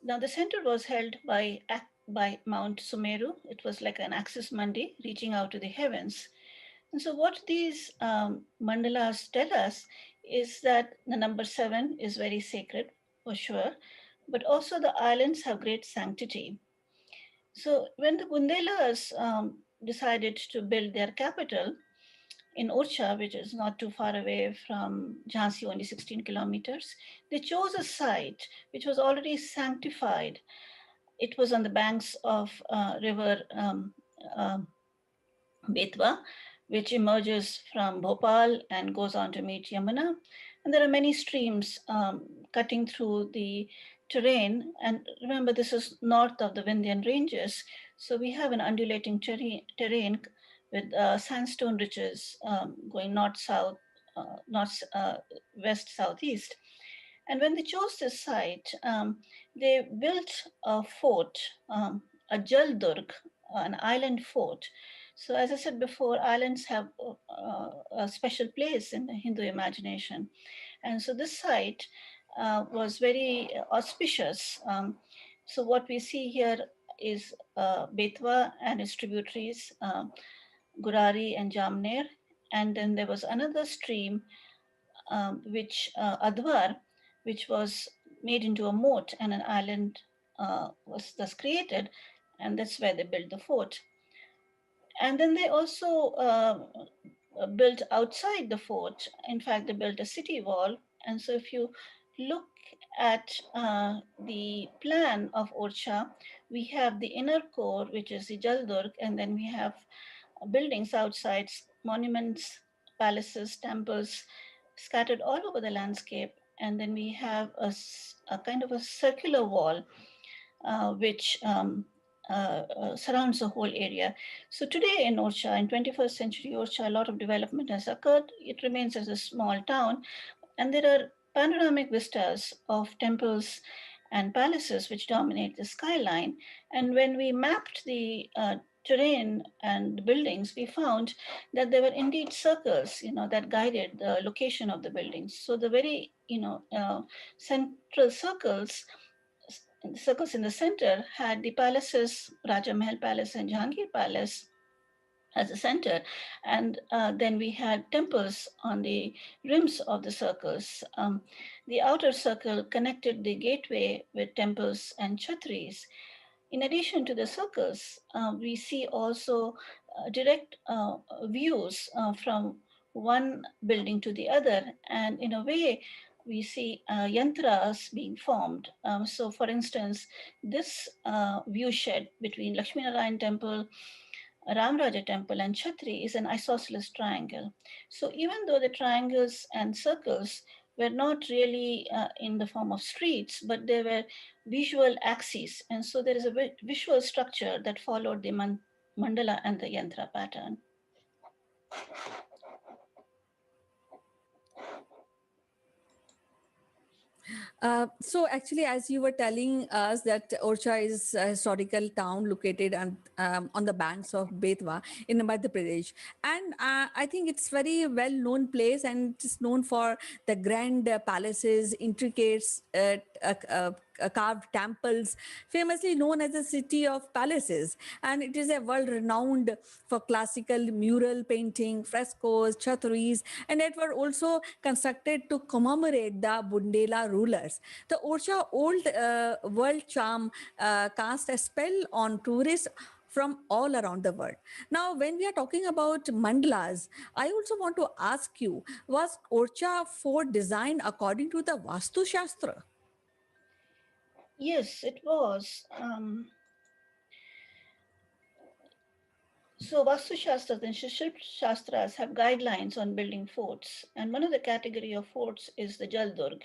Now the center was held by Mount Sumeru. It was like an axis mundi reaching out to the heavens. And so what these mandalas tell us is that the number 7 is very sacred, for sure, but also the islands have great sanctity. So when the Bundelas decided to build their capital in Orcha, which is not too far away from Jhansi, only 16 kilometers, they chose a site which was already sanctified. It was on the banks of river Betwa, which emerges from Bhopal and goes on to meet Yamuna. And there are many streams cutting through the terrain. And remember, this is north of the Vindhyan ranges. So we have an undulating terrain with sandstone ridges going north-south, west-southeast. And when they chose this site, they built a fort, a Jaldurg, an island fort. So, as I said before, islands have a special place in the Hindu imagination. And so, this site was very auspicious. So, what we see here is Betwa and its tributaries, Gurari and Jamner. And then there was another stream, which Advar, which was made into a moat, and an island was thus created. And that's where they built the fort. And then they also built outside the fort. In fact, they built a city wall. And so if you look at the plan of Orcha, we have the inner core, which is the Jaldurg, and then we have buildings outside, monuments, palaces, temples, scattered all over the landscape. And then we have a kind of a circular wall, which surrounds the whole area. So today in Orcha, in 21st century Orcha, a lot of development has occurred. It remains as a small town, and there are panoramic vistas of temples and palaces which dominate the skyline. And when we mapped the terrain and buildings, we found that there were indeed circles, that guided the location of the buildings. So the very, central circles in the center had the palaces, Raja Mahal Palace and Jahangir Palace as a center. And then we had temples on the rims of the circles. The outer circle connected the gateway with temples and chhatris. In addition to the circles, we see also direct views from one building to the other. And in a way, we see yantras being formed. So, for instance, this view shed between Lakshmi Narayan Temple, Ram Raja Temple, and Chhatri is an isosceles triangle. So, even though the triangles and circles were not really in the form of streets, but they were visual axes. And so there is a visual structure that followed the mandala and the yantra pattern. So actually, as you were telling us that Orcha is a historical town located on the banks of Betwa in Madhya Pradesh, and I think it's very well known place, and it's known for the grand palaces, intricate carved temples, famously known as the city of palaces. And it is a world renowned for classical mural painting, frescoes, chhatris, and it were also constructed to commemorate the Bundela rulers. The Orcha old world charm cast a spell on tourists from all around the world. Now, when we are talking about mandalas, I also want to ask you, was Orcha fort designed according to the Vastu Shastra? Yes, it was. So Vastu Shastras and Shilp Shastras have guidelines on building forts, and one of the category of forts is the Jaldurg.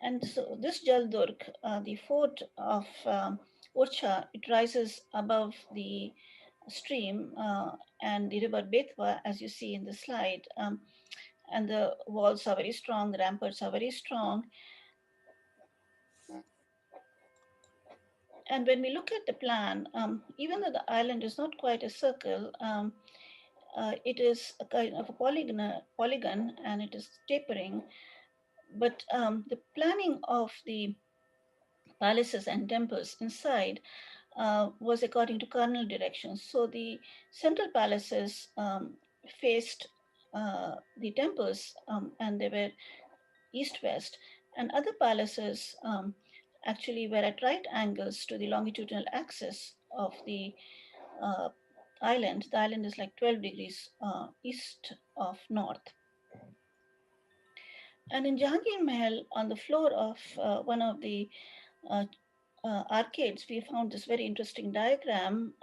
And so this Jaldurg, the fort of Orcha, it rises above the stream and the river Betwa, as you see in the slide. And the walls are very strong, the ramparts are very strong. And when we look at the plan, even though the island is not quite a circle, it is a kind of a polygon and it is tapering. But the planning of the palaces and temples inside was according to cardinal directions. So the central palaces faced the temples and they were east-west, and other palaces actually were at right angles to the longitudinal axis of the uh, island. The island is like 12 degrees east of north. And in Jahangir Mahal, on the floor of one of the uh, arcades, we found this very interesting diagram.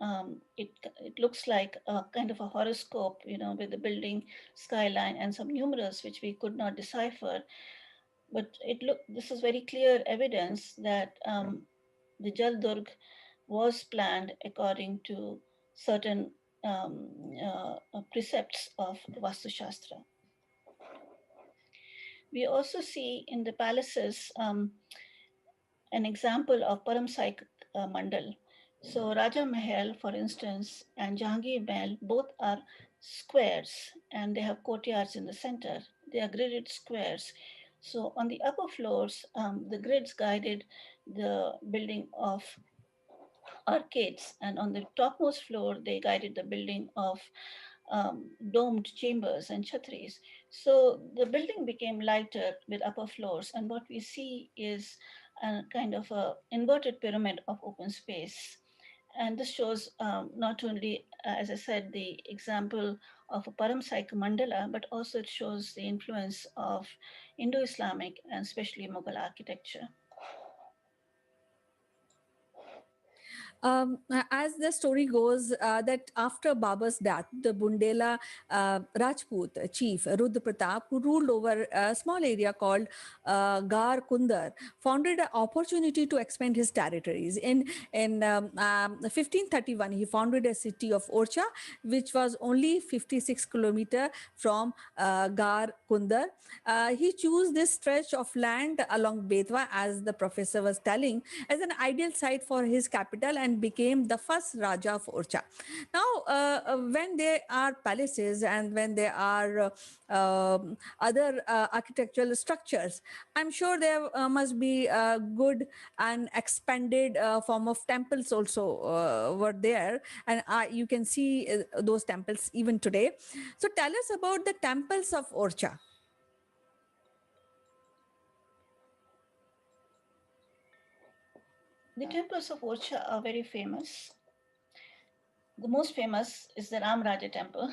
It looks like a kind of a horoscope, with the building skyline and some numerals which we could not decipher. But this is very clear evidence that the Jaldurg was planned according to certain precepts of Vastu Shastra. We also see in the palaces an example of Paramsaik Mandal. So Raja Mahal, for instance, and Jahangir Mahal both are squares and they have courtyards in the center. They are gridded squares. So on the upper floors, the grids guided the building of arcades, and on the topmost floor, they guided the building of domed chambers and chhatris. So the building became lighter with upper floors, and what we see is a kind of a inverted pyramid of open space. And this shows not only, as I said, the example of a Paramsaika mandala, but also it shows the influence of Indo-Islamic and especially Mughal architecture. As the story goes, that after Babur's death, the Bundela Rajput chief Rudra Pratap, who ruled over a small area called Gar Kundar, founded an opportunity to expand his territories. In 1531, he founded a city of Orcha, which was only 56 kilometers from Gar Kundar. He chose this stretch of land along Betwa, as the professor was telling, as an ideal site for his capital, and became the first Raja of Orcha. Now, when there are palaces and when there are other architectural structures, I'm sure there must be a good and expanded form of temples also were there, and you can see those temples even today. So tell us about the temples of Orcha. The temples of Orcha are very famous. The most famous is the Ram Raja temple.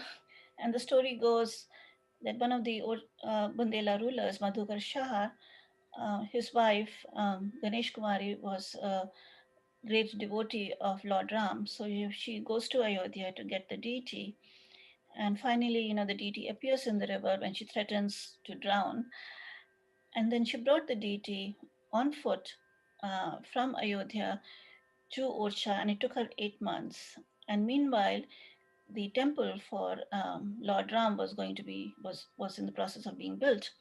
And the story goes that one of the Bundela rulers, Madhukar Shah, his wife, Ganesh Kumari, was a great devotee of Lord Ram. So she goes to Ayodhya to get the deity. And finally, the deity appears in the river when she threatens to drown. And then she brought the deity on foot from Ayodhya to Orcha, and it took her 8 months. And meanwhile, the temple for Lord Ram was in the process of being built.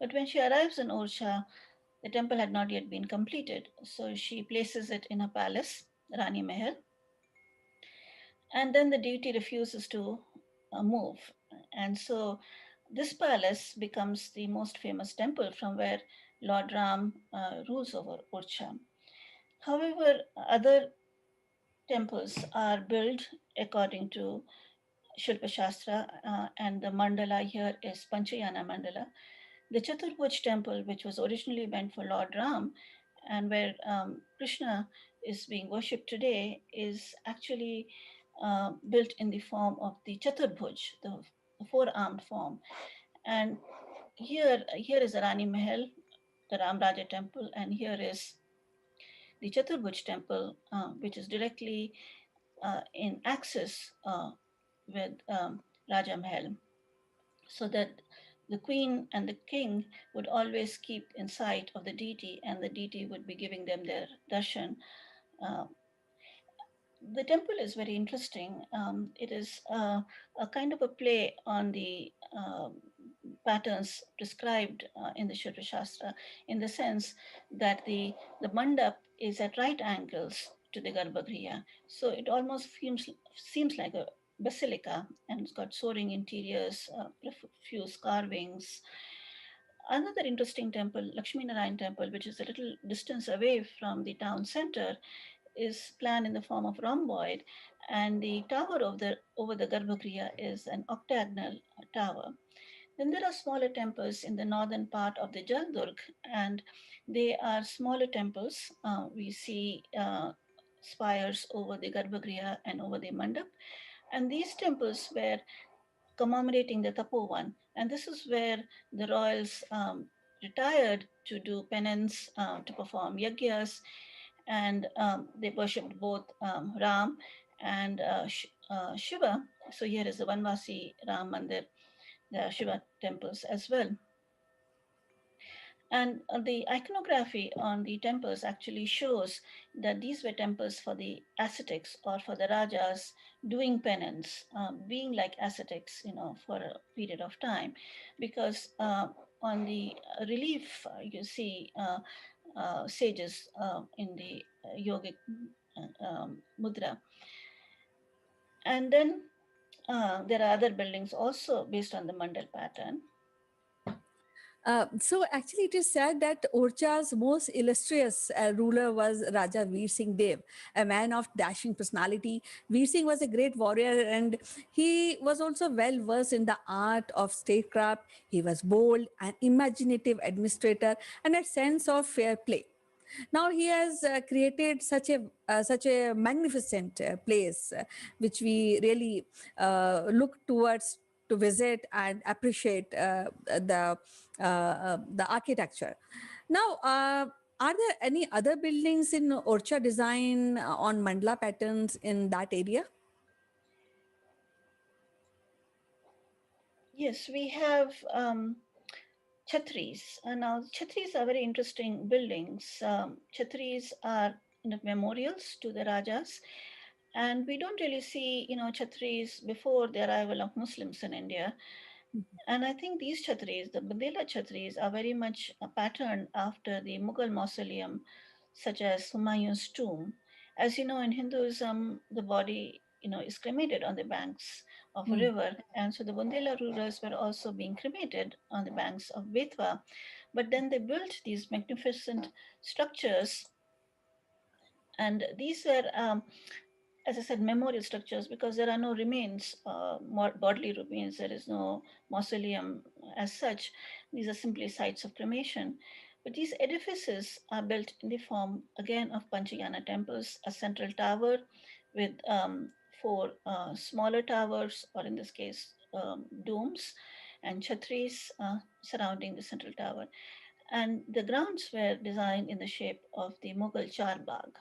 But when she arrives in Orcha, the temple had not yet been completed. So she places it in a palace, Rani Mahal, and then the deity refuses to move. And so this palace becomes the most famous temple from where Lord Ram rules over Orcha. However, other temples are built according to Shilpa Shastra, and the mandala here is Panchayana mandala. The Chaturbhuj temple, which was originally meant for Lord Ram and where Krishna is being worshipped today, is actually built in the form of the Chaturbhuj, the four-armed form. And here is the Rani Mahal, the Ram Raja temple, and here is the Chaturbhuj temple, which is directly in axis with Raja Mahal, so that the queen and the king would always keep in sight of the deity, and the deity would be giving them their darshan. Uh, the temple is very interesting. It is a kind of a play on the patterns prescribed in the Shilpa Shastra, in the sense that the mandap is at right angles to the Garbhagriha. So it almost seems like a basilica, and it's got soaring interiors, profuse carvings. Another interesting temple, Lakshmi Narayan temple, which is a little distance away from the town center, is planned in the form of rhomboid, and the tower over the Garbhagriha is an octagonal tower. Then there are smaller temples in the northern part of the Jaldurg, and they are smaller temples. We see spires over the Garbhagriha and over the Mandap, and these temples were commemorating the Tapovan, and this is where the royals retired to do penance, to perform yagyas, and they worshipped both Ram and Shiva. So here is the Vanvasi Ram Mandir, the Shiva temples as well. And the iconography on the temples actually shows that these were temples for the ascetics or for the rajas doing penance, being like ascetics, for a period of time. Because on the relief, you see sages in the yogic mudra. And then there are other buildings also based on the mandal pattern. So actually, it is said that Orcha's most illustrious ruler was Raja Veer Singh Dev, a man of dashing personality. Veer Singh was a great warrior, and he was also well versed in the art of statecraft. He was bold and imaginative administrator and a sense of fair play. Now he has created such a magnificent place, which we really look towards to visit and appreciate the architecture. Now, Are there any other buildings in Orcha design on mandala patterns in that area? Yes, we have Chhatris. Now, Chhatris are very interesting buildings. Chhatris are, memorials to the Rajas, and we don't really see, Chhatris before the arrival of Muslims in India. And I think these Chhatris, the Bandela Chhatris, are very much patterned after the Mughal mausoleum, such as Humayun's tomb. As you know, in Hinduism, the body, is cremated on the banks of a Hmm. river, and so the Bundela rulers were also being cremated on the banks of Betwa. But then they built these magnificent structures, and these were, as I said, memorial structures, because there are no remains, more bodily remains. There is no mausoleum as such. These are simply sites of cremation. But these edifices are built in the form, again, of Panchayana temples, a central tower with four smaller towers, or in this case, domes, and chhatris surrounding the central tower. And the grounds were designed in the shape of the Mughal Charbagh.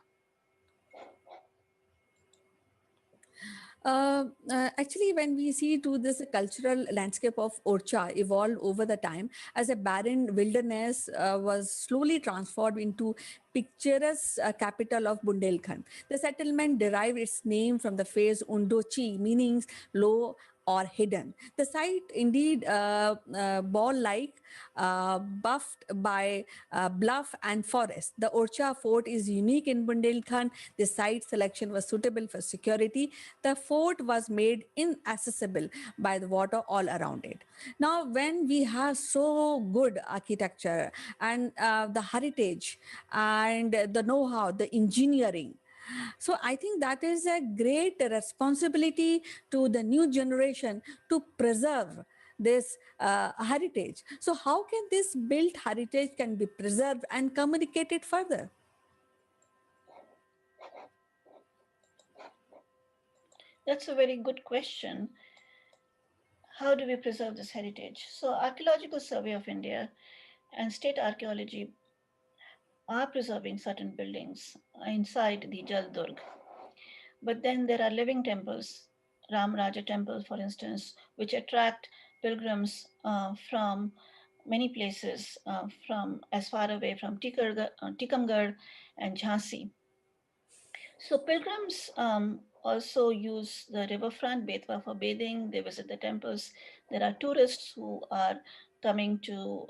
Actually, when we see to this cultural landscape of Orcha evolved over the time as a barren wilderness was slowly transformed into picturesque capital of Bundelkhand. The settlement derived its name from the phrase Undochi, meaning low or hidden. The site indeed ball-like, buffed by bluff and forest. The Orcha fort is unique in Bundelkhand. The site selection was suitable for security. The fort was made inaccessible by the water all around it. Now, when we have so good architecture and the heritage and the know-how, the engineering, so I think that is a great responsibility to the new generation to preserve this heritage. So how can this built heritage can be preserved and communicated further? That's a very good question. How do we preserve this heritage? So, Archaeological Survey of India and State Archaeology are preserving certain buildings inside the Jal Durg. But then there are living temples, Ram Raja Temple, for instance, which attract pilgrims from many places, from as far away from Tikamgarh and Jhansi. So pilgrims also use the riverfront Betwa for bathing. They visit the temples. There are tourists who are coming to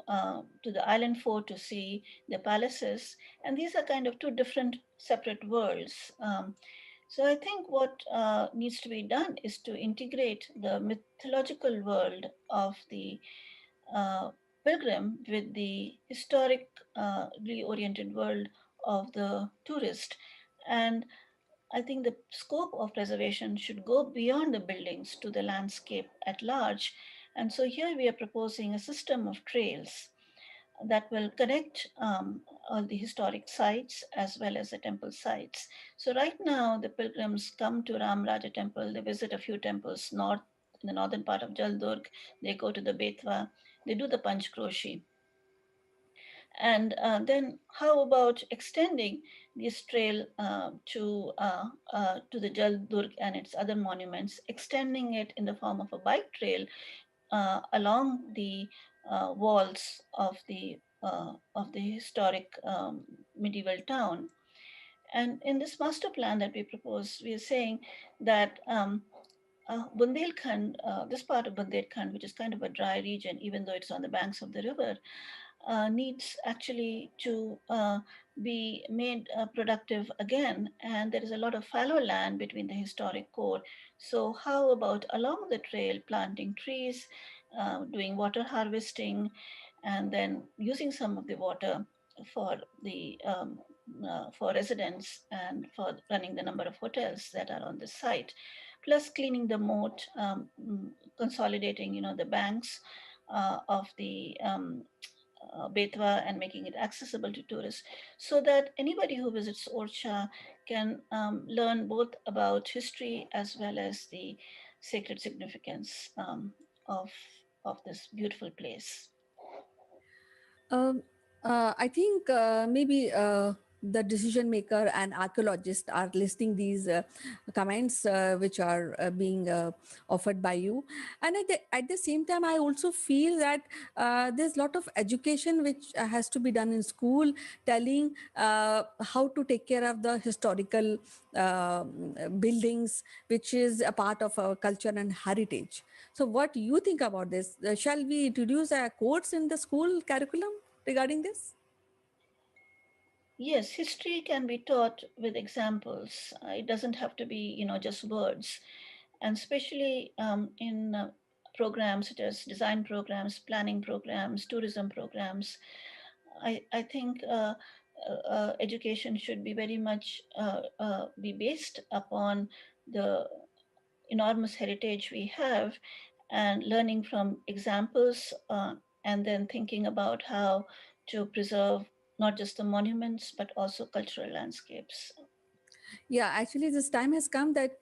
the island fort to see the palaces, and these are kind of two different separate worlds. So I think what needs to be done is to integrate the mythological world of the uh, pilgrim with the historically oriented world of the tourist. And I think the scope of preservation should go beyond the buildings to the landscape at large. And so here we are proposing a system of trails that will connect all the historic sites as well as the temple sites. So right now, the pilgrims come to Ram Raja Temple. They visit a few temples north in the northern part of Jaldurg. They go to the Betwa. They do the Panchkroshi. And then, how about extending this trail to the Jal Durg and its other monuments, extending it in the form of a bike trail along the walls of the historic medieval town. And in this master plan that we propose, we are saying that Bundelkhand, this part of Bundelkhand, which is kind of a dry region, even though it's on the banks of the river, needs actually to be made productive again. And there is a lot of fallow land between the historic core. So, how about along the trail planting trees, doing water harvesting, and then using some of the water for the for residents and for running the number of hotels that are on the site, plus cleaning the moat, consolidating, the banks of the Betwa and making it accessible to tourists so that anybody who visits Orcha can learn both about history as well as the sacred significance of, of this beautiful place. Um, I think maybe the decision maker and archaeologist are listening these comments which are being offered by you, and at the same time, I also feel that there's a lot of education which has to be done in school, telling how to take care of the historical buildings, which is a part of our culture and heritage. So, what do you think about this? Shall we introduce a course in the school curriculum regarding this? Yes, history can be taught with examples. It doesn't have to be, just words. And especially in programs such as design programs, planning programs, tourism programs, I think education should be very much be based upon the enormous heritage we have and learning from examples and then thinking about how to preserve not just the monuments but also cultural landscapes. Yeah, actually, this time has come that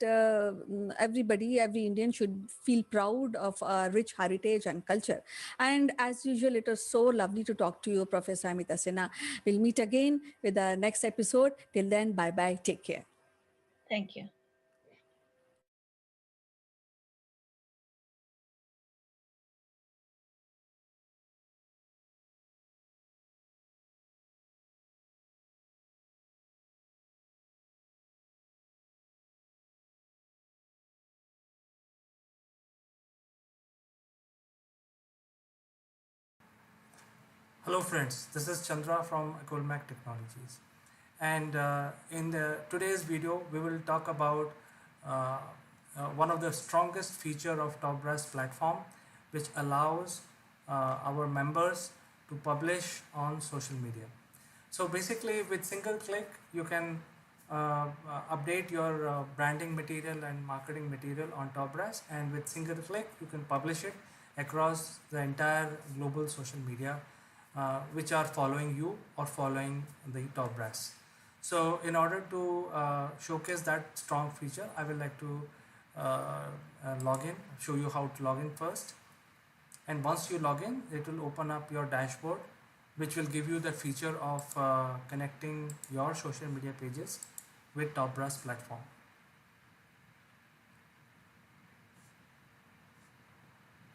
everybody, every Indian should feel proud of our rich heritage and culture. And as usual, it was so lovely to talk to you, Professor Amita Sinha. We'll meet again with the next episode. Till then, bye bye. Take care. Thank you. Hello friends, this is Chandra from Akulmac Technologies, and in today's video we will talk about one of the strongest feature of TopBrass platform, which allows our members to publish on social media. So basically with single click you can update your branding material and marketing material on TopBrass, and with single click you can publish it across the entire global social media which are following you or following the TopBrass. So in order to showcase that strong feature, I would like to log in, show you how to log in first. And once you log in, it will open up your dashboard, which will give you the feature of connecting your social media pages with TopBrass platform.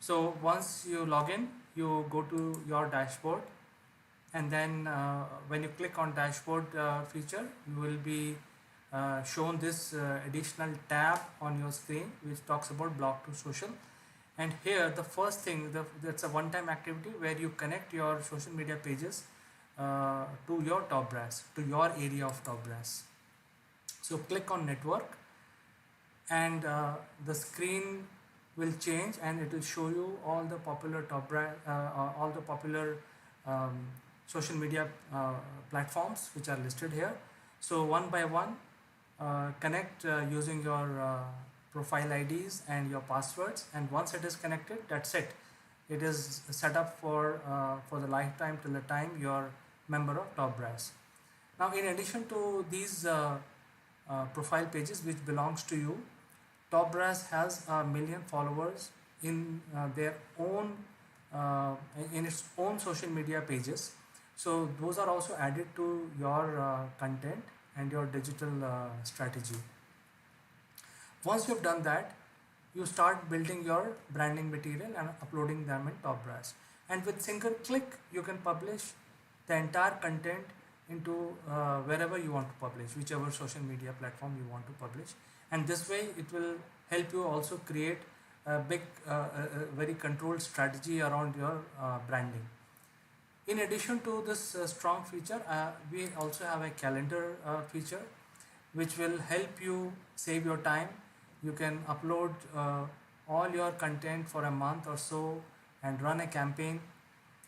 So once you log in, you go to your dashboard, and then when you click on dashboard feature, you will be shown this additional tab on your screen which talks about blog to social. And here the first thing, that's a one-time activity where you connect your social media pages to your TopBrass, to your area of TopBrass. So click on network, and the screen will change and it will show you all the popular all the popular social media platforms which are listed here. So one by one, connect using your profile IDs and your passwords, and once it is connected, that's it. It is set up for the lifetime till the time you're member of TopBrass. Now, in addition to these profile pages which belongs to you, TopBrass has 1 million followers in their own in its own social media pages. So those are also added to your content and your digital strategy. Once you've done that, you start building your branding material and uploading them in TopBrass. And with single click, you can publish the entire content into wherever you want to publish, whichever social media platform you want to publish. And this way, it will help you also create a very controlled strategy around your branding. In addition to this strong feature, we also have a calendar feature which will help you save your time. You can upload all your content for a month or so and run a campaign,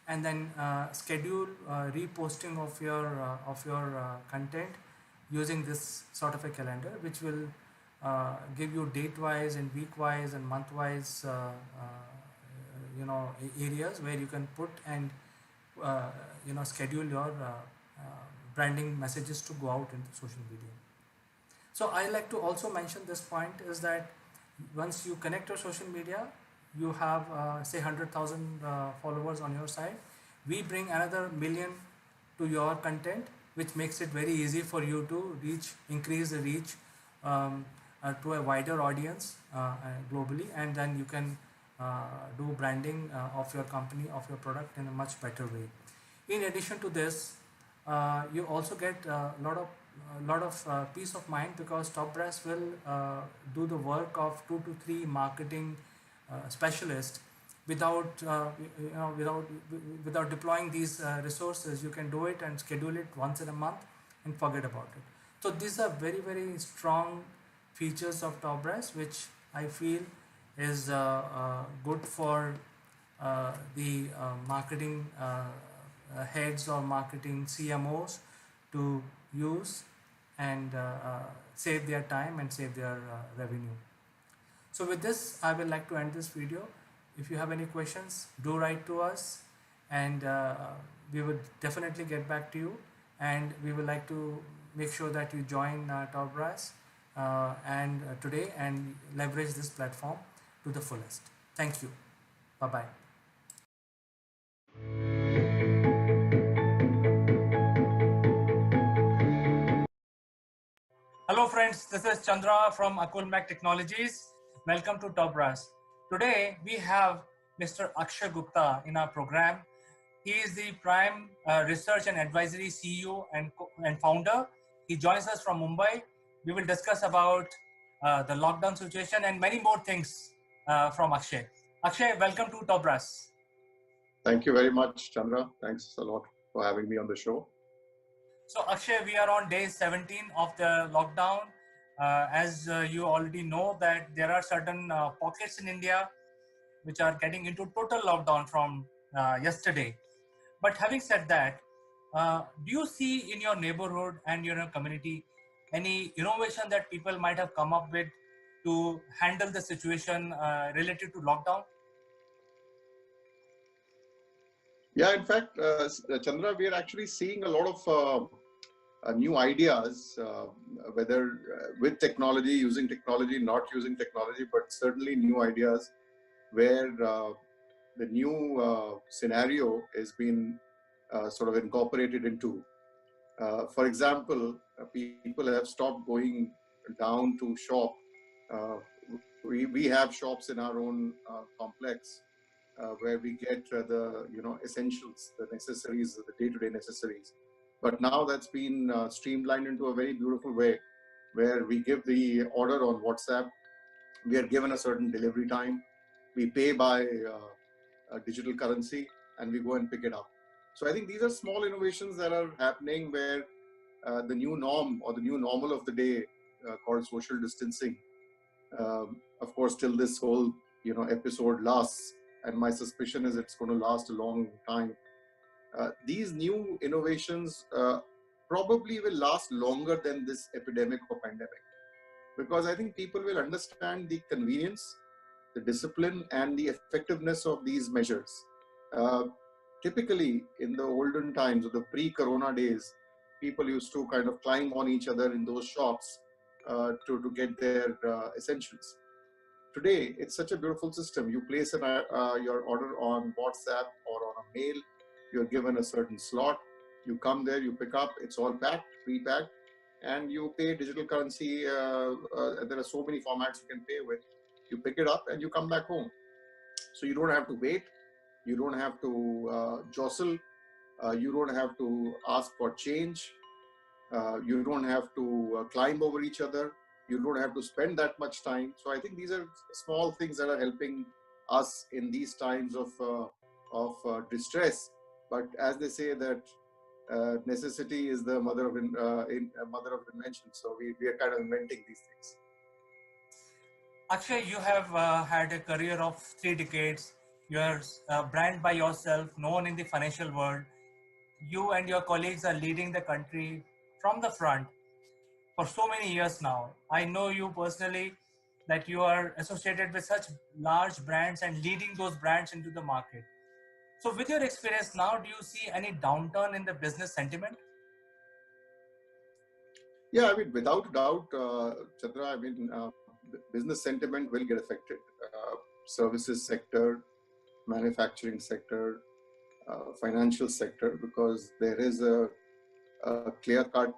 and then schedule reposting of your content using this sort of a calendar, which will give you date wise and week wise and month wise areas where you can put and schedule your branding messages to go out into social media. So I like to also mention this point is that once you connect your social media, you have say 100,000 followers on your side. We bring another 1 million to your content, which makes it very easy for you to increase the reach um, to a wider audience globally, and then you can do branding of your company, of your product in a much better way. In addition to this, you also get a lot of peace of mind, because Top Brass will do the work of 2 to 3 marketing specialists without without deploying these resources. You can do it and schedule it once in a month and forget about it. So these are very, very strong features of Top Brass, which I feel is good for the marketing heads or marketing CMOs to use and save their time and save their revenue. So with this, I would like to end this video. If you have any questions, do write to us, and we would definitely get back to you. And we would like to make sure that you join Top Brass and today, and leverage this platform to the fullest. Thank you. Bye-bye. Hello friends, this is Chandra from Akulmac Technologies. Welcome to Top Brass. Today we have Mr. Akshay Gupta in our program. He is the Prime Research and Advisory CEO and founder. He joins us from Mumbai. We will discuss about the lockdown situation and many more things from Akshay. Akshay, welcome to Top Brass. Thank you very much, Chandra. Thanks a lot for having me on the show. So Akshay, we are on day 17 of the lockdown. As you already know, that there are certain pockets in India which are getting into total lockdown from yesterday. But having said that, do you see in your neighborhood and your community any innovation that people might have come up with to handle the situation related to lockdown? Yeah, in fact, Chandra, we are actually seeing a lot of new ideas, whether with technology, using technology, not using technology, but certainly new ideas where the new scenario has been sort of incorporated into. For example, people have stopped going down to shop. We have shops in our own complex where we get the essentials, the necessaries, the day-to-day necessaries. But now that's been streamlined into a very beautiful way, where we give the order on WhatsApp. We are given a certain delivery time. We pay by a digital currency, and we go and pick it up. So I think these are small innovations that are happening where the new norm or the new normal of the day called social distancing, of course, till this whole episode lasts, and my suspicion is it's going to last a long time. These new innovations probably will last longer than this epidemic or pandemic, because I think people will understand the convenience, the discipline, and the effectiveness of these measures. Typically, in the olden times, of the pre-corona days, people used to kind of climb on each other in those shops to get their essentials. Today, it's such a beautiful system. You place your order on WhatsApp or on a mail. You're given a certain slot. You come there, you pick up. It's all packed, pre-packed, and you pay digital currency. There are so many formats you can pay with. You pick it up and you come back home. So you don't have to wait. You don't have to jostle. You don't have to ask for change. You don't have to climb over each other. You don't have to spend that much time. So I think these are small things that are helping us in these times of distress. But as they say that necessity is the mother of invention. So we are kind of inventing these things. Akshay, you have had a career of 3 decades. You are a brand by yourself, known in the financial world. You and your colleagues are leading the country from the front for so many years now. I know you personally, that you are associated with such large brands and leading those brands into the market. So with your experience now, do you see any downturn in the business sentiment? Yeah, I mean, without doubt, Chandra, I mean, business sentiment will get affected. Services sector, manufacturing sector, financial sector, because there is a clear-cut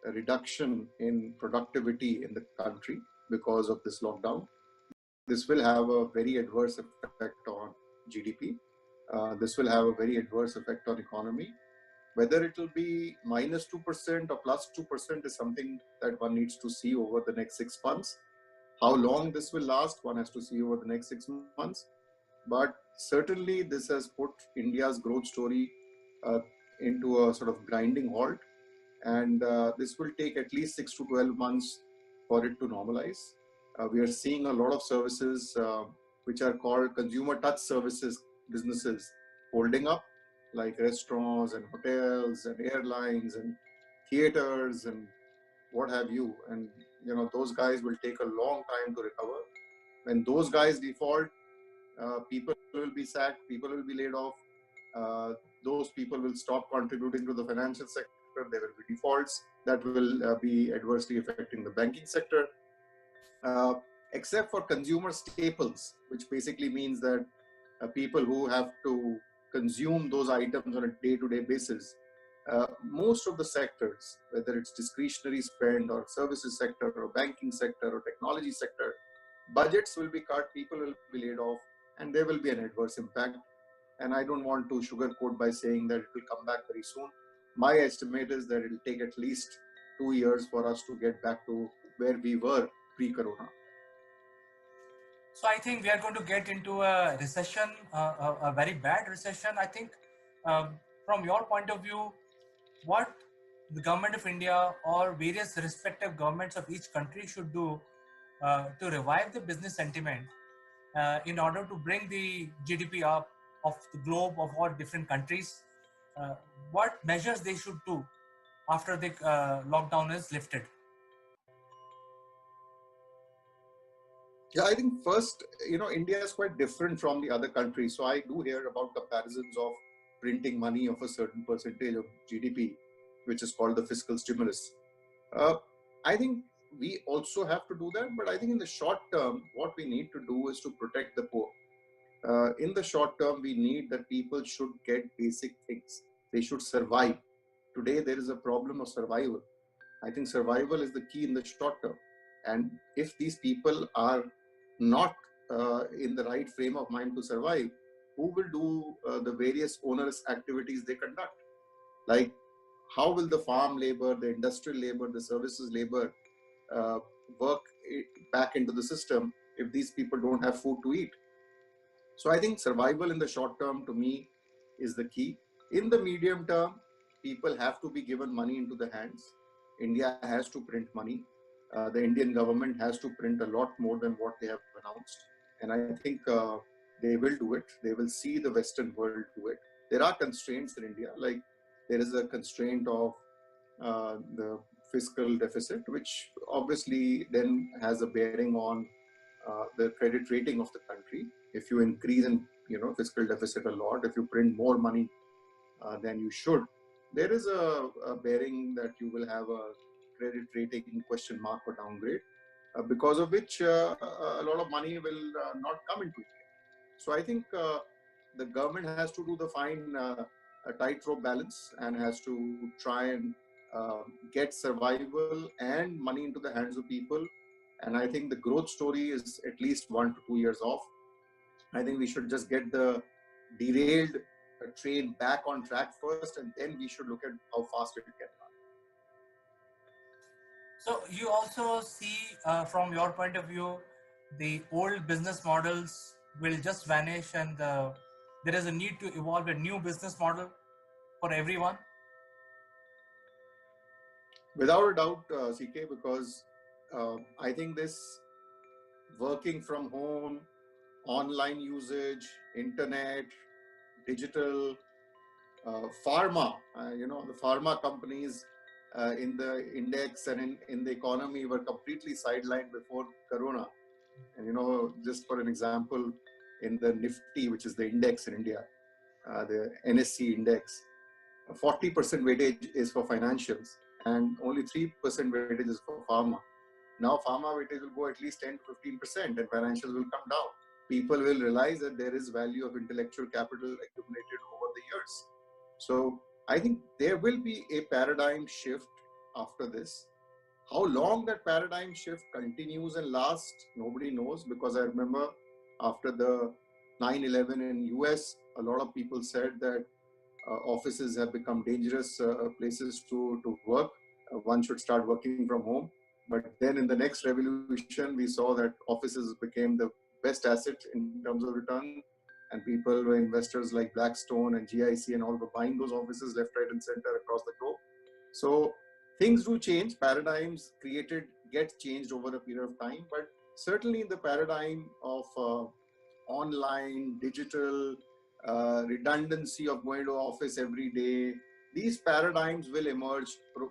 reduction in productivity in the country because of this lockdown. This will have a very adverse effect on GDP. This will have a very adverse effect on economy. Whether it will be -2% or +2% is something that one needs to see over the next 6 months. How long this will last, one has to see over the next 6 months. But certainly this has put India's growth story into a sort of grinding halt. And this will take at least 6 to 12 months for it to normalize. We are seeing a lot of services which are called consumer touch services businesses holding up, like restaurants and hotels and airlines and theaters and what have you. And those guys will take a long time to recover. When those guys default, people will be sacked, people will be laid off. Those people will stop contributing to the financial sector. There will be defaults that will be adversely affecting the banking sector. Except for consumer staples, which basically means that people who have to consume those items on a day-to-day basis, most of the sectors, whether it's discretionary spend or services sector or banking sector or technology sector, budgets will be cut, people will be laid off, and there will be an adverse impact. And I don't want to sugarcoat by saying that it will come back very soon. My estimate is that it will take at least 2 years for us to get back to where we were pre-corona. So I think we are going to get into a recession, a very bad recession. I think from your point of view, what the government of India or various respective governments of each country should do to revive the business sentiment in order to bring the GDP up of the globe of all different countries, what measures they should do after the lockdown is lifted? Yeah, I think first, India is quite different from the other countries. So I do hear about comparisons of printing money of a certain percentage of GDP, which is called the fiscal stimulus. I think we also have to do that, but I think in the short term, what we need to do is to protect the poor. In the short term, we need that people should get basic things. They should survive. Today, there is a problem of survival. I think survival is the key in the short term. And if these people are not in the right frame of mind to survive, who will do the various onerous activities they conduct? Like, how will the farm labor, the industrial labor, the services labor work back into the system if these people don't have food to eat? So I think survival in the short term, to me, is the key. In the medium term, people have to be given money into the hands. India has to print money. The Indian government has to print a lot more than what they have announced. And I think they will do it. They will see the Western world do it. There are constraints in India, like there is a constraint of the fiscal deficit, which obviously then has a bearing on the credit rating of the country. If you increase in fiscal deficit a lot, if you print more money than you should, there is a bearing that you will have a credit rating question mark or downgrade, because of which a lot of money will not come into it. So I think the government has to do the fine tightrope balance and has to try and get survival and money into the hands of people. And I think the growth story is at least 1 to 2 years off. I think we should just get the derailed train back on track first, and then we should look at how fast it can run. So you also see from your point of view, the old business models will just vanish and there is a need to evolve a new business model for everyone? Without a doubt, CK, because I think this working from home, online usage, internet, digital, pharma, the pharma companies in the index and in the economy were completely sidelined before Corona. And, just for an example, in the Nifty, which is the index in India, the NSE index, 40% weightage is for financials and only 3% weightage is for pharma. Now pharma weightage will go at least 10 to 15% and financials will come down. People will realize that there is value of intellectual capital accumulated over the years. So I think there will be a paradigm shift after this. How long that paradigm shift continues and lasts, nobody knows, because I remember after the 9/11 in US, a lot of people said that offices have become dangerous places to work. One should start working from home. But then in the next revolution, we saw that offices became the best asset in terms of return. And people were investors like Blackstone and GIC and all were buying those offices left, right, and center across the globe. So things do change. Paradigms created get changed over a period of time. But certainly in the paradigm of online, digital, redundancy of going to office every day, these paradigms will emerge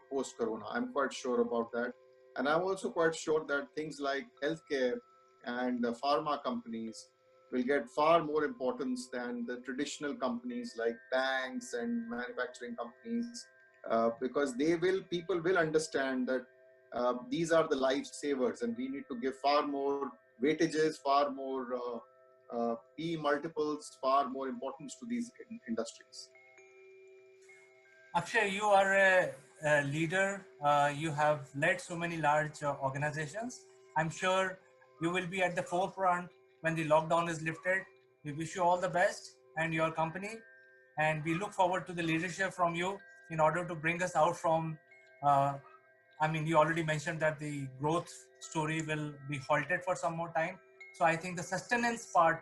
post-corona. I'm quite sure about that. And I'm also quite sure that things like healthcare and pharma companies will get far more importance than the traditional companies like banks and manufacturing companies, because people will understand that these are the lifesavers, and we need to give far more weightages, far more P multiples, far more importance to these industries. Akshay, you are a leader. You have led so many large organizations. I'm sure you will be at the forefront when the lockdown is lifted. We wish you all the best and your company. And we look forward to the leadership from you in order to bring us out from. You already mentioned that the growth story will be halted for some more time. So I think the sustenance part,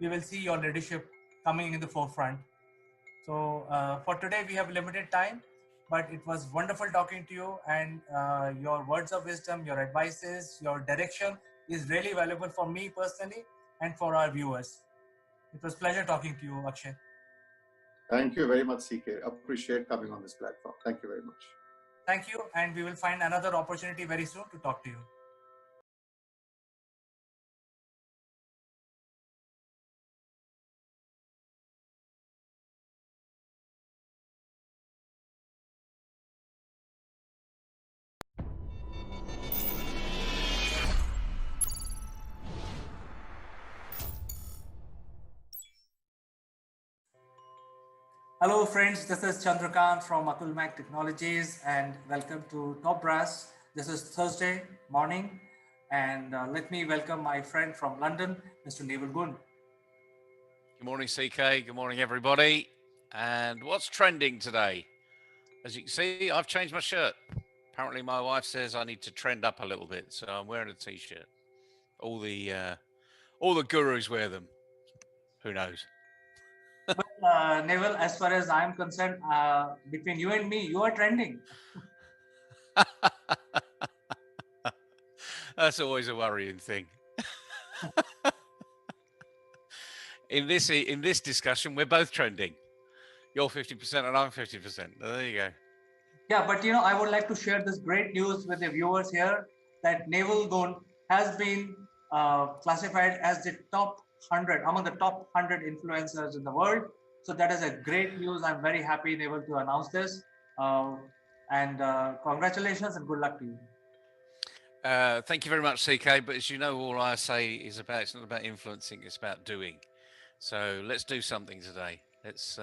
we will see your leadership coming in the forefront. So for today, we have limited time, but it was wonderful talking to you, and your words of wisdom, your advices, your direction is really valuable for me personally and for our viewers. It was a pleasure talking to you, Akshay. Thank you very much, CK. Appreciate coming on this platform. Thank you very much. Thank you, and we will find another opportunity very soon to talk to you. Hello friends, this is Chandrakant from Akulmac Technologies and welcome to Top Brass. This is Thursday morning and let me welcome my friend from London, Mr. Naval Gun. Good morning, CK. Good morning, everybody. And what's trending today? As you can see, I've changed my shirt. Apparently my wife says I need to trend up a little bit, so I'm wearing a t-shirt. All the gurus wear them. Who knows? Well, Naval, as far as I'm concerned, between you and me, you are trending. That's always a worrying thing. In this discussion, we're both trending. You're 50% and I'm 50%. There you go. Yeah, but I would like to share this great news with the viewers here that Naval Gun has been classified as the top 100 among the top 100 influencers in the world. So that is a great news. I'm very happy and able to announce this. And congratulations and good luck to you. Thank you very much, CK. But as you know, all I say is it's not about influencing, it's about doing. So let's do something today. Let's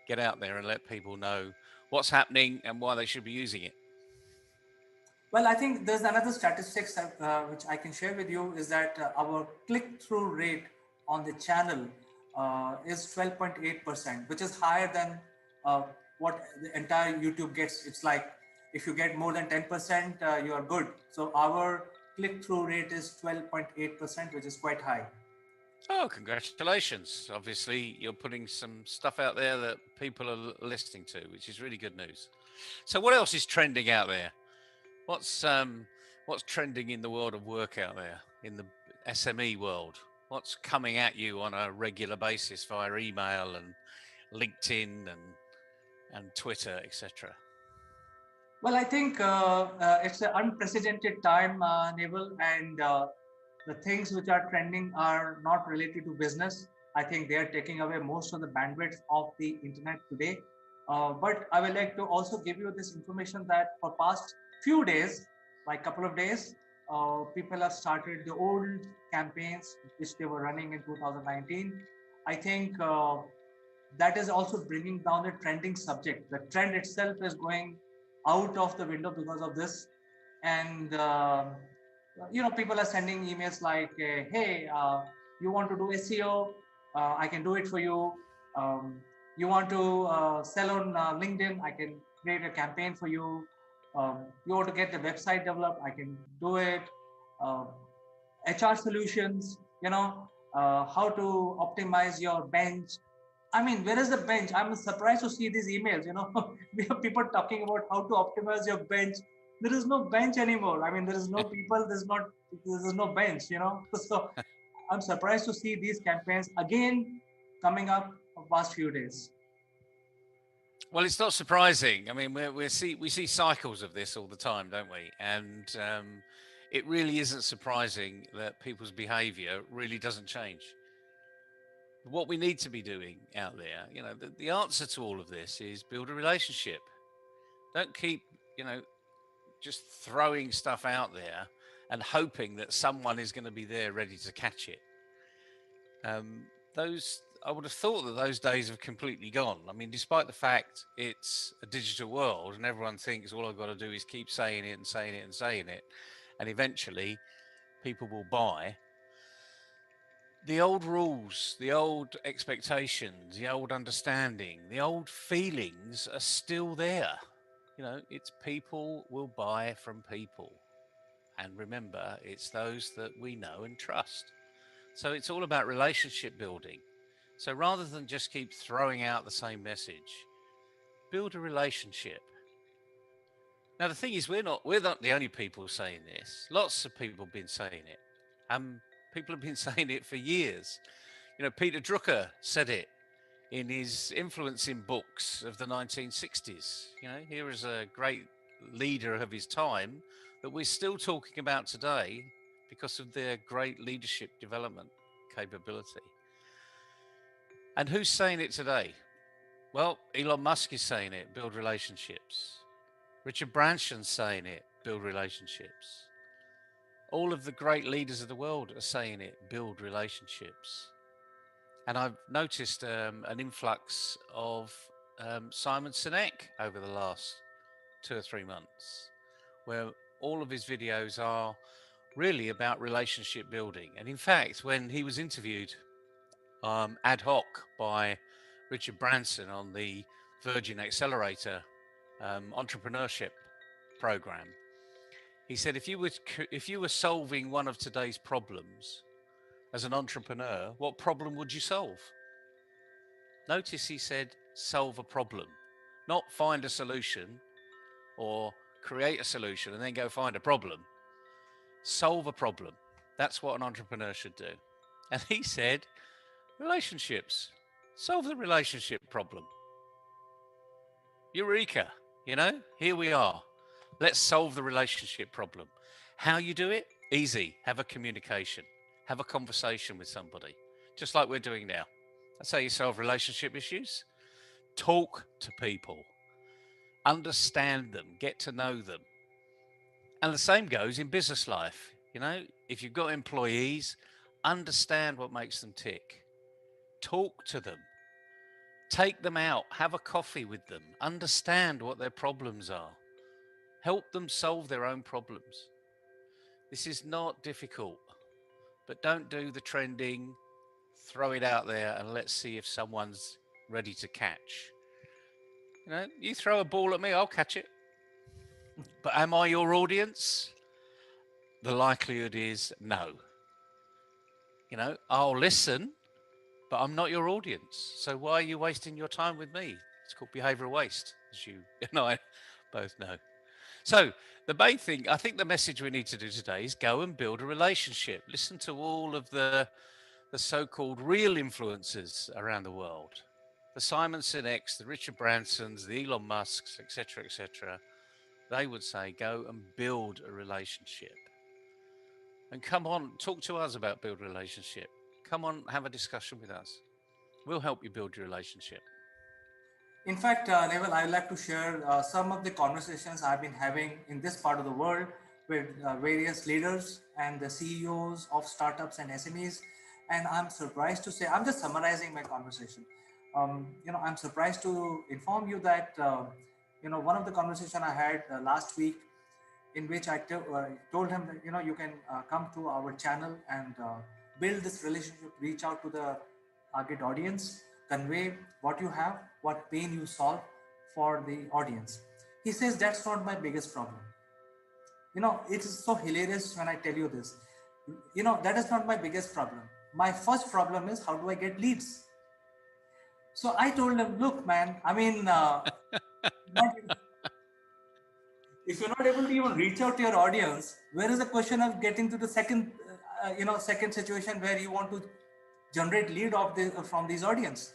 get out there and let people know what's happening and why they should be using it. Well, I think there's another statistics which I can share with you is that our click-through rate on the channel is 12.8%, which is higher than what the entire YouTube gets. It's like if you get more than 10%, you are good. So our click-through rate is 12.8%, which is quite high. Oh, congratulations. Obviously, you're putting some stuff out there that people are listening to, which is really good news. So what else is trending out there? What's trending in the world of work out there, in the SME world? What's coming at you on a regular basis via email and LinkedIn and Twitter, etc.? Well, I think it's an unprecedented time, Naval, and the things which are trending are not related to business. I think they are taking away most of the bandwidth of the internet today. But I would like to also give you this information that for past few days, like couple of days, people have started the old campaigns which they were running in 2019. I think that is also bringing down the trending subject. The trend itself is going out of the window because of this. And people are sending emails like, hey, you want to do SEO, I can do it for you. You want to sell on LinkedIn, I can create a campaign for you. You want to get the website developed, I can do it. uh, HR solutions, how to optimize your bench. I mean, where is the bench? I'm surprised to see these emails. We have people talking about how to optimize your bench. There is no bench anymore. I mean, there is no people. There's no bench. So I'm surprised to see these campaigns again coming up the past few days. Well, it's not surprising. I mean, we see cycles of this all the time, don't we? And it really isn't surprising that people's behaviour really doesn't change. What we need to be doing out there, the answer to all of this is build a relationship. Don't keep, just throwing stuff out there and hoping that someone is going to be there ready to catch it. I would have thought that those days have completely gone. I mean, despite the fact it's a digital world and everyone thinks all I've got to do is keep saying it and saying it and saying it, and eventually people will buy. The old rules, the old expectations, the old understanding, the old feelings are still there. It's people will buy from people. And remember, it's those that we know and trust. So it's all about relationship building. So rather than just keep throwing out the same message, build a relationship. Now the thing is, we're not the only people saying this. Lots of people have been saying it. People have been saying it for years. Peter Drucker said it in his influencing books of the 1960s. Here is a great leader of his time that we're still talking about today because of their great leadership development capability. And who's saying it today? Well, Elon Musk is saying it, build relationships. Richard Branson's saying it, build relationships. All of the great leaders of the world are saying it, build relationships. And I've noticed an influx of Simon Sinek over the last 2 or 3 months, where all of his videos are really about relationship building. And in fact, when he was interviewed ad hoc by Richard Branson on the Virgin Accelerator entrepreneurship program, he said, if you were solving one of today's problems as an entrepreneur, what problem would you solve? Notice he said, solve a problem, not find a solution or create a solution and then go find a problem. Solve a problem. That's what an entrepreneur should do. And he said, relationships. Solve the relationship problem. Eureka. Here we are. Let's solve the relationship problem. How you do it? Easy. Have a communication. Have a conversation with somebody, just like we're doing now. That's how you solve relationship issues. Talk to people. Understand them. Get to know them. And the same goes in business life. If you've got employees, understand what makes them tick. Talk to them. Take them out. Have a coffee with them. Understand what their problems are. Help them solve their own problems. This is not difficult, but don't do the trending, throw it out there and let's see if someone's ready to catch. You throw a ball at me, I'll catch it. But am I your audience? The likelihood is no. I'll listen, but I'm not your audience. So why are you wasting your time with me? It's called behavioral waste, as you and I both know. So the main thing, I think the message we need to do today is go and build a relationship. Listen to all of the so-called real influencers around the world. The Simon Sineks, the Richard Bransons, the Elon Musks, etc., etc. They would say, go and build a relationship. And come on, talk to us about build a relationship. Come on, have a discussion with us. We'll help you build your relationship. In fact, Neville, I'd like to share some of the conversations I've been having in this part of the world with various leaders and the CEOs of startups and SMEs. And I'm surprised to say, I'm just summarizing my conversation. I'm surprised to inform you that one of the conversation I had last week, in which I told him that you can come to our channel and build this relationship, reach out to the target audience, convey what you have, what pain you solve for the audience. He says that's not my biggest problem. It is so hilarious when I tell you this. That is not my biggest problem. My first problem is how do I get leads? So I told him, look, man, I mean, not, if you're not able to even reach out to your audience, where is the question of getting to the second situation where you want to generate lead from these audience?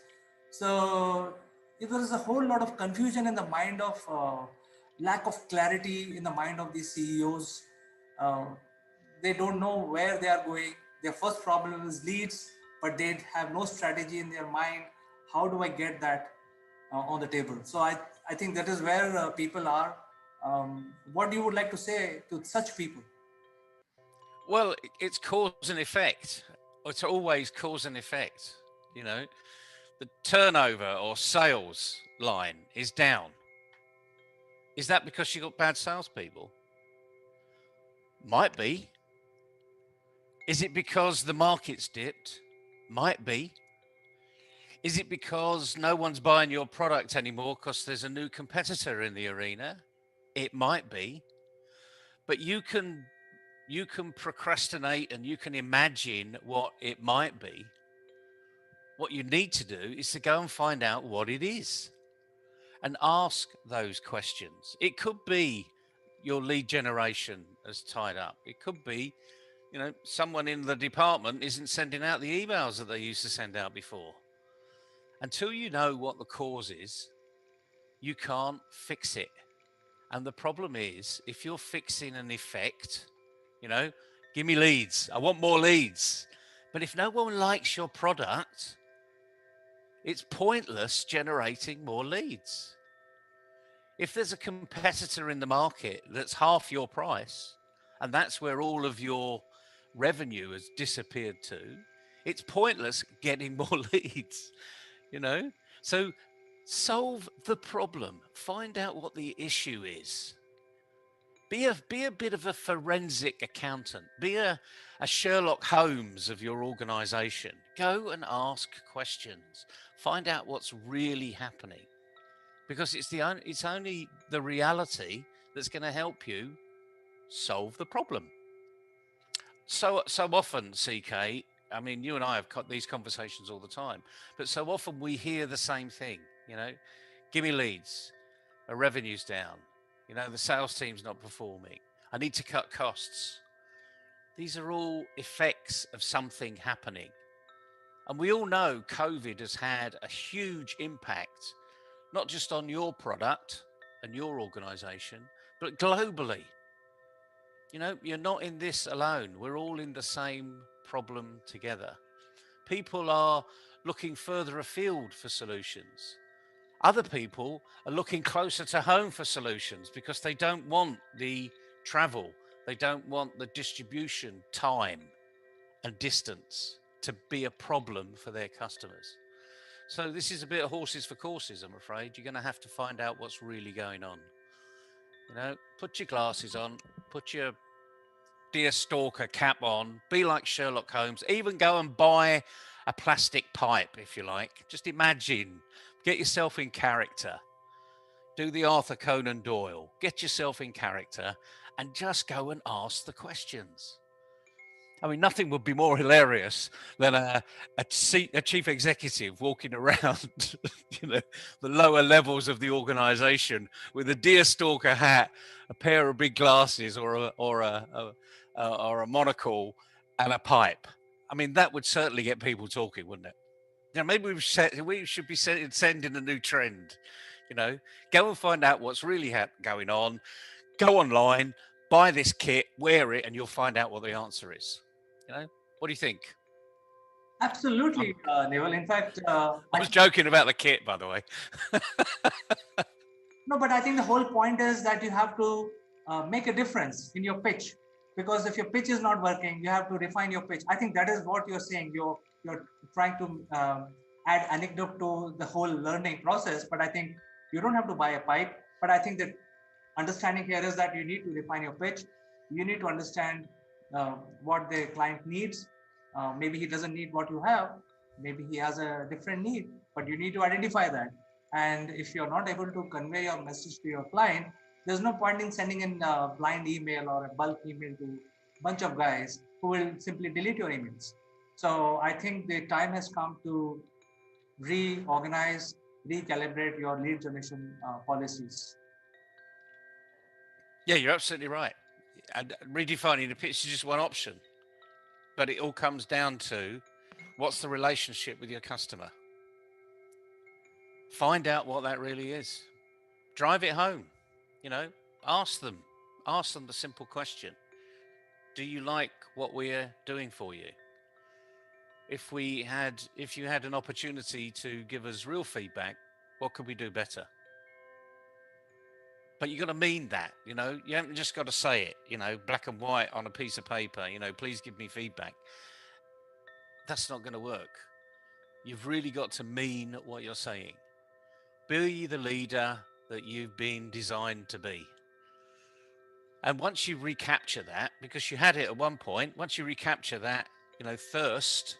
So there is a whole lot of confusion in the mind of lack of clarity in the mind of these CEOs. Uh, they don't know where they are going. Their first problem is leads, but they have no strategy in their mind. How do I get that on the table? So I think that is where people are. What you would like to say to such people? Well, it's cause and effect. It's always cause and effect. You know, the turnover or sales line is down. Is that because you got bad salespeople? Might be. Is it because the market's dipped? Might be. Is it because no one's buying your product anymore because there's a new competitor in the arena? It might be. But you can procrastinate and you can imagine what it might be. What you need to do is to go and find out what it is and ask those questions. It could be your lead generation is tied up. It could be, someone in the department isn't sending out the emails that they used to send out before. Until you know what the cause is, you can't fix it. And the problem is, if you're fixing an effect, give me leads. I want more leads. But if no one likes your product, it's pointless generating more leads. If there's a competitor in the market that's half your price, and that's where all of your revenue has disappeared to, it's pointless getting more leads, So solve the problem. Find out what the issue is. Be a bit of a forensic accountant. Be a Sherlock Holmes of your organization. Go and ask questions. Find out what's really happening. Because it's only the reality that's going to help you solve the problem. So often, CK, I mean, you and I have got these conversations all the time, but so often we hear the same thing, give me leads, my revenue's down, the sales team's not performing, I need to cut costs. These are all effects of something happening. And we all know COVID has had a huge impact, not just on your product and your organization, but globally. You're not in this alone. We're all in the same problem together. People are looking further afield for solutions. Other people are looking closer to home for solutions because they don't want the travel. They don't want the distribution time and distance to be a problem for their customers. So this is a bit of horses for courses, I'm afraid. You're going to have to find out what's really going on. Put your glasses on, put your deer stalker cap on, be like Sherlock Holmes, even go and buy a plastic pipe if you like. Just imagine, get yourself in character. Do the Arthur Conan Doyle, get yourself in character and just go and ask the questions. I mean, nothing would be more hilarious than a chief executive walking around, the lower levels of the organization with a deerstalker hat, a pair of big glasses, or a monocle, and a pipe. I mean, that would certainly get people talking, wouldn't it? Maybe we should be sending a new trend. Go and find out what's really going on. Go online, buy this kit, wear it, and you'll find out what the answer is. What do you think? Absolutely, Neval. In fact, I was joking about the kit, by the way. No, but I think the whole point is that you have to make a difference in your pitch, because if your pitch is not working, you have to refine your pitch. I think that is what you're saying. You're trying to add anecdote to the whole learning process, but I think you don't have to buy a pipe. But I think that understanding here is that you need to refine your pitch. You need to understand what the client needs. Maybe he doesn't need what you have. Maybe he has a different need, but you need to identify that. And if you're not able to convey your message to your client, there's no point in sending in a blind email or a bulk email to a bunch of guys who will simply delete your emails. So I think the time has come to reorganize, recalibrate your lead generation policies. Yeah, you're absolutely right. And redefining the pitch is just one option, but it all comes down to what's the relationship with your customer. Find out what that really is. Drive it home. You know, ask them. Ask them the simple question: do you like what we're doing for you? If you had an opportunity to give us real feedback, what could we do better? But you got to mean that, you know. You haven't just got to say it, you know, black and white on a piece of paper, you know, please give me feedback. That's not going to work. You've really got to mean what you're saying. Be the leader that you've been designed to be. And once you recapture that, because you had it at one point, once you recapture that, you know, thirst,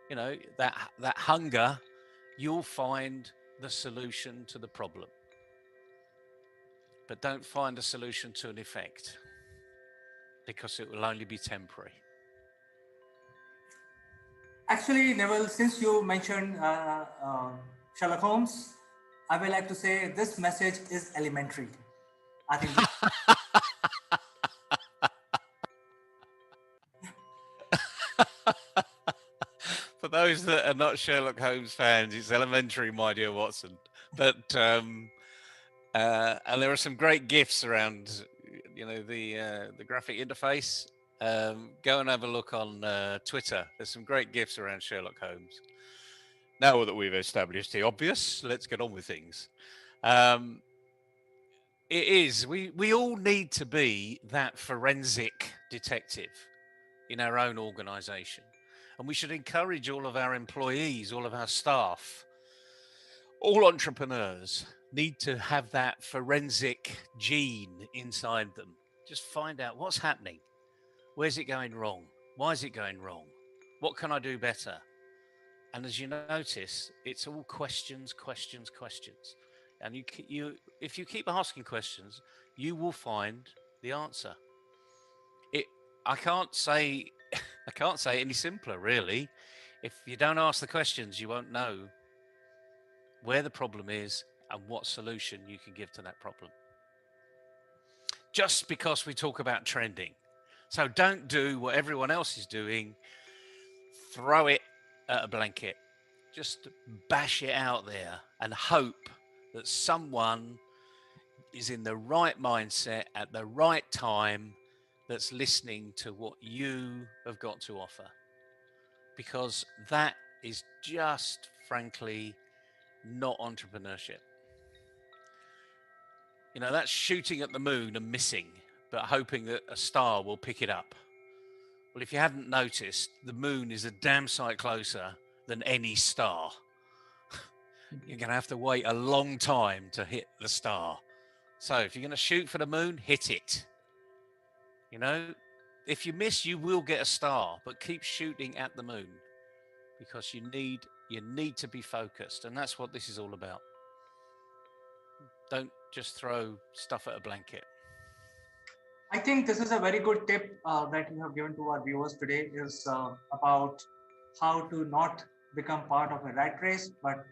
you know, that hunger, you'll find the solution to the problem. But don't find a solution to an effect, because it will only be temporary. Actually, Neville, since you mentioned Sherlock Holmes, I would like to say this message is elementary. I think. For those that are not Sherlock Holmes fans, it's elementary, my dear Watson. But and there are some great GIFs around, you know, the graphic interface. Go and have a look on Twitter. There's some great GIFs around Sherlock Holmes. Now that we've established the obvious, let's get on with things. It is. We all need to be that forensic detective in our own organization. And we should encourage all of our employees, all of our staff, all entrepreneurs need to have that forensic gene inside them. Just find out what's happening. Where's it going wrong? Why is it going wrong? What can I do better? And as you notice, it's all questions, questions, questions. And if you keep asking questions, you will find the answer. I can't say any simpler, really. If you don't ask the questions, you won't know where the problem is and what solution you can give to that problem. Just because we talk about trending. So don't do what everyone else is doing. Throw it at a blanket. Just bash it out there and hope that someone is in the right mindset at the right time that's listening to what you have got to offer. Because that is just, frankly, not entrepreneurship. You know, that's shooting at the moon and missing, but hoping that a star will pick it up. Well, if you haven't noticed, the moon is a damn sight closer than any star. You're going to have to wait a long time to hit the star. So if you're going to shoot for the moon, hit it. You know, if you miss, you will get a star, but keep shooting at the moon, because you need to be focused. And that's what this is all about. Don't just throw stuff at a blanket. I think this is a very good tip that you have given to our viewers today, is about how to not become part of a rat race, but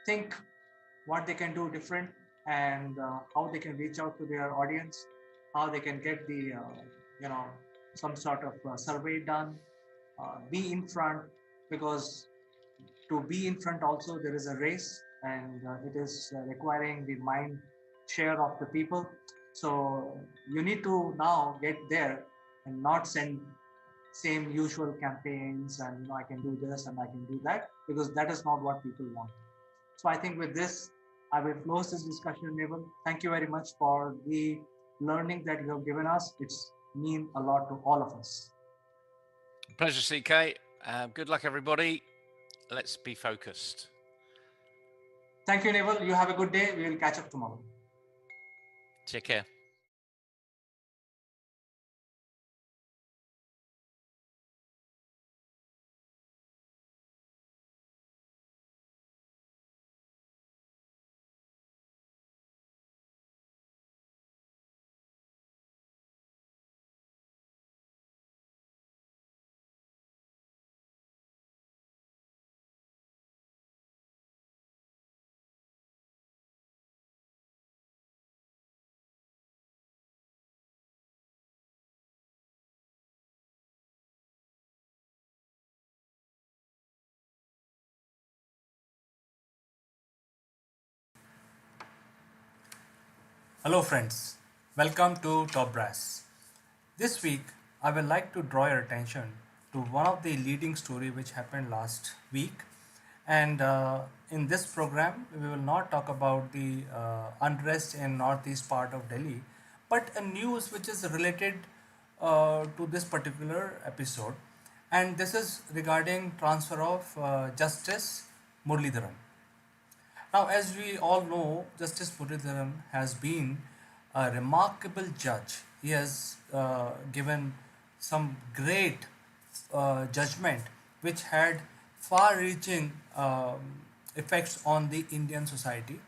think what they can do different, and how they can reach out to their audience, how they can get the, some sort of survey done, be in front, because to be in front also there is a race, and it is requiring the mind share of the people. So you need to now get there and not send same usual campaigns and I can do this and I can do that, because that is not what people want. So I think with this, I will close this discussion, Neville. Thank you very much for the learning that you have given us. It's mean a lot to all of us. Pleasure, CK. Good luck, everybody. Let's be focused. Thank you, Naval. You have a good day. We will catch up tomorrow. Take care. Hello, friends. Welcome to Top Brass. This week, I would like to draw your attention to one of the leading story which happened last week. And in this program, we will not talk about the unrest in northeast part of Delhi, but a news which is related to this particular episode. And this is regarding transfer of Justice Murlidharan. Now, as we all know, Justice Muridharan has been a remarkable judge. He has given some great judgment which had far reaching effects on the Indian society.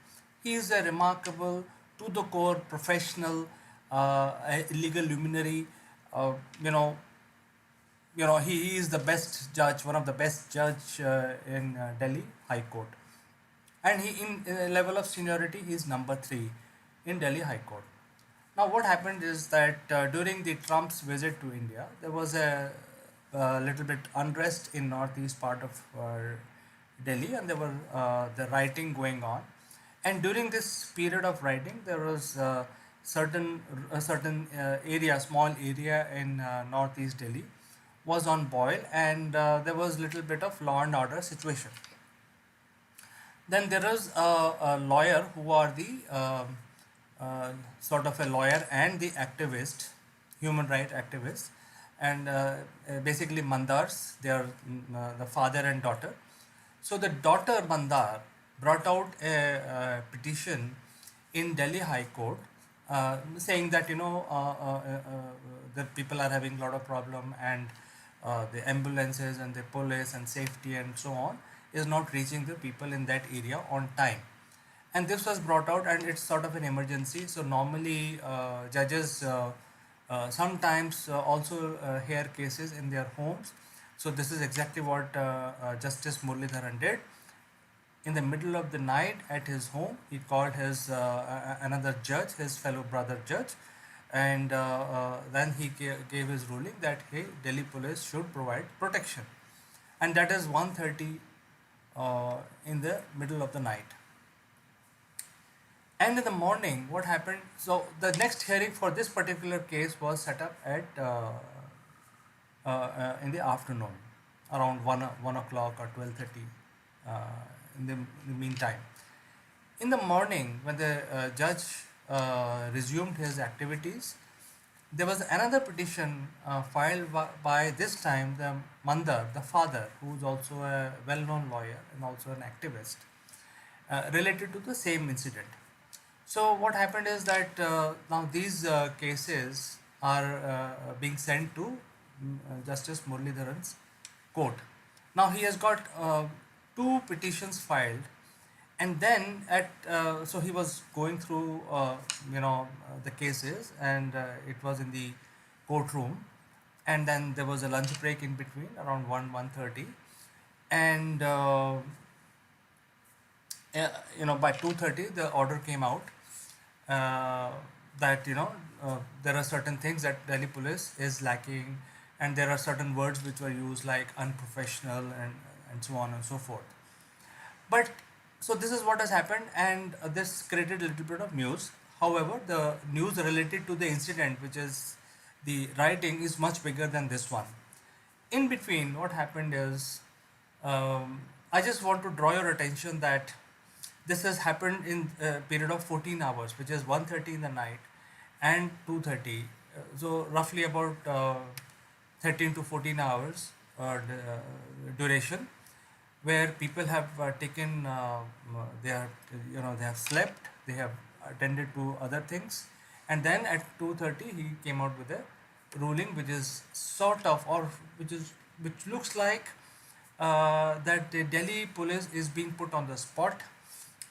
He is a remarkable, to the core professional, a legal luminary. Uh, you know, he is the best judge, one of the best judge in Delhi High Court, and he in a level of seniority he is number 3 in Delhi High Court. Now what happened is that during the Trump's visit to India there was a little bit unrest in northeast part of Delhi, and there were the rioting going on, and during this period of rioting there was certain area, small area in northeast Delhi was on boil, and there was little bit of law and order situation. Then there is a lawyer who are the sort of a lawyer and the activist, human right activist, and basically Mandars. They are the father and daughter. So the daughter Mandar brought out a petition in Delhi High Court, saying that the people are having a lot of problem, and the ambulances and the police and safety and so on is not reaching the people in that area on time. And this was brought out, and it's sort of an emergency. So normally judges sometimes also hear cases in their homes. So this is exactly what Justice Murlidharan did. In the middle of the night at his home, he called his another judge, his fellow brother judge, and then he gave his ruling that hey, Delhi police should provide protection, and that is 1:30 in the middle of the night. And in the morning, what happened? So the next hearing for this particular case was set up at in the afternoon, around 1 o'clock or 12:30. In the meantime, in the morning, when the judge resumed his activities, there was another petition filed by this time the Mandar, the father, who is also a well-known lawyer and also an activist, related to the same incident. So what happened is that now these cases are being sent to Justice Murlidharan's court. Now he has got two petitions filed, and then so he was going through the cases, and it was in the courtroom, and then there was a lunch break in between around 1:30, and by 2:30 the order came out that there are certain things that Delhi police is lacking, and there are certain words which were used like unprofessional and so on and so forth. But so this is what has happened, and this created a little bit of news. However, the news related to the incident, which is the rioting, is much bigger than this one. In between, what happened is, I just want to draw your attention that this has happened in a period of 14 hours, which is 1:30 in the night and 2:30. So roughly about 13 to 14 hours duration. where people have taken, they are, they have slept, they have attended to other things, and then at 2:30 he came out with a ruling which is sort of, or which looks like that the Delhi police is being put on the spot,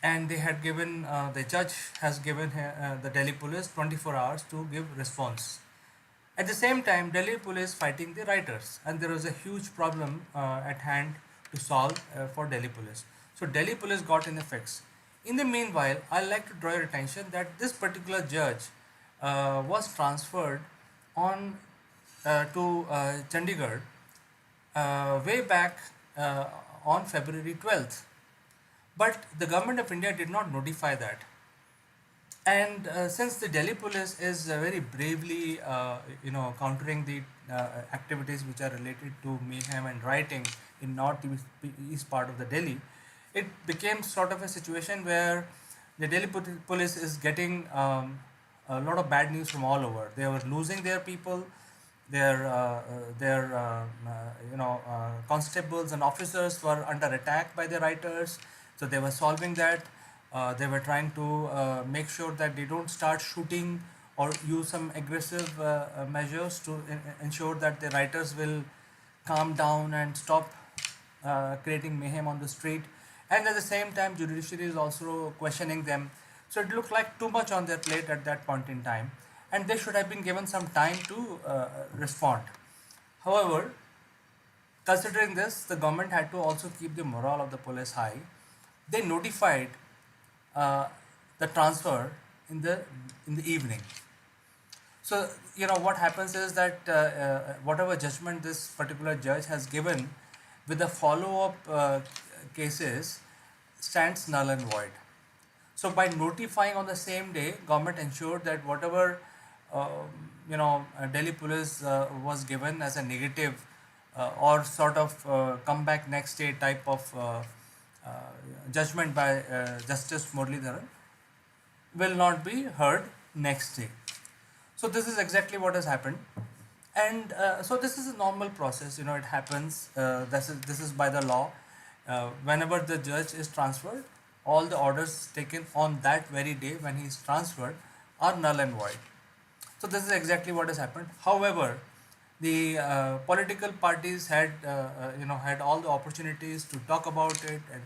and they had given, the judge has given the Delhi police 24 hours to give response. At the same time, Delhi police fighting the writers, and there was a huge problem at hand to solve for Delhi police. So Delhi police got in a fix. In the meanwhile, I'd like to draw your attention that this particular judge was transferred on to Chandigarh way back on February 12th. But the government of India did not notify that. And since the Delhi police is very bravely, countering the activities which are related to mayhem and rioting in east part of the Delhi, it became sort of a situation where the Delhi police is getting a lot of bad news from all over. They were losing their people, their constables and officers were under attack by the rioters, so they were solving that. They were trying to make sure that they don't start shooting or use some aggressive measures to ensure that the rioters will calm down and stop creating mayhem on the street. And at the same time, judiciary is also questioning them. So it looked like too much on their plate at that point in time, and they should have been given some time to respond. However, considering this, the government had to also keep the morale of the police high. They notified uh, the transfer in the evening. So what happens is that whatever judgment this particular judge has given with the follow-up cases stands null and void. So by notifying on the same day, government ensured that whatever Delhi police was given as a negative or sort of come back next day type of uh, judgment by Justice Muralidharan will not be heard next day. So this is exactly what has happened, and so this is a normal process. It happens. This is by the law. Whenever the judge is transferred, all the orders taken on that very day when he is transferred are null and void. So this is exactly what has happened. However, the political parties had all the opportunities to talk about it and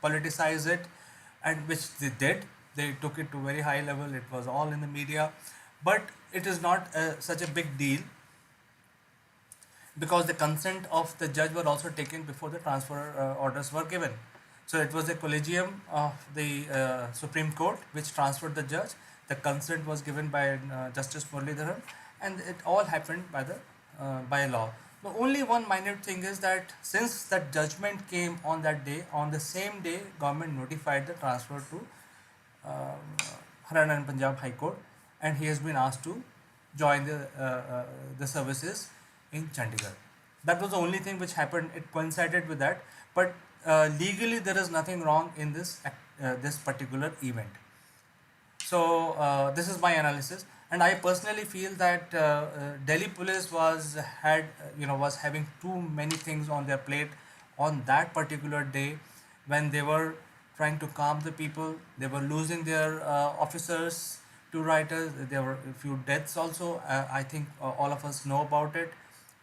politicize it, and which they did. They took it to very high level. It was all in the media, but it is not such a big deal because the consent of the judge were also taken before the transfer orders were given. So it was a collegium of the Supreme Court which transferred the judge. The consent was given by Justice Muralidharan, and it all happened by law. The only one minor thing is that since that judgment came on that day, on the same day, government notified the transfer to Haryana and Punjab High Court, and he has been asked to join the services in Chandigarh. That was the only thing which happened. It coincided with that, but legally there is nothing wrong in this particular event. So this is my analysis, and I personally feel that Delhi police was having too many things on their plate on that particular day when they were trying to calm the people. They were losing their officers to rioters. There were a few deaths also. I think all of us know about it.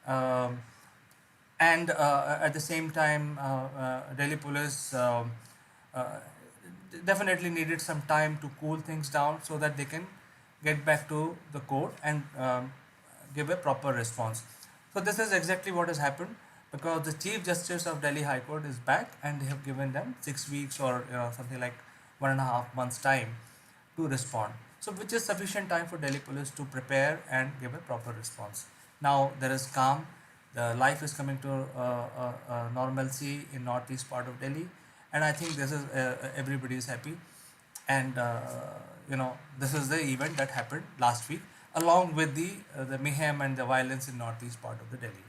Um, and at the same time, Delhi police uh, definitely needed some time to cool things down so that they can get back to the court and give a proper response. So this is exactly what has happened, because the Chief Justice of Delhi High Court is back, and they have given them 6 weeks or something like 1.5 months time to respond. So which is sufficient time for Delhi police to prepare and give a proper response. Now there is calm. The life is coming to normalcy in northeast part of Delhi, and I think this is everybody is happy. And this is the event that happened last week, along with the mayhem and the violence in northeast part of the Delhi.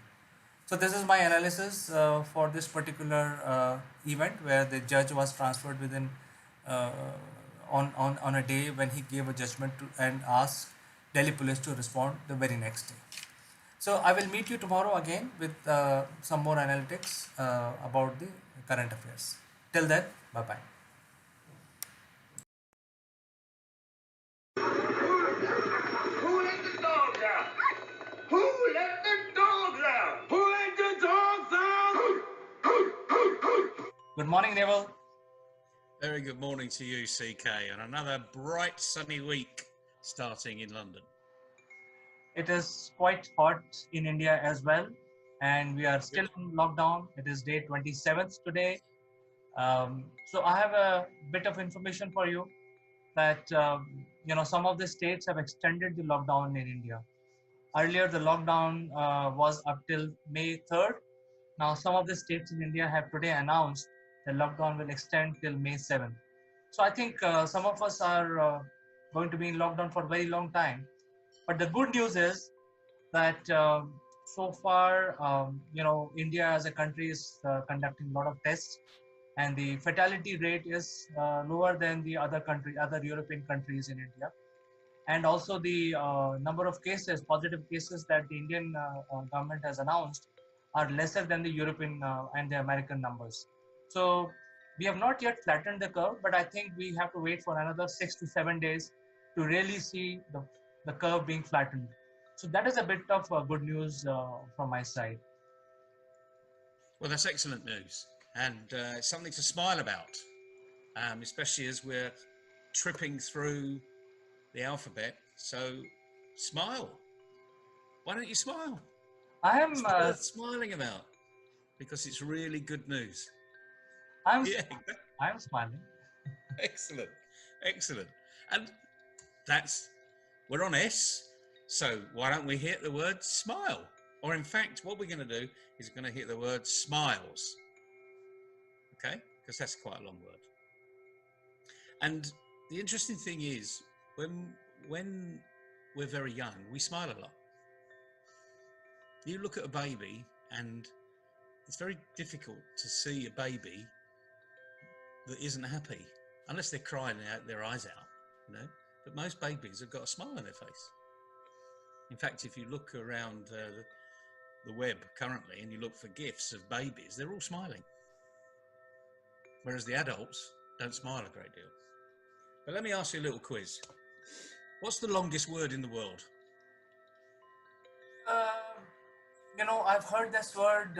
So this is my analysis for this particular event where the judge was transferred within uh, on a day when he gave a judgment to, and asked Delhi police to respond the very next day. So I will meet you tomorrow again with some more analytics about the current affairs. Till then, bye bye. Who let the dogs out? Who let the dogs out? Who let the dogs out? Good morning, Neville. Very good morning to you, CK, and another bright sunny week starting in London. It is quite hot in India as well, and we are still in lockdown. It is day 27th today. So I have a bit of information for you that some of the states have extended the lockdown in India. Earlier, the lockdown was up till May 3rd. Now, some of the states in India have today announced the lockdown will extend till May 7th. So I think some of us are going to be in lockdown for a very long time. But the good news is that so far, India as a country is conducting a lot of tests, and the fatality rate is lower than the other European countries in India. And also the number of cases, positive cases that the Indian government has announced are lesser than the European and the American numbers. So we have not yet flattened the curve, but I think we have to wait for another 6 to 7 days to really see the curve being flattened. So that is a bit of good news from my side. Well, that's excellent news, and it's something to smile about, especially as we're tripping through the alphabet. So smile. Why don't you smile? I am It's worth smiling about because it's really good news. I'm smiling. Excellent. And we're on S, so why don't we hit the word smile? Or in fact, what we're going to do is going to hit the word smiles. Okay? Because that's quite a long word. And the interesting thing is, when we're very young, we smile a lot. You look at a baby, and it's very difficult to see a baby that isn't happy, unless they're crying their eyes out, But most babies have got a smile on their face. In fact, if you look around the web currently and you look for GIFs of babies, they're all smiling. Whereas the adults don't smile a great deal. But let me ask you a little quiz. What's the longest word in the world? I've heard this word.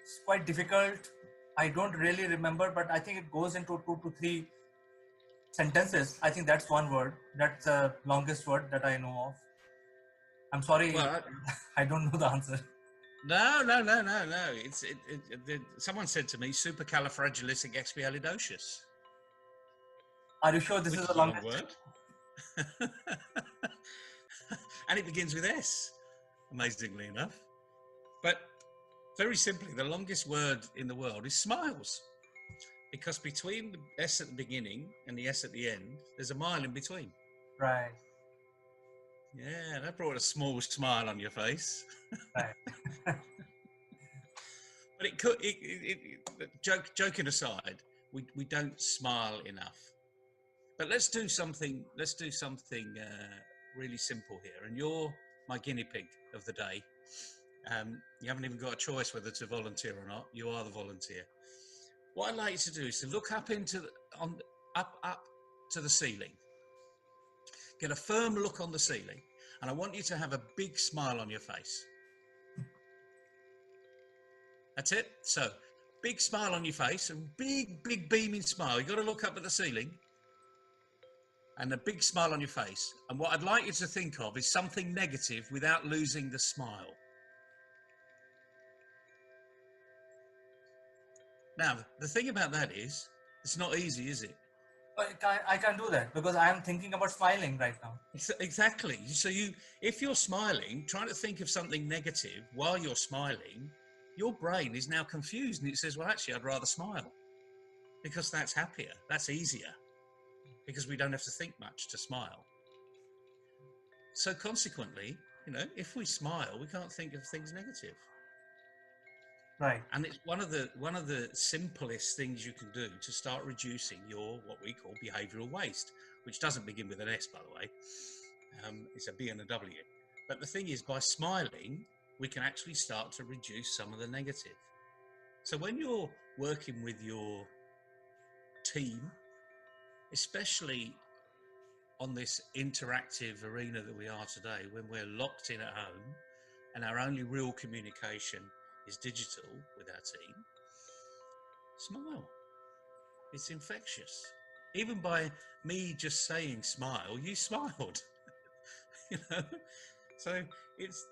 It's quite difficult. I don't really remember, but I think it goes into 2 to 3 sentences. I think that's one word. That's the longest word that I know of. I'm sorry, Well, I don't know the answer. No. Someone said to me, supercalifragilisticexpialidocious. Are you sure this is a long word? And it begins with S, amazingly enough. But very simply, the longest word in the world is smiles. Because between the S at the beginning and the S at the end, there's a mile in between. Right. Yeah, that brought a small smile on your face. Right. But it could. Joking aside, we don't smile enough. But let's do something. Really simple here. And you're my guinea pig of the day. You haven't even got a choice whether to volunteer or not. You are the volunteer. What I'd like you to do is to look up up to the ceiling. Get a firm look on the ceiling, and I want you to have a big smile on your face. That's it. So, big smile on your face, and big beaming smile. You've got to look up at the ceiling, and a big smile on your face. And what I'd like you to think of is something negative without losing the smile. Now, the thing about that is, it's not easy, is it? I can't do that because I am thinking about smiling right now. Exactly. So if you're smiling, trying to think of something negative while you're smiling, your brain is now confused and it says, well, actually, I'd rather smile because that's happier. That's easier because we don't have to think much to smile. So consequently, if we smile, we can't think of things negative. Right. And it's one of the simplest things you can do to start reducing your what we call behavioral waste, which doesn't begin with an S, by the way. It's a B and a W. But the thing is, by smiling, we can actually start to reduce some of the negative. So when you're working with your team, especially on this interactive arena that we are today, when we're locked in at home and our only real communication is digital with our team, smile. It's infectious. Even by me just saying smile, you smiled. You know, so it's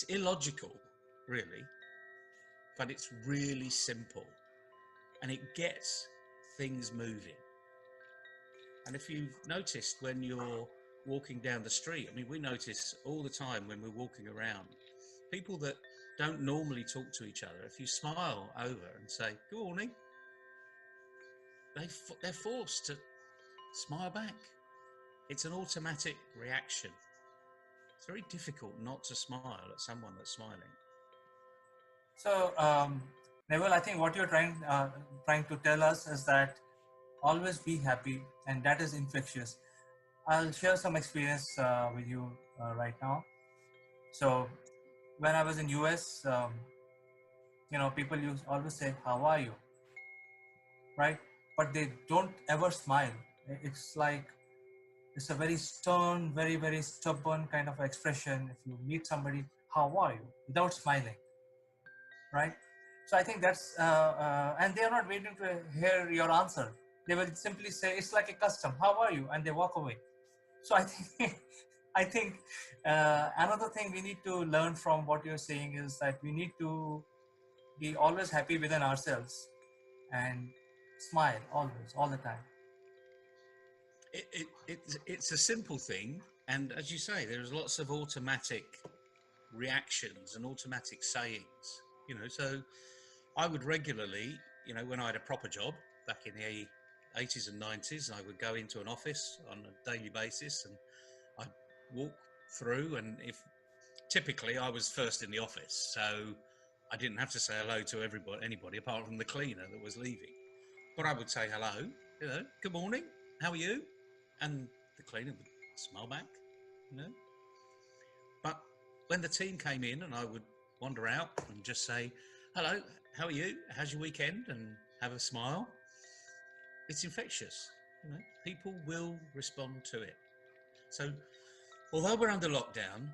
illogical, really, but it's really simple, and it gets things moving. And if you've noticed when you're walking down the street, I mean, we notice all the time when we're walking around, people that don't normally talk to each other, if you smile over and say, good morning, they're forced to smile back. It's an automatic reaction. It's very difficult not to smile at someone that's smiling. So, Neville, I think what you're trying to tell us is that always be happy, and that is infectious. I'll share some experience with you right now. So, when I was in US, people always say, "How are you?" Right? But they don't ever smile. It's like it's a very stern, very, very stubborn kind of expression. If you meet somebody, "How are you?" without smiling, right? So I think that's and they are not waiting to hear your answer. They will simply say, "It's like a custom. How are you?" and they walk away. So I think I think another thing we need to learn from what you're saying is that we need to be always happy within ourselves and smile always, all the time. It's a simple thing, and as you say, there's lots of automatic reactions and automatic sayings. So I would regularly, when I had a proper job back in the 80s and 90s, I would go into an office on a daily basis, and I'd walk through, and if typically I was first in the office, so I didn't have to say hello to anybody apart from the cleaner that was leaving. But I would say hello, good morning, how are you? And the cleaner would smile back, But when the team came in, and I would wander out and just say, hello, how are you? How's your weekend? And have a smile. It's infectious. People will respond to it. So although we're under lockdown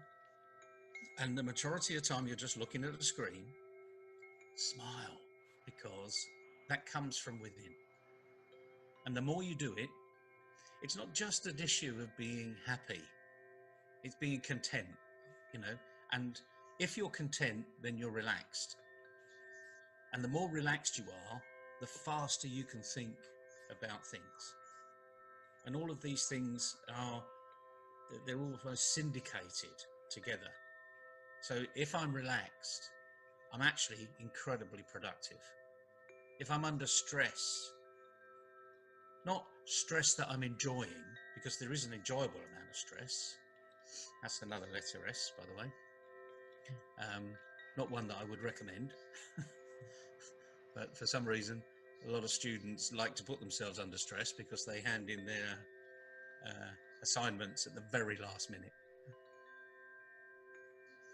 and the majority of the time you're just looking at a screen, smile, because that comes from within. And the more you do it, it's not just an issue of being happy. It's being content, and if you're content, then you're relaxed. And the more relaxed you are, the faster you can think about things. And all of these things they're almost syndicated together. So if I'm relaxed, I'm actually incredibly productive. If I'm under stress, not stress that I'm enjoying, because there is an enjoyable amount of stress. That's another letter S, by the way. Not one that I would recommend. But for some reason, a lot of students like to put themselves under stress because they hand in their assignments at the very last minute,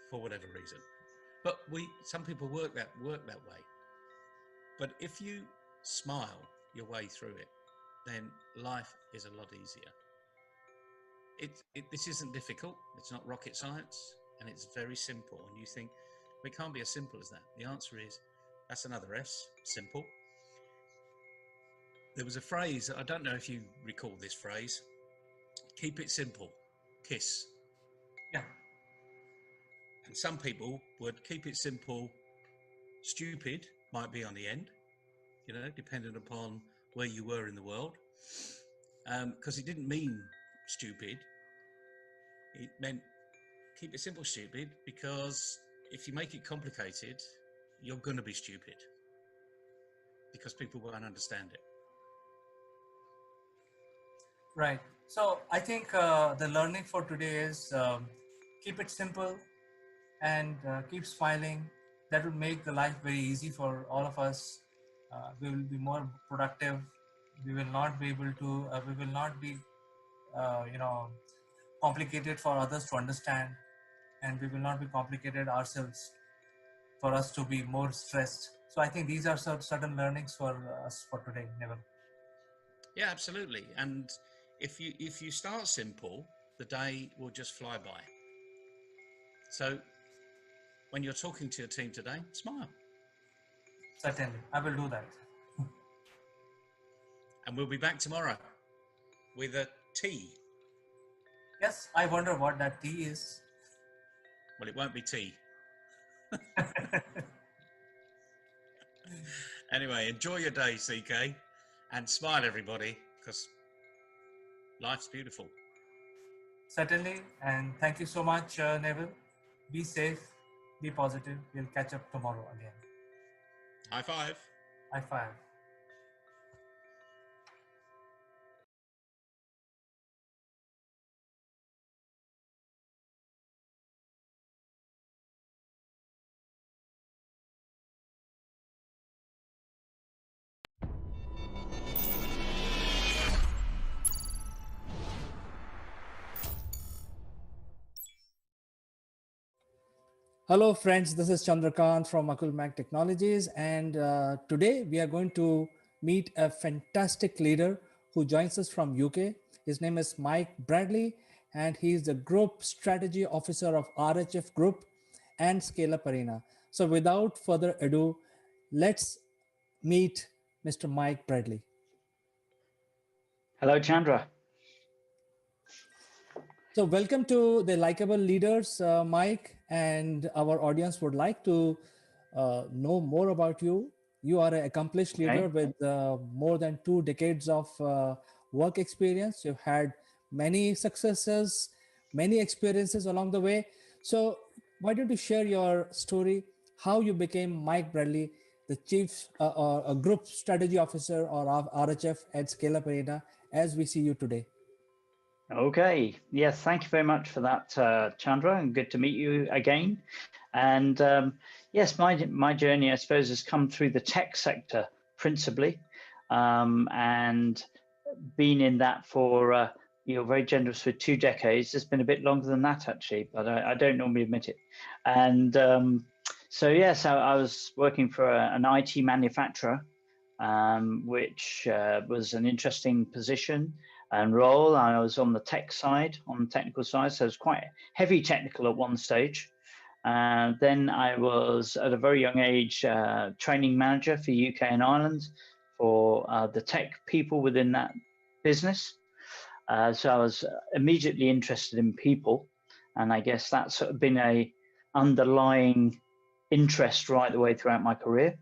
for whatever reason. But some people work that way. But if you smile your way through it, then life is a lot easier. This isn't difficult. It's not rocket science, and it's very simple. And you think, well, it can't be as simple as that. The answer is, that's another S, simple. There was a phrase, I don't know if you recall this phrase, keep it simple, KISS. Yeah. And some people would keep it simple, stupid might be on the end, depending upon where you were in the world. Because it didn't mean stupid. It meant keep it simple, stupid, because if you make it complicated, you're going to be stupid because people won't understand it. Right. So I think the learning for today is keep it simple and keep smiling. That will make the life very easy for all of us. We will be more productive. We will not be able to. We will not be, complicated for others to understand, and we will not be complicated ourselves for us to be more stressed. So I think these are certain learnings for us for today, Neville. Yeah, absolutely. And if you start simple, the day will just fly by. So when you're talking to your team today, smile. Certainly, I will do that. And we'll be back tomorrow with a tea. Yes, I wonder what that tea is. Well, it won't be tea. Anyway, enjoy your day, CK, and smile, everybody, because life's beautiful. Certainly, and thank you so much, Neville. Be safe, be positive. We'll catch up tomorrow again. High five. High five. Hello, friends. This is Chandrakant from Akulmac Technologies, and today we are going to meet a fantastic leader who joins us from UK. His name is Mike Bradley, and he is the Group Strategy Officer of RHF Group and Scale Up Arena. So, without further ado, let's meet Mr. Mike Bradley. Hello, Chandra. So, welcome to the Likeable Leaders, Mike, and our audience would like to know more about you. You are an accomplished leader with more than 2 decades of work experience. You've had many successes, many experiences along the way. So, why don't you share your story, how you became Mike Bradley, the Chief or a Group Strategy Officer or RHF at Scale Up Arena, as we see you today? Okay. Yes, thank you very much for that, Chandra, and good to meet you again. And yes, my journey, I suppose, has come through the tech sector principally, and been in that for you're very generous with 2 decades. It's been a bit longer than that actually, but I don't normally admit it. And so yes, I was working for an IT manufacturer, which was an interesting position and role. I was on the tech side, on the technical side, so it was quite heavy technical at one stage. Then I was at a very young age training manager for UK and Ireland for the tech people within that business. So I was immediately interested in people, and I guess that's sort of been a underlying interest right the way throughout my career.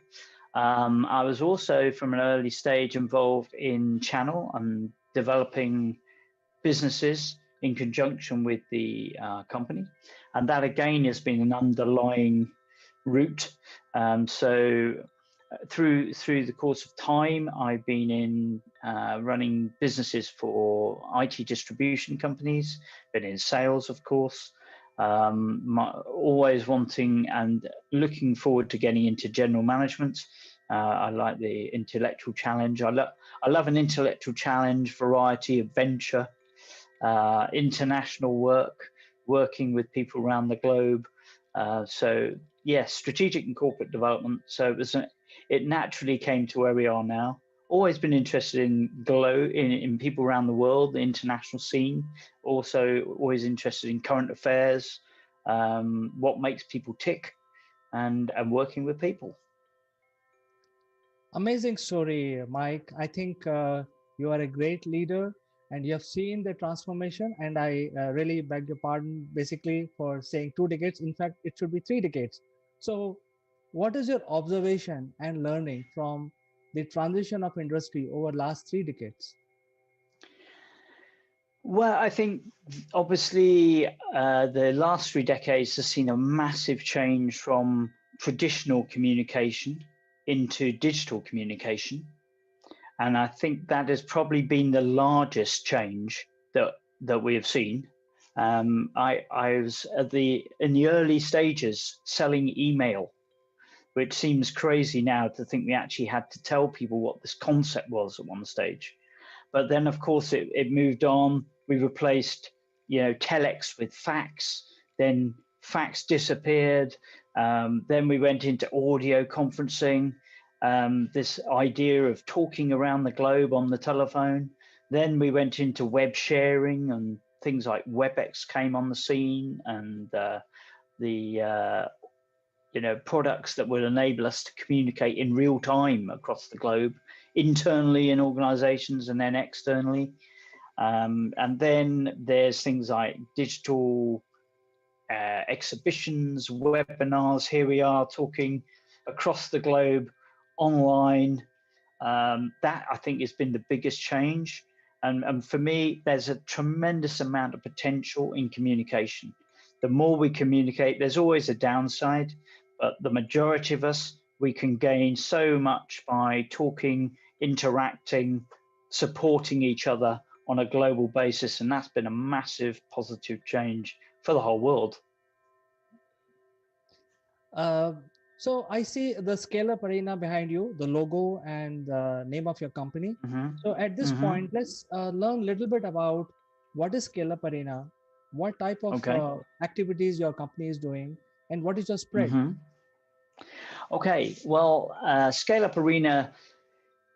I was also from an early stage involved in channel and developing businesses in conjunction with the company, and that again has been an underlying route. So through the course of time, I've been in running businesses for IT distribution companies, been in sales, of course, always wanting and looking forward to getting into general management. I like the intellectual challenge. I love an intellectual challenge, variety, adventure, international work, working with people around the globe. So yes, strategic and corporate development. So it naturally came to where we are now. Always been interested in people around the world, the international scene. Also always interested in current affairs, what makes people tick, and working with people. Amazing story, Mike. I think you are a great leader and you have seen the transformation. And I really beg your pardon, basically, for saying 2 decades. In fact, it should be 3 decades. So, what is your observation and learning from the transition of industry over last 3 decades? Well, I think obviously the last 3 decades has seen a massive change from traditional communication into digital communication. And I think that has probably been the largest change that we have seen. I was in the early stages selling email, which seems crazy now to think we actually had to tell people what this concept was at one stage. But then, of course, it moved on. We replaced, telex with fax. Then fax disappeared. Then we went into audio conferencing, this idea of talking around the globe on the telephone. Then we went into web sharing, and things like WebEx came on the scene, and the products that will enable us to communicate in real time across the globe, internally in organizations and then externally. And then there's things like digital exhibitions, webinars. Here we are talking across the globe online. That I think has been the biggest change. And for me, there's a tremendous amount of potential in communication. The more we communicate, there's always a downside, but the majority of us, we can gain so much by talking, interacting, supporting each other on a global basis. And that's been a massive positive change for the whole world. So I see the Scale Up Arena behind you, the logo and the name of your company. So at this point, let's learn a little bit about what is Scale Up Arena, what type of activities your company is doing, and what is your spread. Okay, well, Scale Up Arena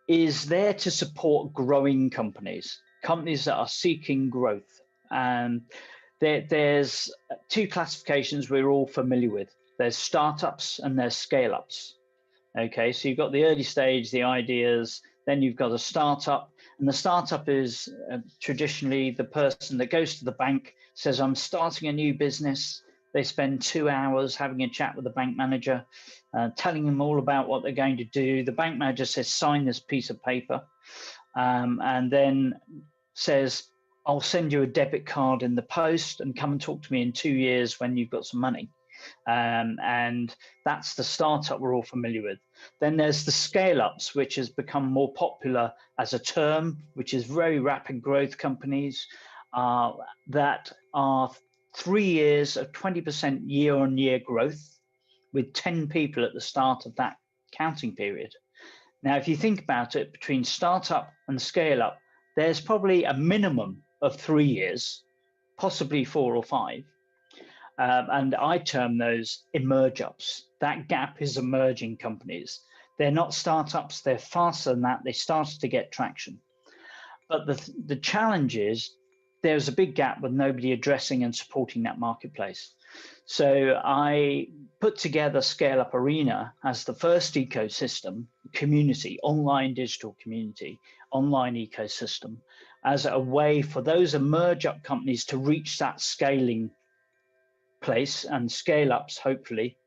is there to support growing companies that are seeking growth. And there's two classifications we're all familiar with. There's startups and there's scale-ups. Okay, so you've got the early stage, the ideas, then you've got a startup. And the startup is traditionally the person that goes to the bank, says, I'm starting a new business. They spend 2 hours having a chat with the bank manager, telling them all about what they're going to do. The bank manager says, sign this piece of paper, and then says, I'll send you a debit card in the post and come and talk to me in 2 years when you've got some money. And that's the startup we're all familiar with. Then there's the scale-ups, which has become more popular as a term, which is very rapid growth companies that are 3 years of 20% year-on-year growth with 10 people at the start of that counting period. Now, if you think about it, between startup and scale-up, there's probably a minimum of 3 years, possibly 4 or 5. And I term those emerge-ups. That gap is emerging companies. They're not startups, they're faster than that. They started to get traction. But the challenge is there's a big gap with nobody addressing and supporting that marketplace. So I put together Scale Up Arena as the first ecosystem, community, online digital community, online ecosystem, as a way for those emerge-up companies to reach that scaling place and scale ups, hopefully,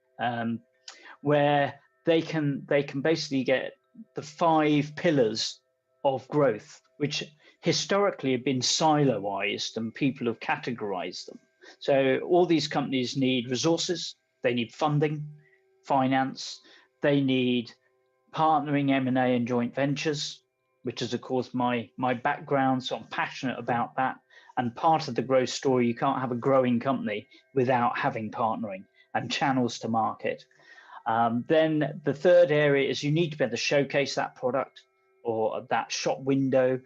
where they can basically get the 5 pillars of growth, which historically have been silo-ized and people have categorized them. So all these companies need resources, they need funding, finance, they need partnering, M&A and joint ventures, which is of course my background, so I'm passionate about that. And part of the growth story, you can't have a growing company without having partnering and channels to market. Then the third area is you need to be able to showcase that product or that shop window,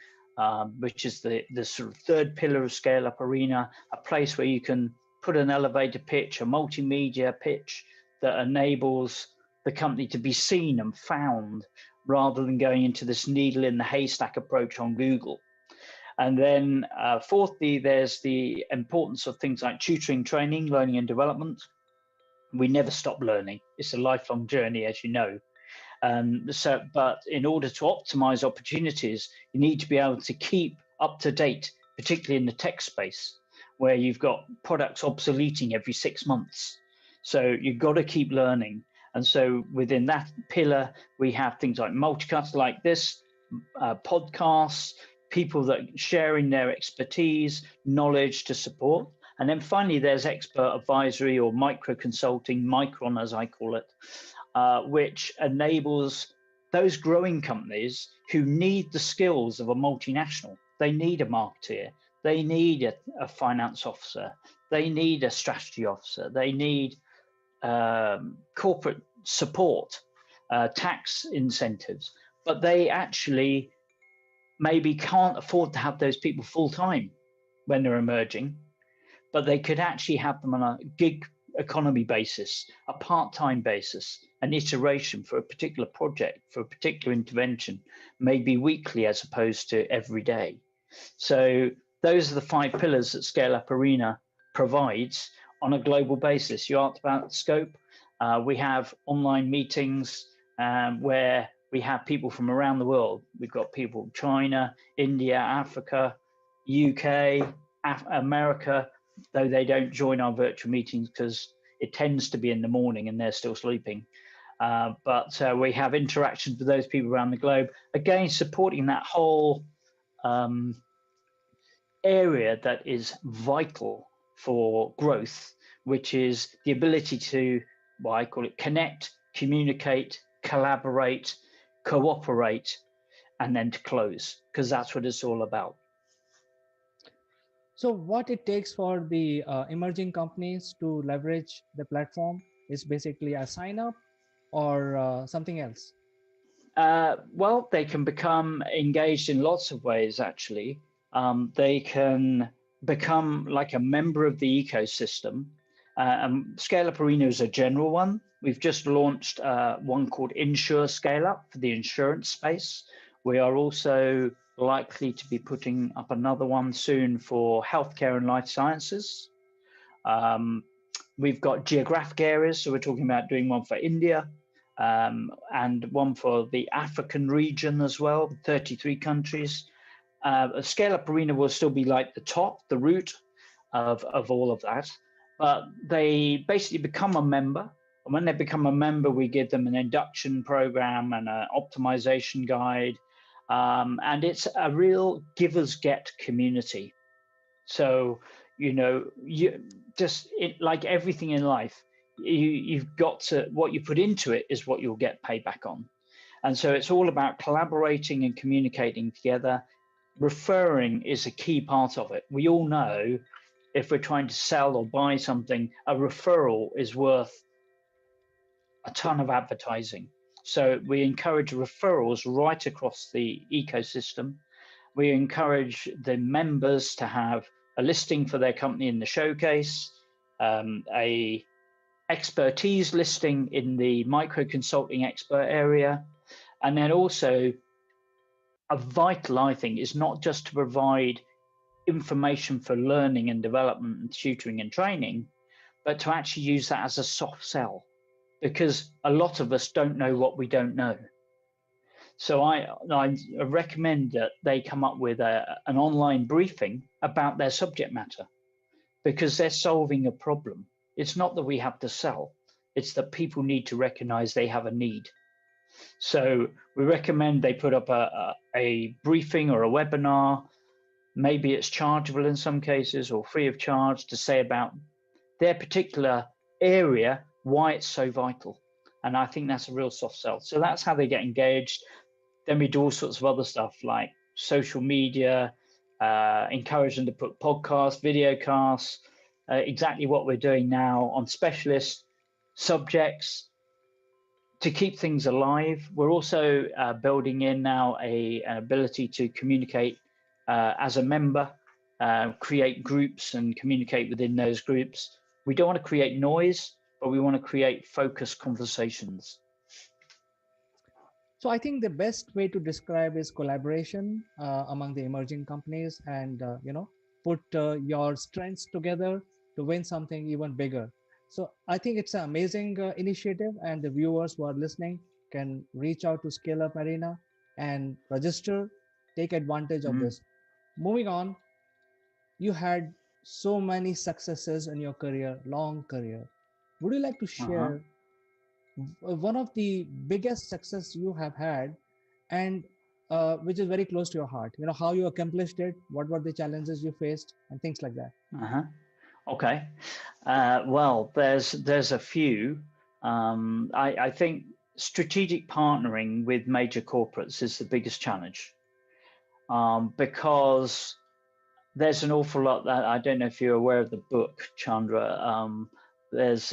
which is the sort of third pillar of Scale Up Arena, a place where you can put an elevator pitch, a multimedia pitch that enables the company to be seen and found rather than going into this needle in the haystack approach on Google. And then fourthly, there's the importance of things like tutoring, training, learning and development. We never stop learning. It's a lifelong journey, as you know. But in order to optimize opportunities, you need to be able to keep up to date, particularly in the tech space, where you've got products obsoleting every 6 months. So you've got to keep learning. And so within that pillar, we have things like multicast like this, podcasts, people that sharing their expertise, knowledge to support. And then finally, there's expert advisory or micro consulting, Micron as I call it, which enables those growing companies who need the skills of a multinational. They need a marketeer, they need a finance officer, they need a strategy officer, they need corporate support, tax incentives, but they actually maybe can't afford to have those people full time when they're emerging, but they could actually have them on a gig economy basis, a part-time basis, an iteration for a particular project, for a particular intervention, maybe weekly as opposed to every day. So those are the 5 pillars that Scale Up Arena provides on a global basis. You asked about scope. We have online meetings where we have people from around the world. We've got people from China, India, Africa, UK, America, though they don't join our virtual meetings because it tends to be in the morning and they're still sleeping. But we have interactions with those people around the globe, again, supporting that whole area that is vital for growth, which is the ability to, what I call it, connect, communicate, collaborate, cooperate, and then to close, because that's what it's all about. So what it takes for the emerging companies to leverage the platform is basically a sign up or something else? Well, they can become engaged in lots of ways, actually. They can become like a member of the ecosystem. Scale Up Arena is a general one. We've just launched one called Insure Scale Up for the insurance space. We are also likely to be putting up another one soon for healthcare and life sciences. We've got geographic areas, so we're talking about doing one for India and one for the African region as well, 33 countries. Scale Up Arena will still be like the top, the root of all of that, but they basically become a member. And when they become a member, we give them an induction program and an optimization guide. And it's a real givers get community. So, you know, like everything in life, you've got to, what you put into it is what you'll get payback on. And so it's all about collaborating and communicating together. Referring is a key part of it. We all know if we're trying to sell or buy something, a referral is worth a ton of advertising. So we encourage referrals right across the ecosystem. We encourage the members to have a listing for their company in the showcase, a expertise listing in the micro consulting expert area, and then also a vital, I think, is not just to provide information for learning and development and tutoring and training, but to actually use that as a soft sell, because a lot of us don't know what we don't know. So I recommend that they come up with an online briefing about their subject matter, because they're solving a problem. It's not that we have to sell, it's that people need to recognize they have a need. So we recommend they put up a briefing or a webinar. Maybe it's chargeable in some cases or free of charge, to say about their particular area, why it's so vital. And I think that's a real soft sell. So that's how they get engaged. Then we do all sorts of other stuff like social media, encourage them to put podcasts, video casts, exactly what we're doing now on specialist subjects to keep things alive. We're also building in now an ability to communicate as a member, create groups and communicate within those groups. We don't want to create noise, but we want to create focused conversations. So I think the best way to describe is collaboration among the emerging companies, and put your strengths together to win something even bigger. So I think it's an amazing initiative, and the viewers who are listening can reach out to Scale Up Arena and register, take advantage of this. Moving on, you had so many successes in your career, long career. Would you like to share one of the biggest success you have had, and which is very close to your heart? You know, how you accomplished it, what were the challenges you faced, and things like that. Okay. Well, there's a few. I think strategic partnering with major corporates is the biggest challenge, because there's an awful lot that, I don't know if you're aware of the book, Chandra. There's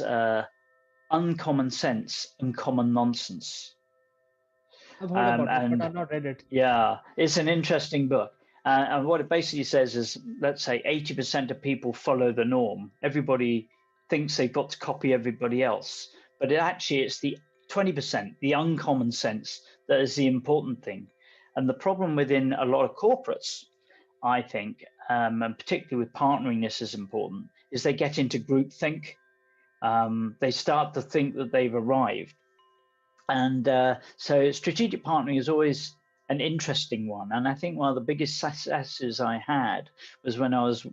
Uncommon Sense and Common Nonsense. I've heard about it, but I've not read it. Yeah, it's an interesting book. And what it basically says is, let's say 80% of people follow the norm. Everybody thinks they've got to copy everybody else. But it's the 20%, the uncommon sense, that is the important thing. And the problem within a lot of corporates, I think, and particularly with partnering this is important, is they get into groupthink. They start to think that they've arrived. And so strategic partnering is always an interesting one. And I think one of the biggest successes I had was when I was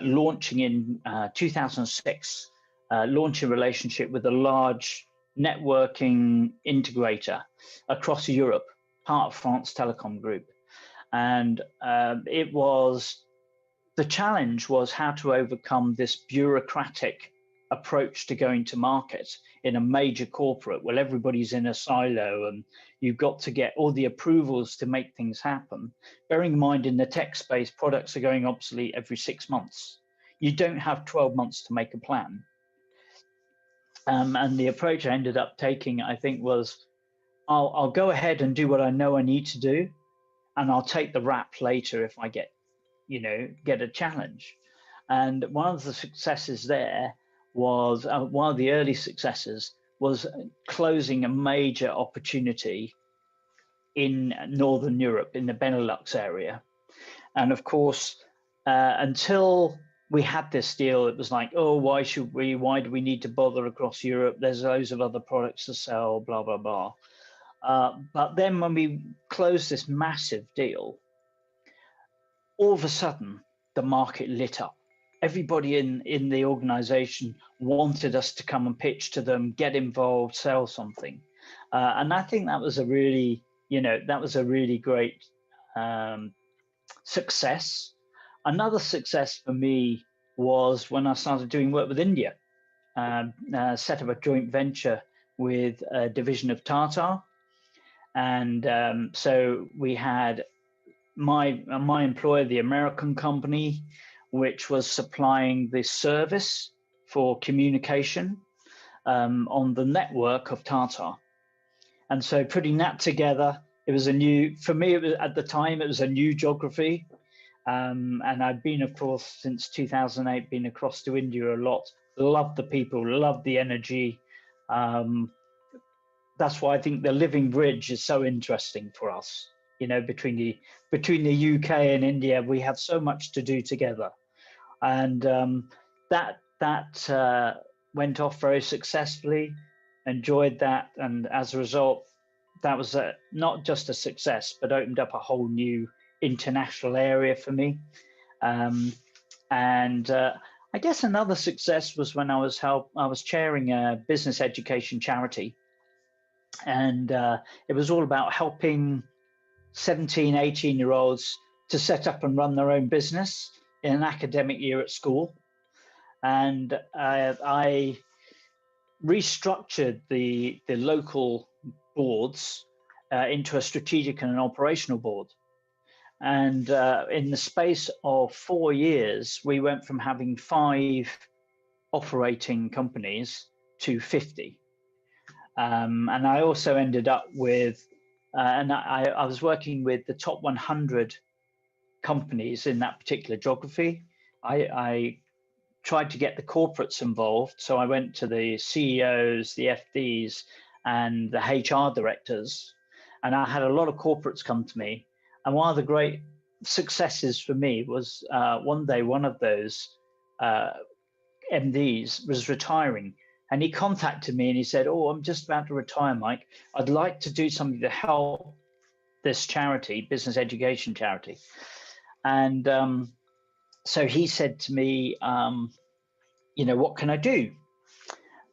launching in 2006, launching a relationship with a large networking integrator across Europe, part of France Telecom Group. And the challenge was how to overcome this bureaucratic approach to going to market in a major corporate where everybody's in a silo and you've got to get all the approvals to make things happen. Bearing in mind, in the tech space, products are going obsolete every 6 months. You don't have 12 months to make a plan. And the approach I ended up taking, I think, was I'll go ahead and do what I know I need to do, and I'll take the rap later if I get a challenge. And one of the successes there was one of the early successes was closing a major opportunity in Northern Europe, in the Benelux area. And of course, until we had this deal, it was like, oh, why do we need to bother across Europe? There's loads of other products to sell, blah, blah, blah. But then when we closed this massive deal, all of a sudden, the market lit up. Everybody in the organization wanted us to come and pitch to them, get involved, sell something. And I think that was a really great success. Another success for me was when I started doing work with India, set up a joint venture with a division of Tata. And so we had my employer, the American company, which was supplying the service for communication on the network of Tata. And so putting that together, it was for me, at the time, it was a new geography. And I've been, of course, since 2008, been across to India a lot. Love the people, love the energy. That's why I think the Living Bridge is so interesting for us. Between the UK and India, we have so much to do together. And that went off very successfully, enjoyed that. And as a result, that was not just a success, but opened up a whole new international area for me. I guess another success was when I was chairing a business education charity. And it was all about helping 17, 18-year-olds to set up and run their own business in an academic year at school. And I restructured the local boards into a strategic and an operational board. And in the space of 4 years, we went from having 5 operating companies to 50. And I also ended up with, I was working with the top 100 companies in that particular geography. I tried to get the corporates involved. So I went to the CEOs, the FDs, and the HR directors. And I had a lot of corporates come to me. And one of the great successes for me was one day, one of those MDs was retiring. And he contacted me and he said, oh, I'm just about to retire, Mike. I'd like to do something to help this charity, business education charity. And so he said to me, what can I do?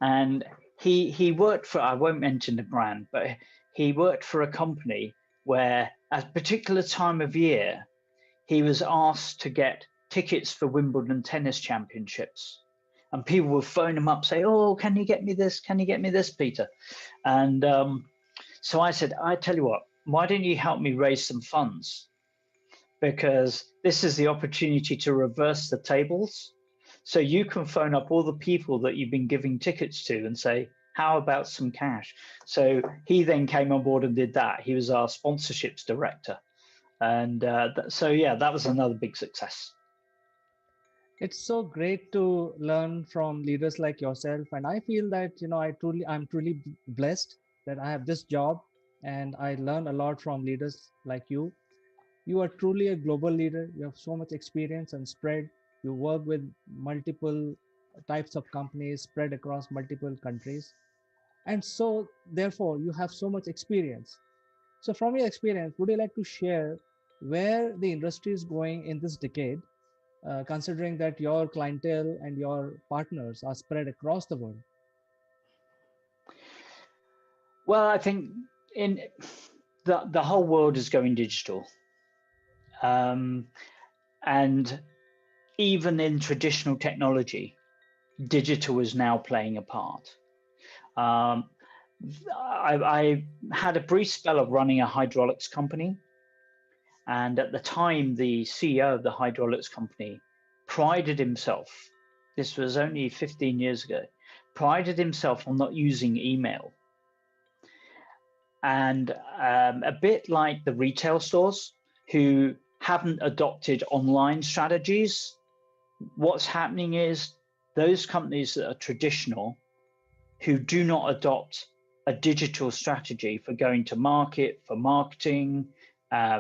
And he worked for, I won't mention the brand, but he worked for a company where at a particular time of year, he was asked to get tickets for Wimbledon tennis championships. And people would phone him up, say, oh, can you get me this? Can you get me this, Peter? And so I said, I tell you what, why don't you help me raise some funds? Because this is the opportunity to reverse the tables. So you can phone up all the people that you've been giving tickets to and say, how about some cash? So he then came on board and did that. He was our sponsorships director. And so, yeah, that was another big success. It's so great to learn from leaders like yourself, and I feel that I'm truly blessed that I have this job, and I learn a lot from leaders like you. You are truly a global leader. You have so much experience and spread. You work with multiple types of companies spread across multiple countries, and so therefore you have so much experience. So from your experience, would you like to share where the industry is going in this decade, considering that your clientele and your partners are spread across the world? Well, I think in the whole world is going digital, and even in traditional technology, digital is now playing a part. Um, I had a brief spell of running a hydraulics company, and at the time, the CEO of the hydraulics company prided himself. This was only 15 years ago. Prided himself on not using email. And a bit like the retail stores who haven't adopted online strategies, what's happening is those companies that are traditional who do not adopt a digital strategy for going to market, for marketing,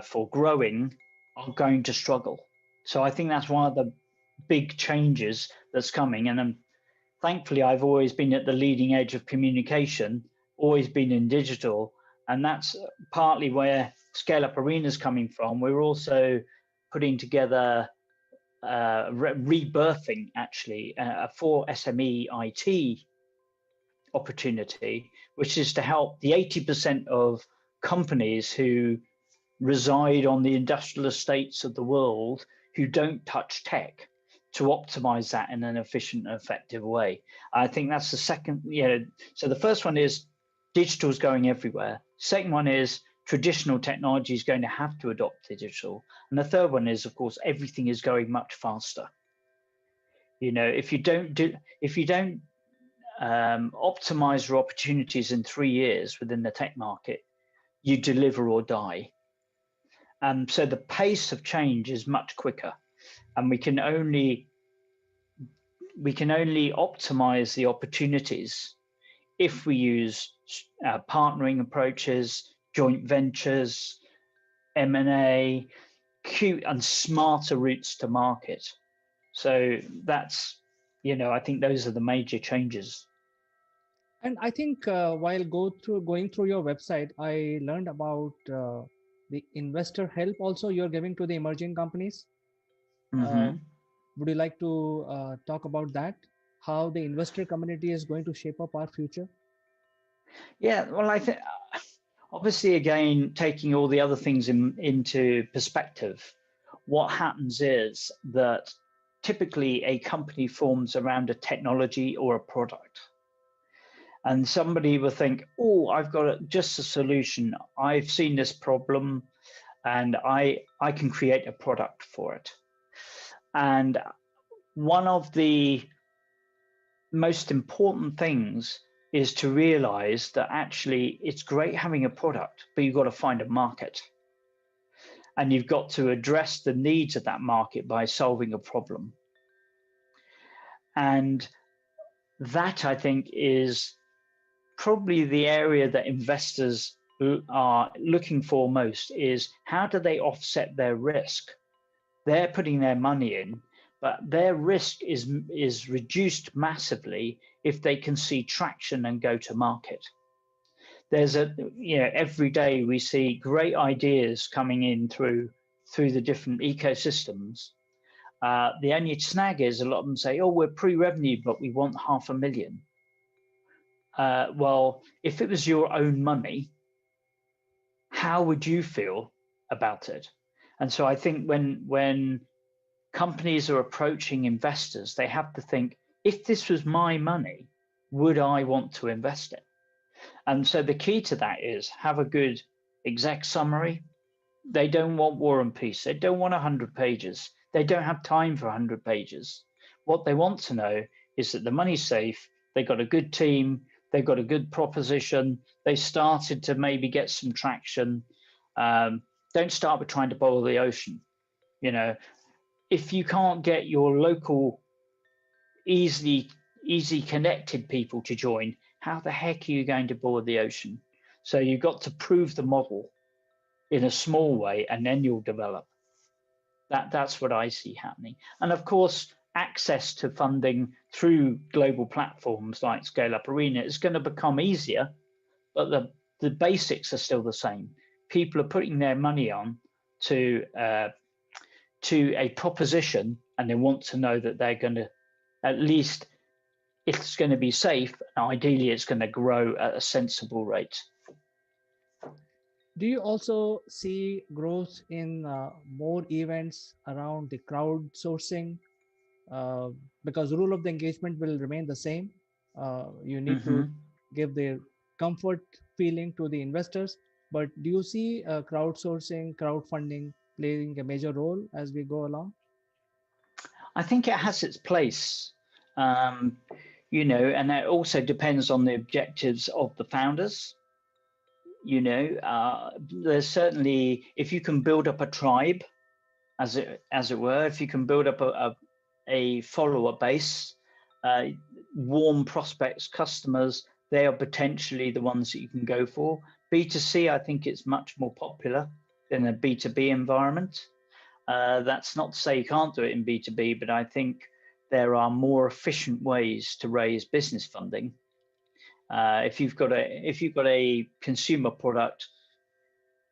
for growing, are going to struggle. So I think that's one of the big changes that's coming. And thankfully, I've always been at the leading edge of communication, always been in digital. And that's partly where Scale Up Arena is coming from. We're also putting together, rebirthing actually, for SME IT opportunity, which is to help the 80% of companies who reside on the industrial estates of the world who don't touch tech, to optimize that in an efficient and effective way. I think that's the second, so the first one is digital is going everywhere. Second one is traditional technology is going to have to adopt digital. And the third one is, of course, everything is going much faster. If you don't optimize your opportunities in 3 years within the tech market, you deliver or die. So the pace of change is much quicker, and we can only optimize the opportunities if we use partnering approaches, joint ventures, M&A, and smarter routes to market. So that's, I think those are the major changes. And I think while going through your website, I learned about the investor help also you're giving to the emerging companies. Would you like to talk about that? How the investor community is going to shape up our future? Yeah, well, I think obviously, again, taking all the other things into perspective, what happens is that typically a company forms around a technology or a product. And somebody will think, oh, I've got just a solution. I've seen this problem and I can create a product for it. And one of the most important things is to realize that actually it's great having a product, but you've got to find a market. And you've got to address the needs of that market by solving a problem. And that, I think, is probably the area that investors are looking for most, is how do they offset their risk? They're putting their money in, but their risk is reduced massively if they can see traction and go to market. There's every day we see great ideas coming in through the different ecosystems. The only snag is a lot of them say, oh, we're pre-revenue, but we want $500,000. Well, if it was your own money, how would you feel about it? And so I think when companies are approaching investors, they have to think, if this was my money, would I want to invest it? And so the key to that is have a good exec summary. They don't want War and Peace. They don't want 100 pages. They don't have time for 100 pages. What they want to know is that the money's safe. They got a good team. They've got a good proposition. They started to maybe get some traction. Don't start with trying to boil the ocean. if you can't get your local easy connected people to join, how the heck are you going to board the ocean? So you've got to prove the model in a small way, and then you'll develop. That's what I see happening. And of course, access to funding through global platforms like Scale Up Arena is going to become easier, but the basics are still the same. People are putting their money on to a proposition, and they want to know that they're going to, at least it's going to be safe, and ideally it's going to grow at a sensible rate. Do you also see growth in more events around the crowdsourcing? Because rule of the engagement will remain the same. You need to give the comfort feeling to the investors. But do you see crowdsourcing, crowdfunding playing a major role as we go along? I think it has its place, you know, and that also depends on the objectives of the founders. You know, there's certainly, if you can build up a tribe, as it were, if you can build up a follower base, warm prospects, customers, they are potentially the ones that you can go for. B2C, I think it's much more popular than a B2B environment. That's not to say you can't do it in B2B, but I think there are more efficient ways to raise business funding. If you've got a consumer product,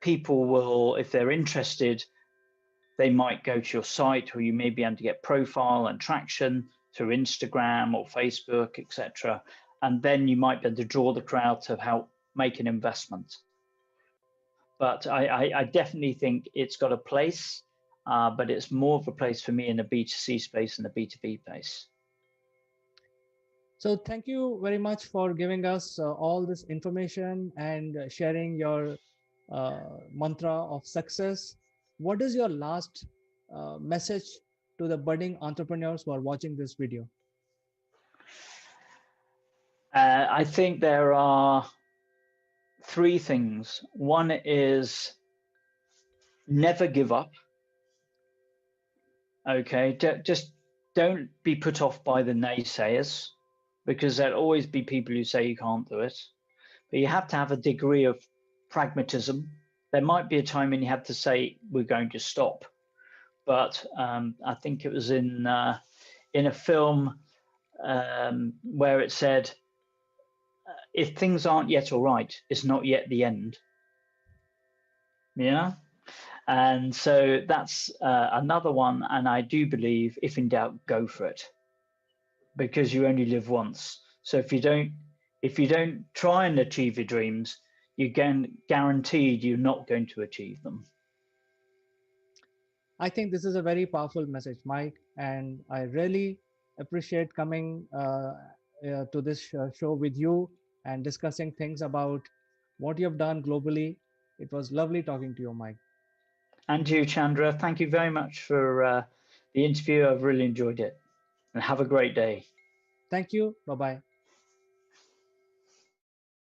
people will, if they're interested, they might go to your site, or you may be able to get profile and traction through Instagram or Facebook, etc. And then you might be able to draw the crowd to help make an investment. But I definitely think it's got a place, but it's more of a place for me in the B2C space than the B2B space. So thank you very much for giving us all this information and sharing your mantra of success. What is your last message to the budding entrepreneurs who are watching this video? I think there are three things. One is never give up. Okay, just don't be put off by the naysayers, because there'll always be people who say you can't do it. But you have to have a degree of pragmatism. There might be a time when you have to say we're going to stop. But I think it was in a film where it said, if things aren't yet all right, it's not yet the end. Yeah. And so that's another one. And I do believe, if in doubt, go for it, because you only live once. So if you don't try and achieve your dreams, you're guaranteed you're not going to achieve them. I think this is a very powerful message, Mike, and I really appreciate coming to this show with you and discussing things about what you have done globally. It was lovely talking to you, Mike. And you, Chandra, thank you very much for the interview. I've really enjoyed it. And have a great day. Thank you. Bye-bye.